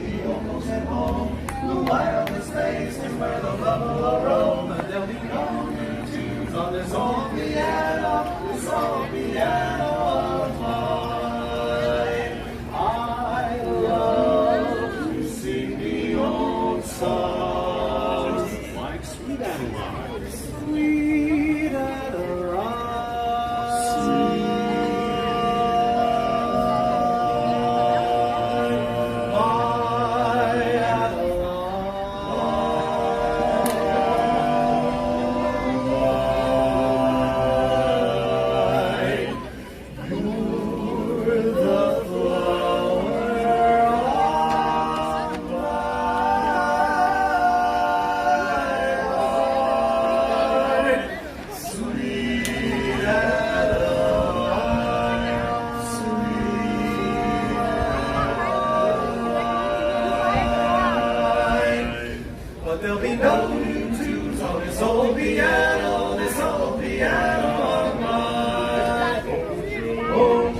Speaker 20: The old piano, this old piano of mine. I love to sing the old songs like Sweet Adeline, Sweet Adeline. But there'll be no new tunes on this old piano of mine. Oh,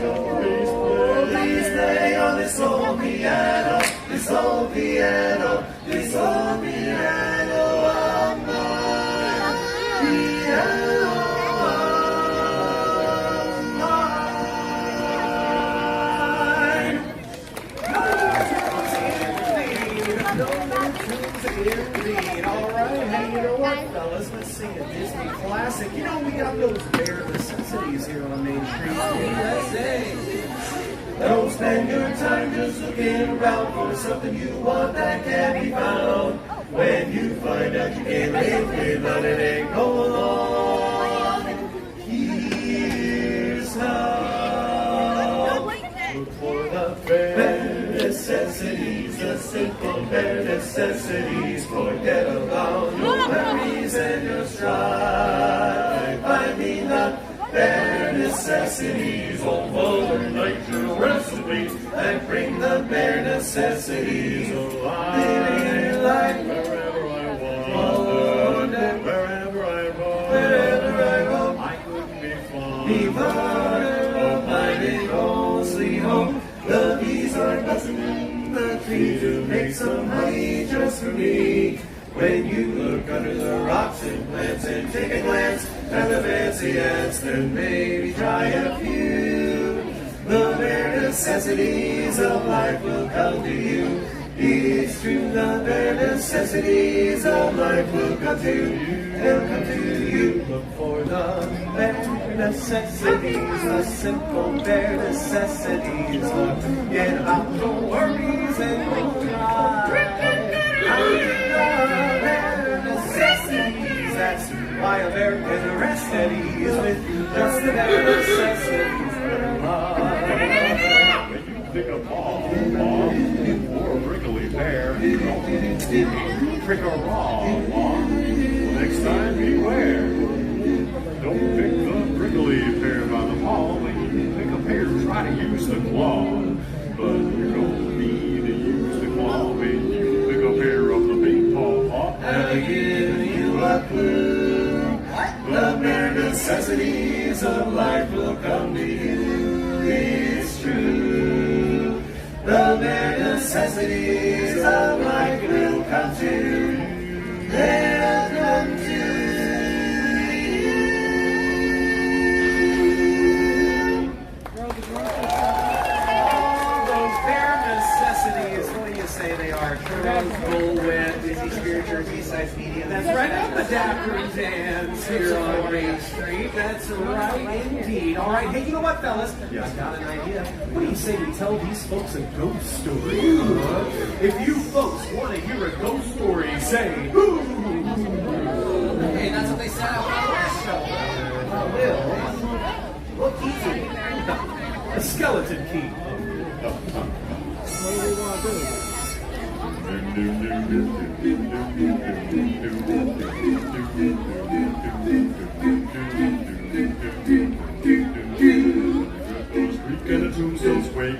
Speaker 20: please play on this old piano, this old piano, this old piano of mine. Piano of mine. No new tunes indeed. All right, hey, you know what, fellas? Let's sing a Disney classic. You know, we got those bare necessities here on Main Street. USA. Don't spend your time just looking around for something you want that can't be found. When you find out you can't live without it and go along, here's how. Look for the bare necessities, the simple bare necessities. Forget about your worries and your strife. Finding the bare necessities, overnight your recipes, and bring the bare necessities alive. Living life wherever I want, and wherever I roam, I couldn't be far of my big old sweet home. The bees are buzzing in the tree to make some honey just for me. When you look under the rocks and plants and take a glance at the fancy ants, then maybe try a few. The bare necessities of life will come to you. It's true, the bare necessities of life will come to you. They'll come to you. Look for the bare necessities, the simple bare necessities. Forget about your worries and your necessities. That's why American rest at ease with just the bare necessities of life.
Speaker 7: When you pick a ball or a prickly pear, trick a raw one. Next time beware. Don't pick the prickly pear by the paw. When you pick a pear, try to use the claw. But you don't need to use the claw when you pick a pear off the big paw.
Speaker 20: And I give you a clue. The bare necessities of life will come to you. It's true. The bare necessities of life will come to you. They'll come to you. Those bare necessities, what do you say they are? Churros, Gold Wet, Disney Spirit Jersey size medium. That's right, up the dapper dance here on Main Street. That's right indeed. All right, hey, you know what, fellas? I've got an idea. What do you say we tell these folks a ghost story? If you folks want to hear a ghost story, say, "Ooh." Hey, that's what they said out on our show. Look easy. A skeleton key. What do they want to do?
Speaker 7: And the tombstones quake.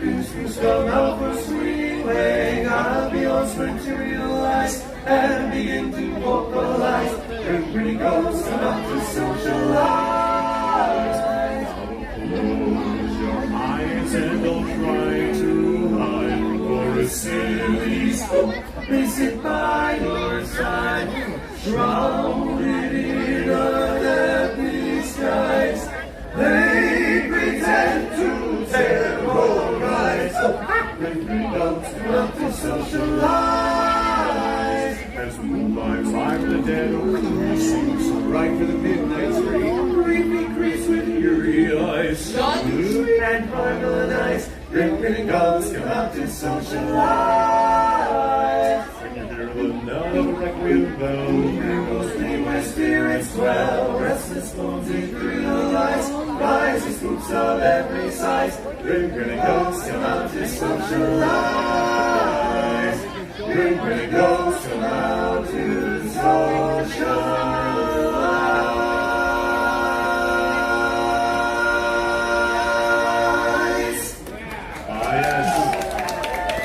Speaker 20: Come out for swing, I'll be on materialize and begin to vocalize. And pretty ghosts come out to socialize.
Speaker 7: Close your eyes and don't try to hide for a silly spook.
Speaker 20: They sit by your side, shrouded in a deathly sky. There's food and marmalade and ice. Bring grinning gulls come out to socialize. Under the no wreck wheel bell, Gringos play where spirits dwell. Restless bones in through ice, rising scoops of every size. Bring grinning gulls come out to socialize. Bring grinning gulls come out to socialize.
Speaker 14: Ah, yes.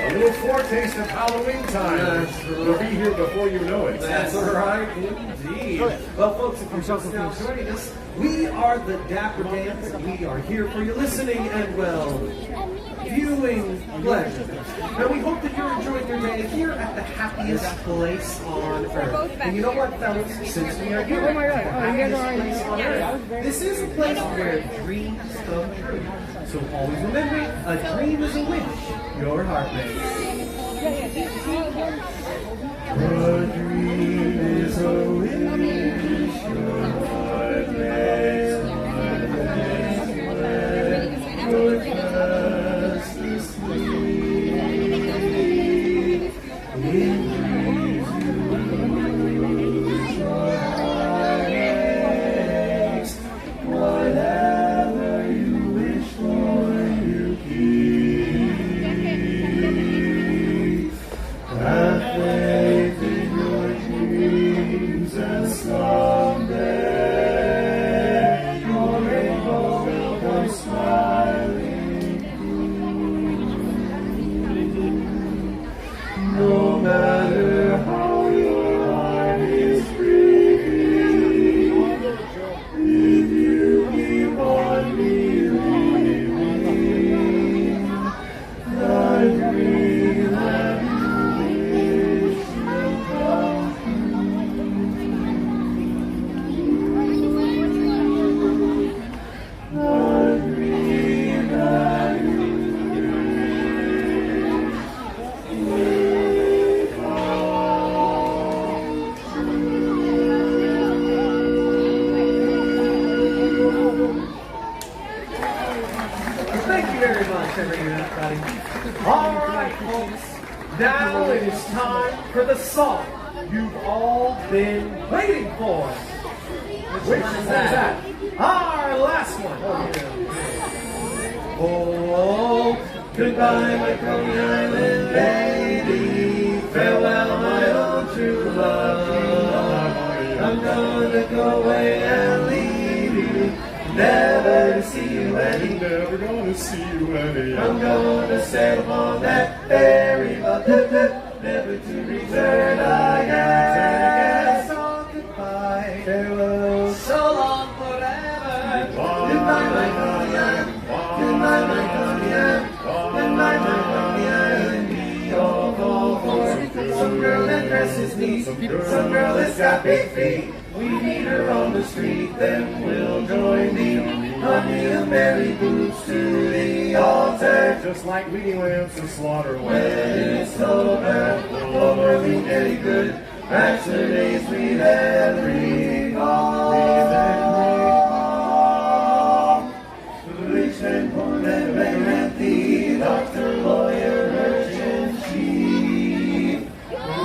Speaker 14: A little foretaste of Halloween time. We'll be here before you know it.
Speaker 20: That's right, indeed. Well, folks, if you're just now joining us, we are the Dapper Dans, and we are here for your listening and, well, viewing pleasure. Now, we hope that you're enjoying your day here at the happiest place on earth. And you know what, fellas? Since we are here at the happiest place on earth, this is a place where dreams come true. So always remember, a dream is a wish your heart makes. A dream is a wish your heart makes. Your fast asleep. In dreams you lose your heart makes. Whatever you wish for, you keep. Have faith in your dreams, and someday your rainbow will come smiling through. No matter how your heart is breaking, if you keep on believing, the dream that you wish will come true. The dream that you wish will Thank you very much, everybody. All right, folks. Now it is time for the song you've all been waiting for. Which one is that? Our last one. Oh, goodbye, my Coney Island lady. Farewell, my own true love. I'm gonna go away and leave you. Never to see you any.
Speaker 14: Never gonna see you any.
Speaker 20: I'm gonna sail upon that ferry, but never to return again. So goodbye, farewell, so long forever. Goodbye, my Coney Island. Goodbye, my Coney Island. Goodbye, my Coney Island. We all fall for some girl that dresses neat. Some girl that's got big feet. We meet her on the street, then we'll join the honey and Mary boots to the altar.
Speaker 14: Just like leading lambs to slaughter.
Speaker 20: When it's over, over we get good. That's the days we then recall. Rich and poor and red and thief, doctor, lawyer, merchant, chief.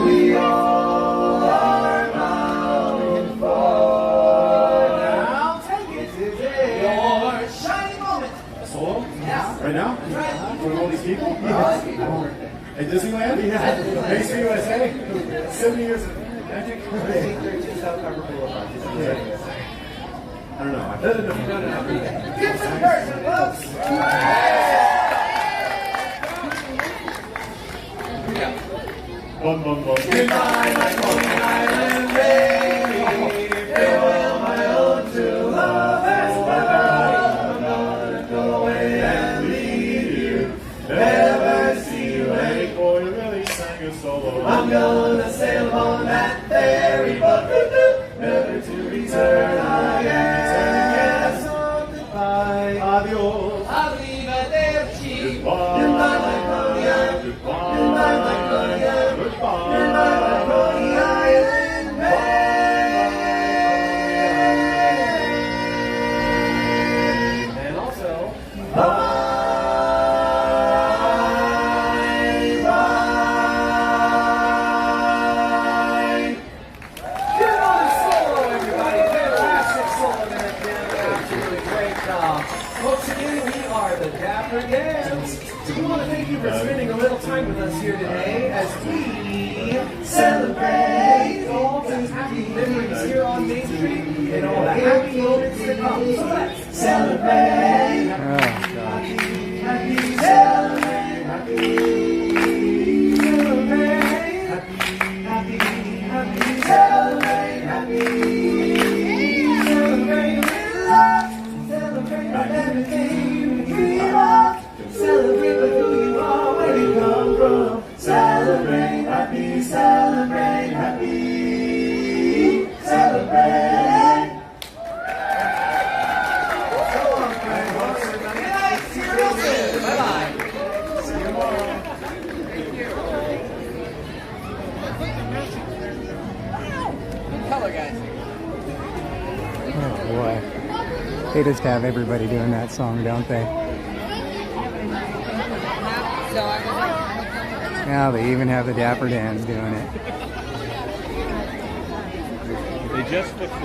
Speaker 20: We all are bound for. Now take it today. Your shining moment.
Speaker 14: So,
Speaker 20: Yeah.
Speaker 14: right now?
Speaker 20: Right.
Speaker 14: For all these people?
Speaker 20: Yeah.
Speaker 14: At Disneyland?
Speaker 20: Yeah.
Speaker 14: Thanks to USA? 70 years of magic?
Speaker 20: I think they're just out Cover Boulevard.
Speaker 14: I don't know.
Speaker 20: No. Give some person, folks!
Speaker 14: Bum, bum, bum.
Speaker 20: Goodbye, my Coney Island lady. Farewell, my own true love. That's I'm gonna go away and leave you. Never see you any.
Speaker 14: Boy, you really sang a solo.
Speaker 20: I'm gonna sail on that ferry, but never to return again. So goodbye.
Speaker 14: Adios.
Speaker 20: Arrivederci.
Speaker 14: Goodbye.
Speaker 20: Goodbye, my Coney Island. Goodbye, my Coney Island.
Speaker 14: Goodbye.
Speaker 20: Goodbye, my Coney Island. Folks, again, we are the Dapper Dans. We want to thank you for spending a little time with us here today as we celebrate all these happy memories here on Main Street and all the happy moments to come. So let's celebrate. Happy, happy, celebrate, happy, celebrate, happy, happy, happy, celebrate, happy, celebrate with love, celebrate with everything you dream of, celebrate with who you are, where you come from, celebrate, happy, celebrate, happy, celebrate. So long, friends. Good night. See you real soon. Bye-bye. See you tomorrow. Good color, guys.
Speaker 2: Oh boy. They just have everybody doing that song, don't they? Now they even have the Dapper Dans doing it.
Speaker 1: They just fixed it.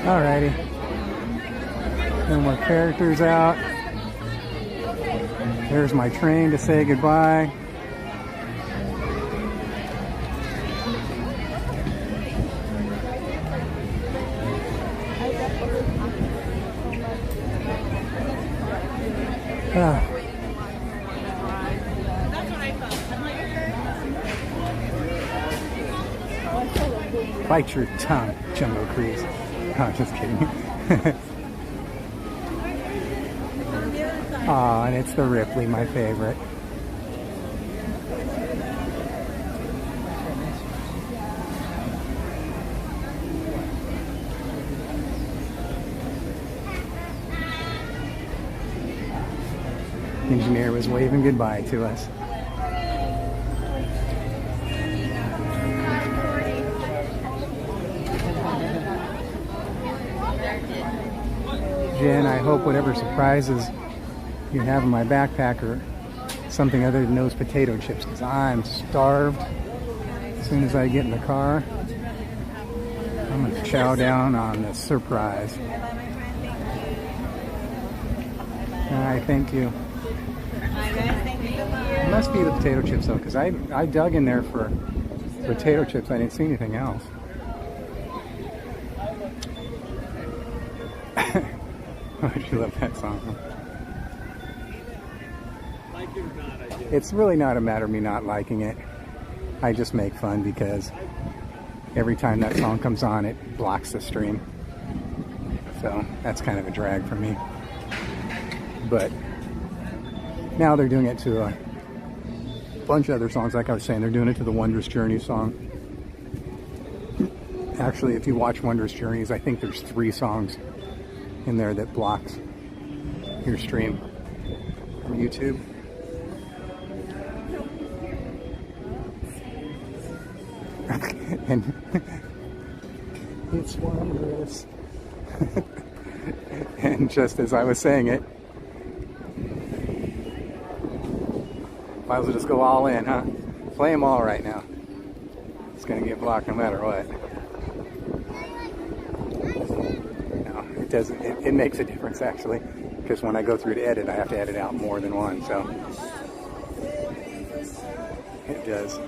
Speaker 2: Alrighty. No more characters out. There's my train to say goodbye. Bite your tongue, Jungle Cruise. Oh, just kidding. Oh, and it's the Ripley, my favorite. Engineer was waving goodbye to us. Jen, I hope whatever surprises you have in my backpack are something other than those potato chips, because I'm starved. As soon as I get in the car, I'm going to chow down on the surprise. Alright, thank you. It must be the potato chips though, because I dug in there for potato chips. I didn't see anything else. I love that song. It's really not a matter of me not liking it. I just make fun because every time that song comes on, it blocks the stream. So that's kind of a drag for me. But now they're doing it to a bunch of other songs. Like I was saying, they're doing it to the Wondrous Journey song. Actually, if you watch Wondrous Journeys, I think there's 3 songs in there that blocks your stream from YouTube. And it's wondrous. And just as I was saying it, might as well just go all in, huh? Play them all right now. It's gonna get blocked no matter what. No, it doesn't. It makes a difference actually, because when I go through to edit, I have to edit out more than one. So it does.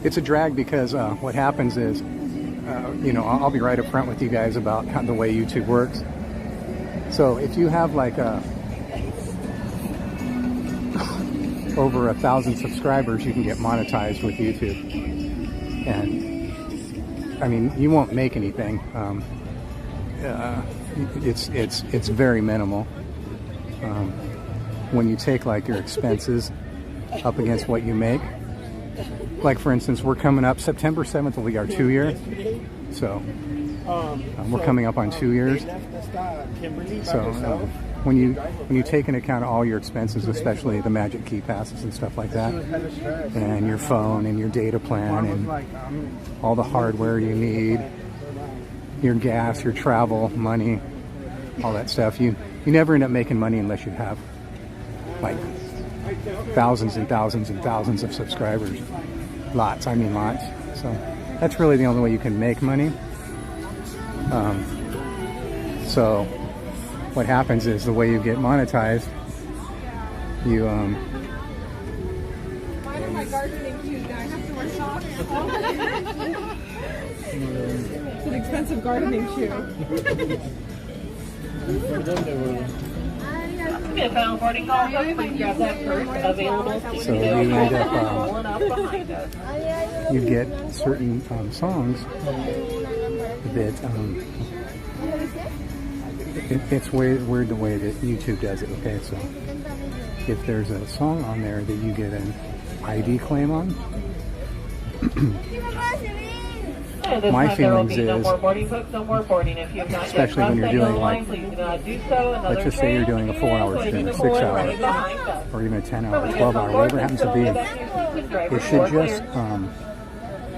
Speaker 2: It's a drag because what happens is, you know, I'll be right up front with you guys about the way YouTube works. So if you have like over 1,000 subscribers, you can get monetized with YouTube. And I mean, you won't make anything. It's very minimal. When you take like your expenses up against what you make. Like for instance, we're coming up, September 7th will be our 2 year. So we're coming up on 2 years. So when you take into account all your expenses, especially the Magic Key passes and stuff like that, and your phone and your data plan and all the hardware you need, your gas, your travel money, all that stuff. You never end up making money unless you have like thousands and thousands and thousands of subscribers. Lots, I mean lots. So that's really the only way you can make money. So what happens is the way you get monetized, you
Speaker 9: Why am I gardening shoes? Do I have to wear socks? It's an expensive gardening shoe.
Speaker 11: If found boarding call, please grab that purse available to
Speaker 2: so you end up you get certain songs that it's weird the way that YouTube does it. Okay, so if there's a song on there that you get an ID claim on, my feelings is, especially when you're doing like, let's just say you're doing a 4-hour stream, 6-hour, or even a 10-hour, 12-hour, whatever it happens to be, it should just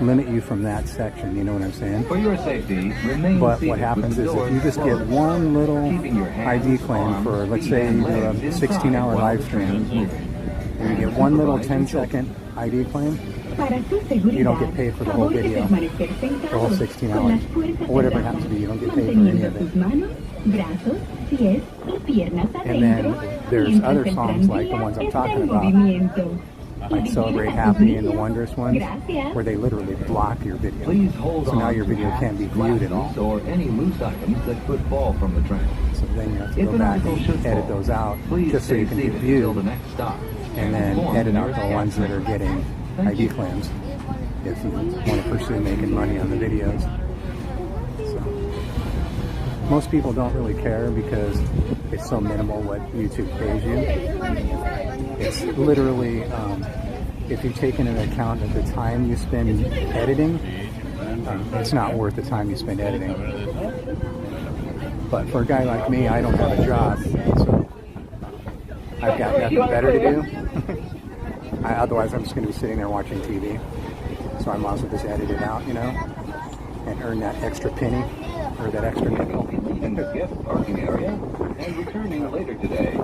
Speaker 2: limit you from that section, you know what I'm saying?
Speaker 21: For your safety, remain
Speaker 2: but what happens is if you just get one little ID claim for, let's say you do a 16-hour live stream, and you get one little 10-second ID claim, you don't get paid for the whole video, the whole 16 hours, or whatever it happens to be, you don't get paid for any of it. And then there's other songs like the ones I'm talking about, like Celebrate Happy and the Wondrous ones, where they literally block your video. So now your video can't be viewed at all.
Speaker 21: Or any loose items that could fall from the train.
Speaker 2: So then you have to go back and edit those out, just so you can get viewed, and then edit out the ones that are getting ID claims if you want to pursue making money on the videos. So, most people don't really care because it's so minimal what YouTube pays you. It's literally, if you take into account of the time you spend editing, it's not worth the time you spend editing. But for a guy like me, I don't have a job, so I've got nothing better to do. Otherwise, I'm just going to be sitting there watching TV. So I might as well just edit it out, you know, and earn that extra penny or that extra nickel.
Speaker 21: In the guest parking area and returning later today.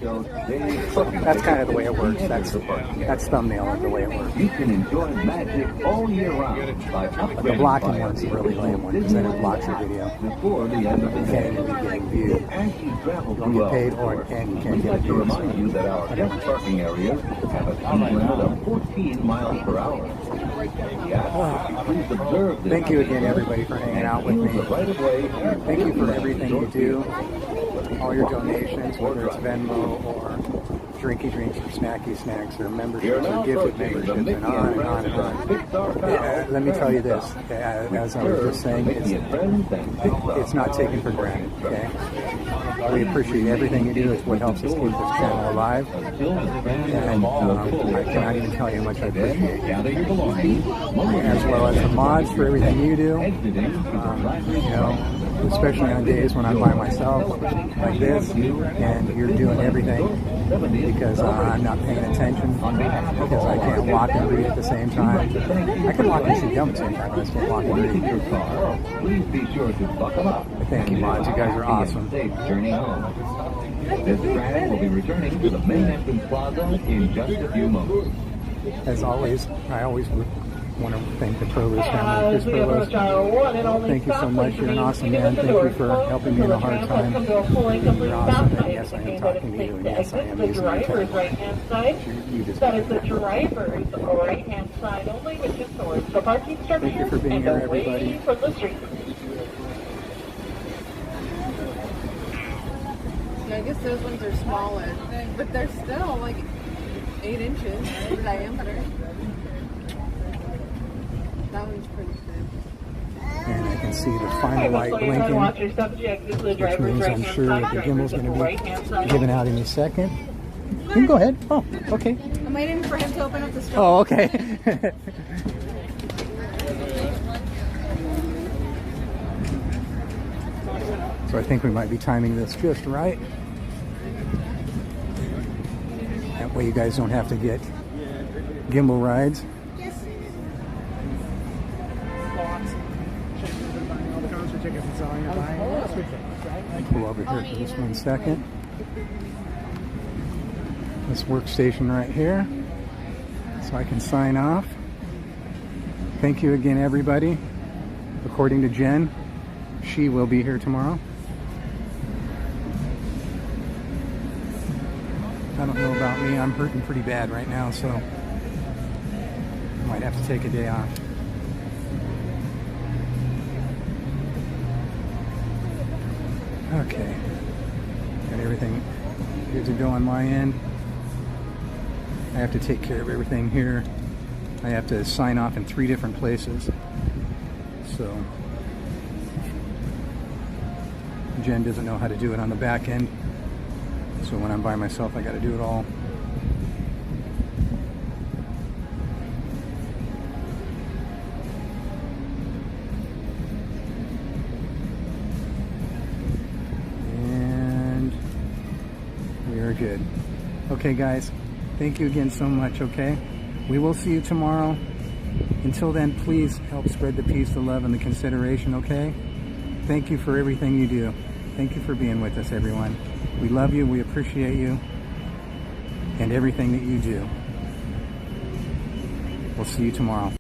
Speaker 2: That's kind of the way it works. That's thumbnail of the way it works.
Speaker 21: You can enjoy magic all year round by
Speaker 2: the blocking one's the really lame one because then it blocks your video.
Speaker 21: Before the end of the day.
Speaker 2: And you'll be getting viewed. You don't get paid and you can't get views.
Speaker 21: Remind you that our guest parking areas have a speed limit of 14 miles per hour.
Speaker 2: Thank you again, everybody, for hanging out with me. Thank you for everything you do. All your donations, whether it's Venmo or drinky drinks or snacky snacks or memberships or gifted memberships and on and on and on. Let me tell you this, as I was just saying, it's not taken for granted, okay? We appreciate everything you do. It's what helps us keep this channel alive. And I cannot even tell you how much I appreciate you. As well as the mods for everything you do. You know, especially on days when I'm by myself like this and you're doing everything because I'm not paying attention, because I can't walk and read at the same time. I can walk and chew gum at the same time, but I just can't walk and read.
Speaker 21: Please be sure to buckle up.
Speaker 2: Thank you, mods. You guys are awesome.
Speaker 21: Safe journey home. This train will be returning to the main entrance plaza in just a few moments.
Speaker 2: As always, I always want to thank the Provost family. Chris Provost, thank you so much. You're an awesome man. Thank you for helping me in a hard time. You're awesome. And yes, I am talking to you. And yes, I am using my tech. You just
Speaker 11: That is the driver's right-hand side only, which is towards the parking structure.
Speaker 2: Thank you for being here, everybody.
Speaker 11: From the street.
Speaker 9: Yeah, I guess those ones are smaller, but they're still like 8 inches in diameter. That one's pretty thin.
Speaker 2: And I can see the final light blinking, which means I'm sure that the gimbal's going to be given out any second. You can go ahead. Oh, okay.
Speaker 9: I'm waiting for him to open up the store.
Speaker 2: Oh, okay. So I think we might be timing this just right. That way you guys don't have to get gimbal rides. Pull over here for just 1 second. This workstation right here, so I can sign off. Thank you again, everybody. According to Jen, she will be here tomorrow. I don't know about me, I'm hurting pretty bad right now, so I might have to take a day off. Okay, got everything good to go on my end. I have to take care of everything here. I have to sign off in 3 different places. So Jen doesn't know how to do it on the back end. So when I'm by myself, I got to do it all. And we are good. Okay, guys. Thank you again so much, okay? We will see you tomorrow. Until then, please help spread the peace, the love, and the consideration, okay? Thank you for everything you do. Thank you for being with us, everyone. We love you, we appreciate you, and everything that you do. We'll see you tomorrow.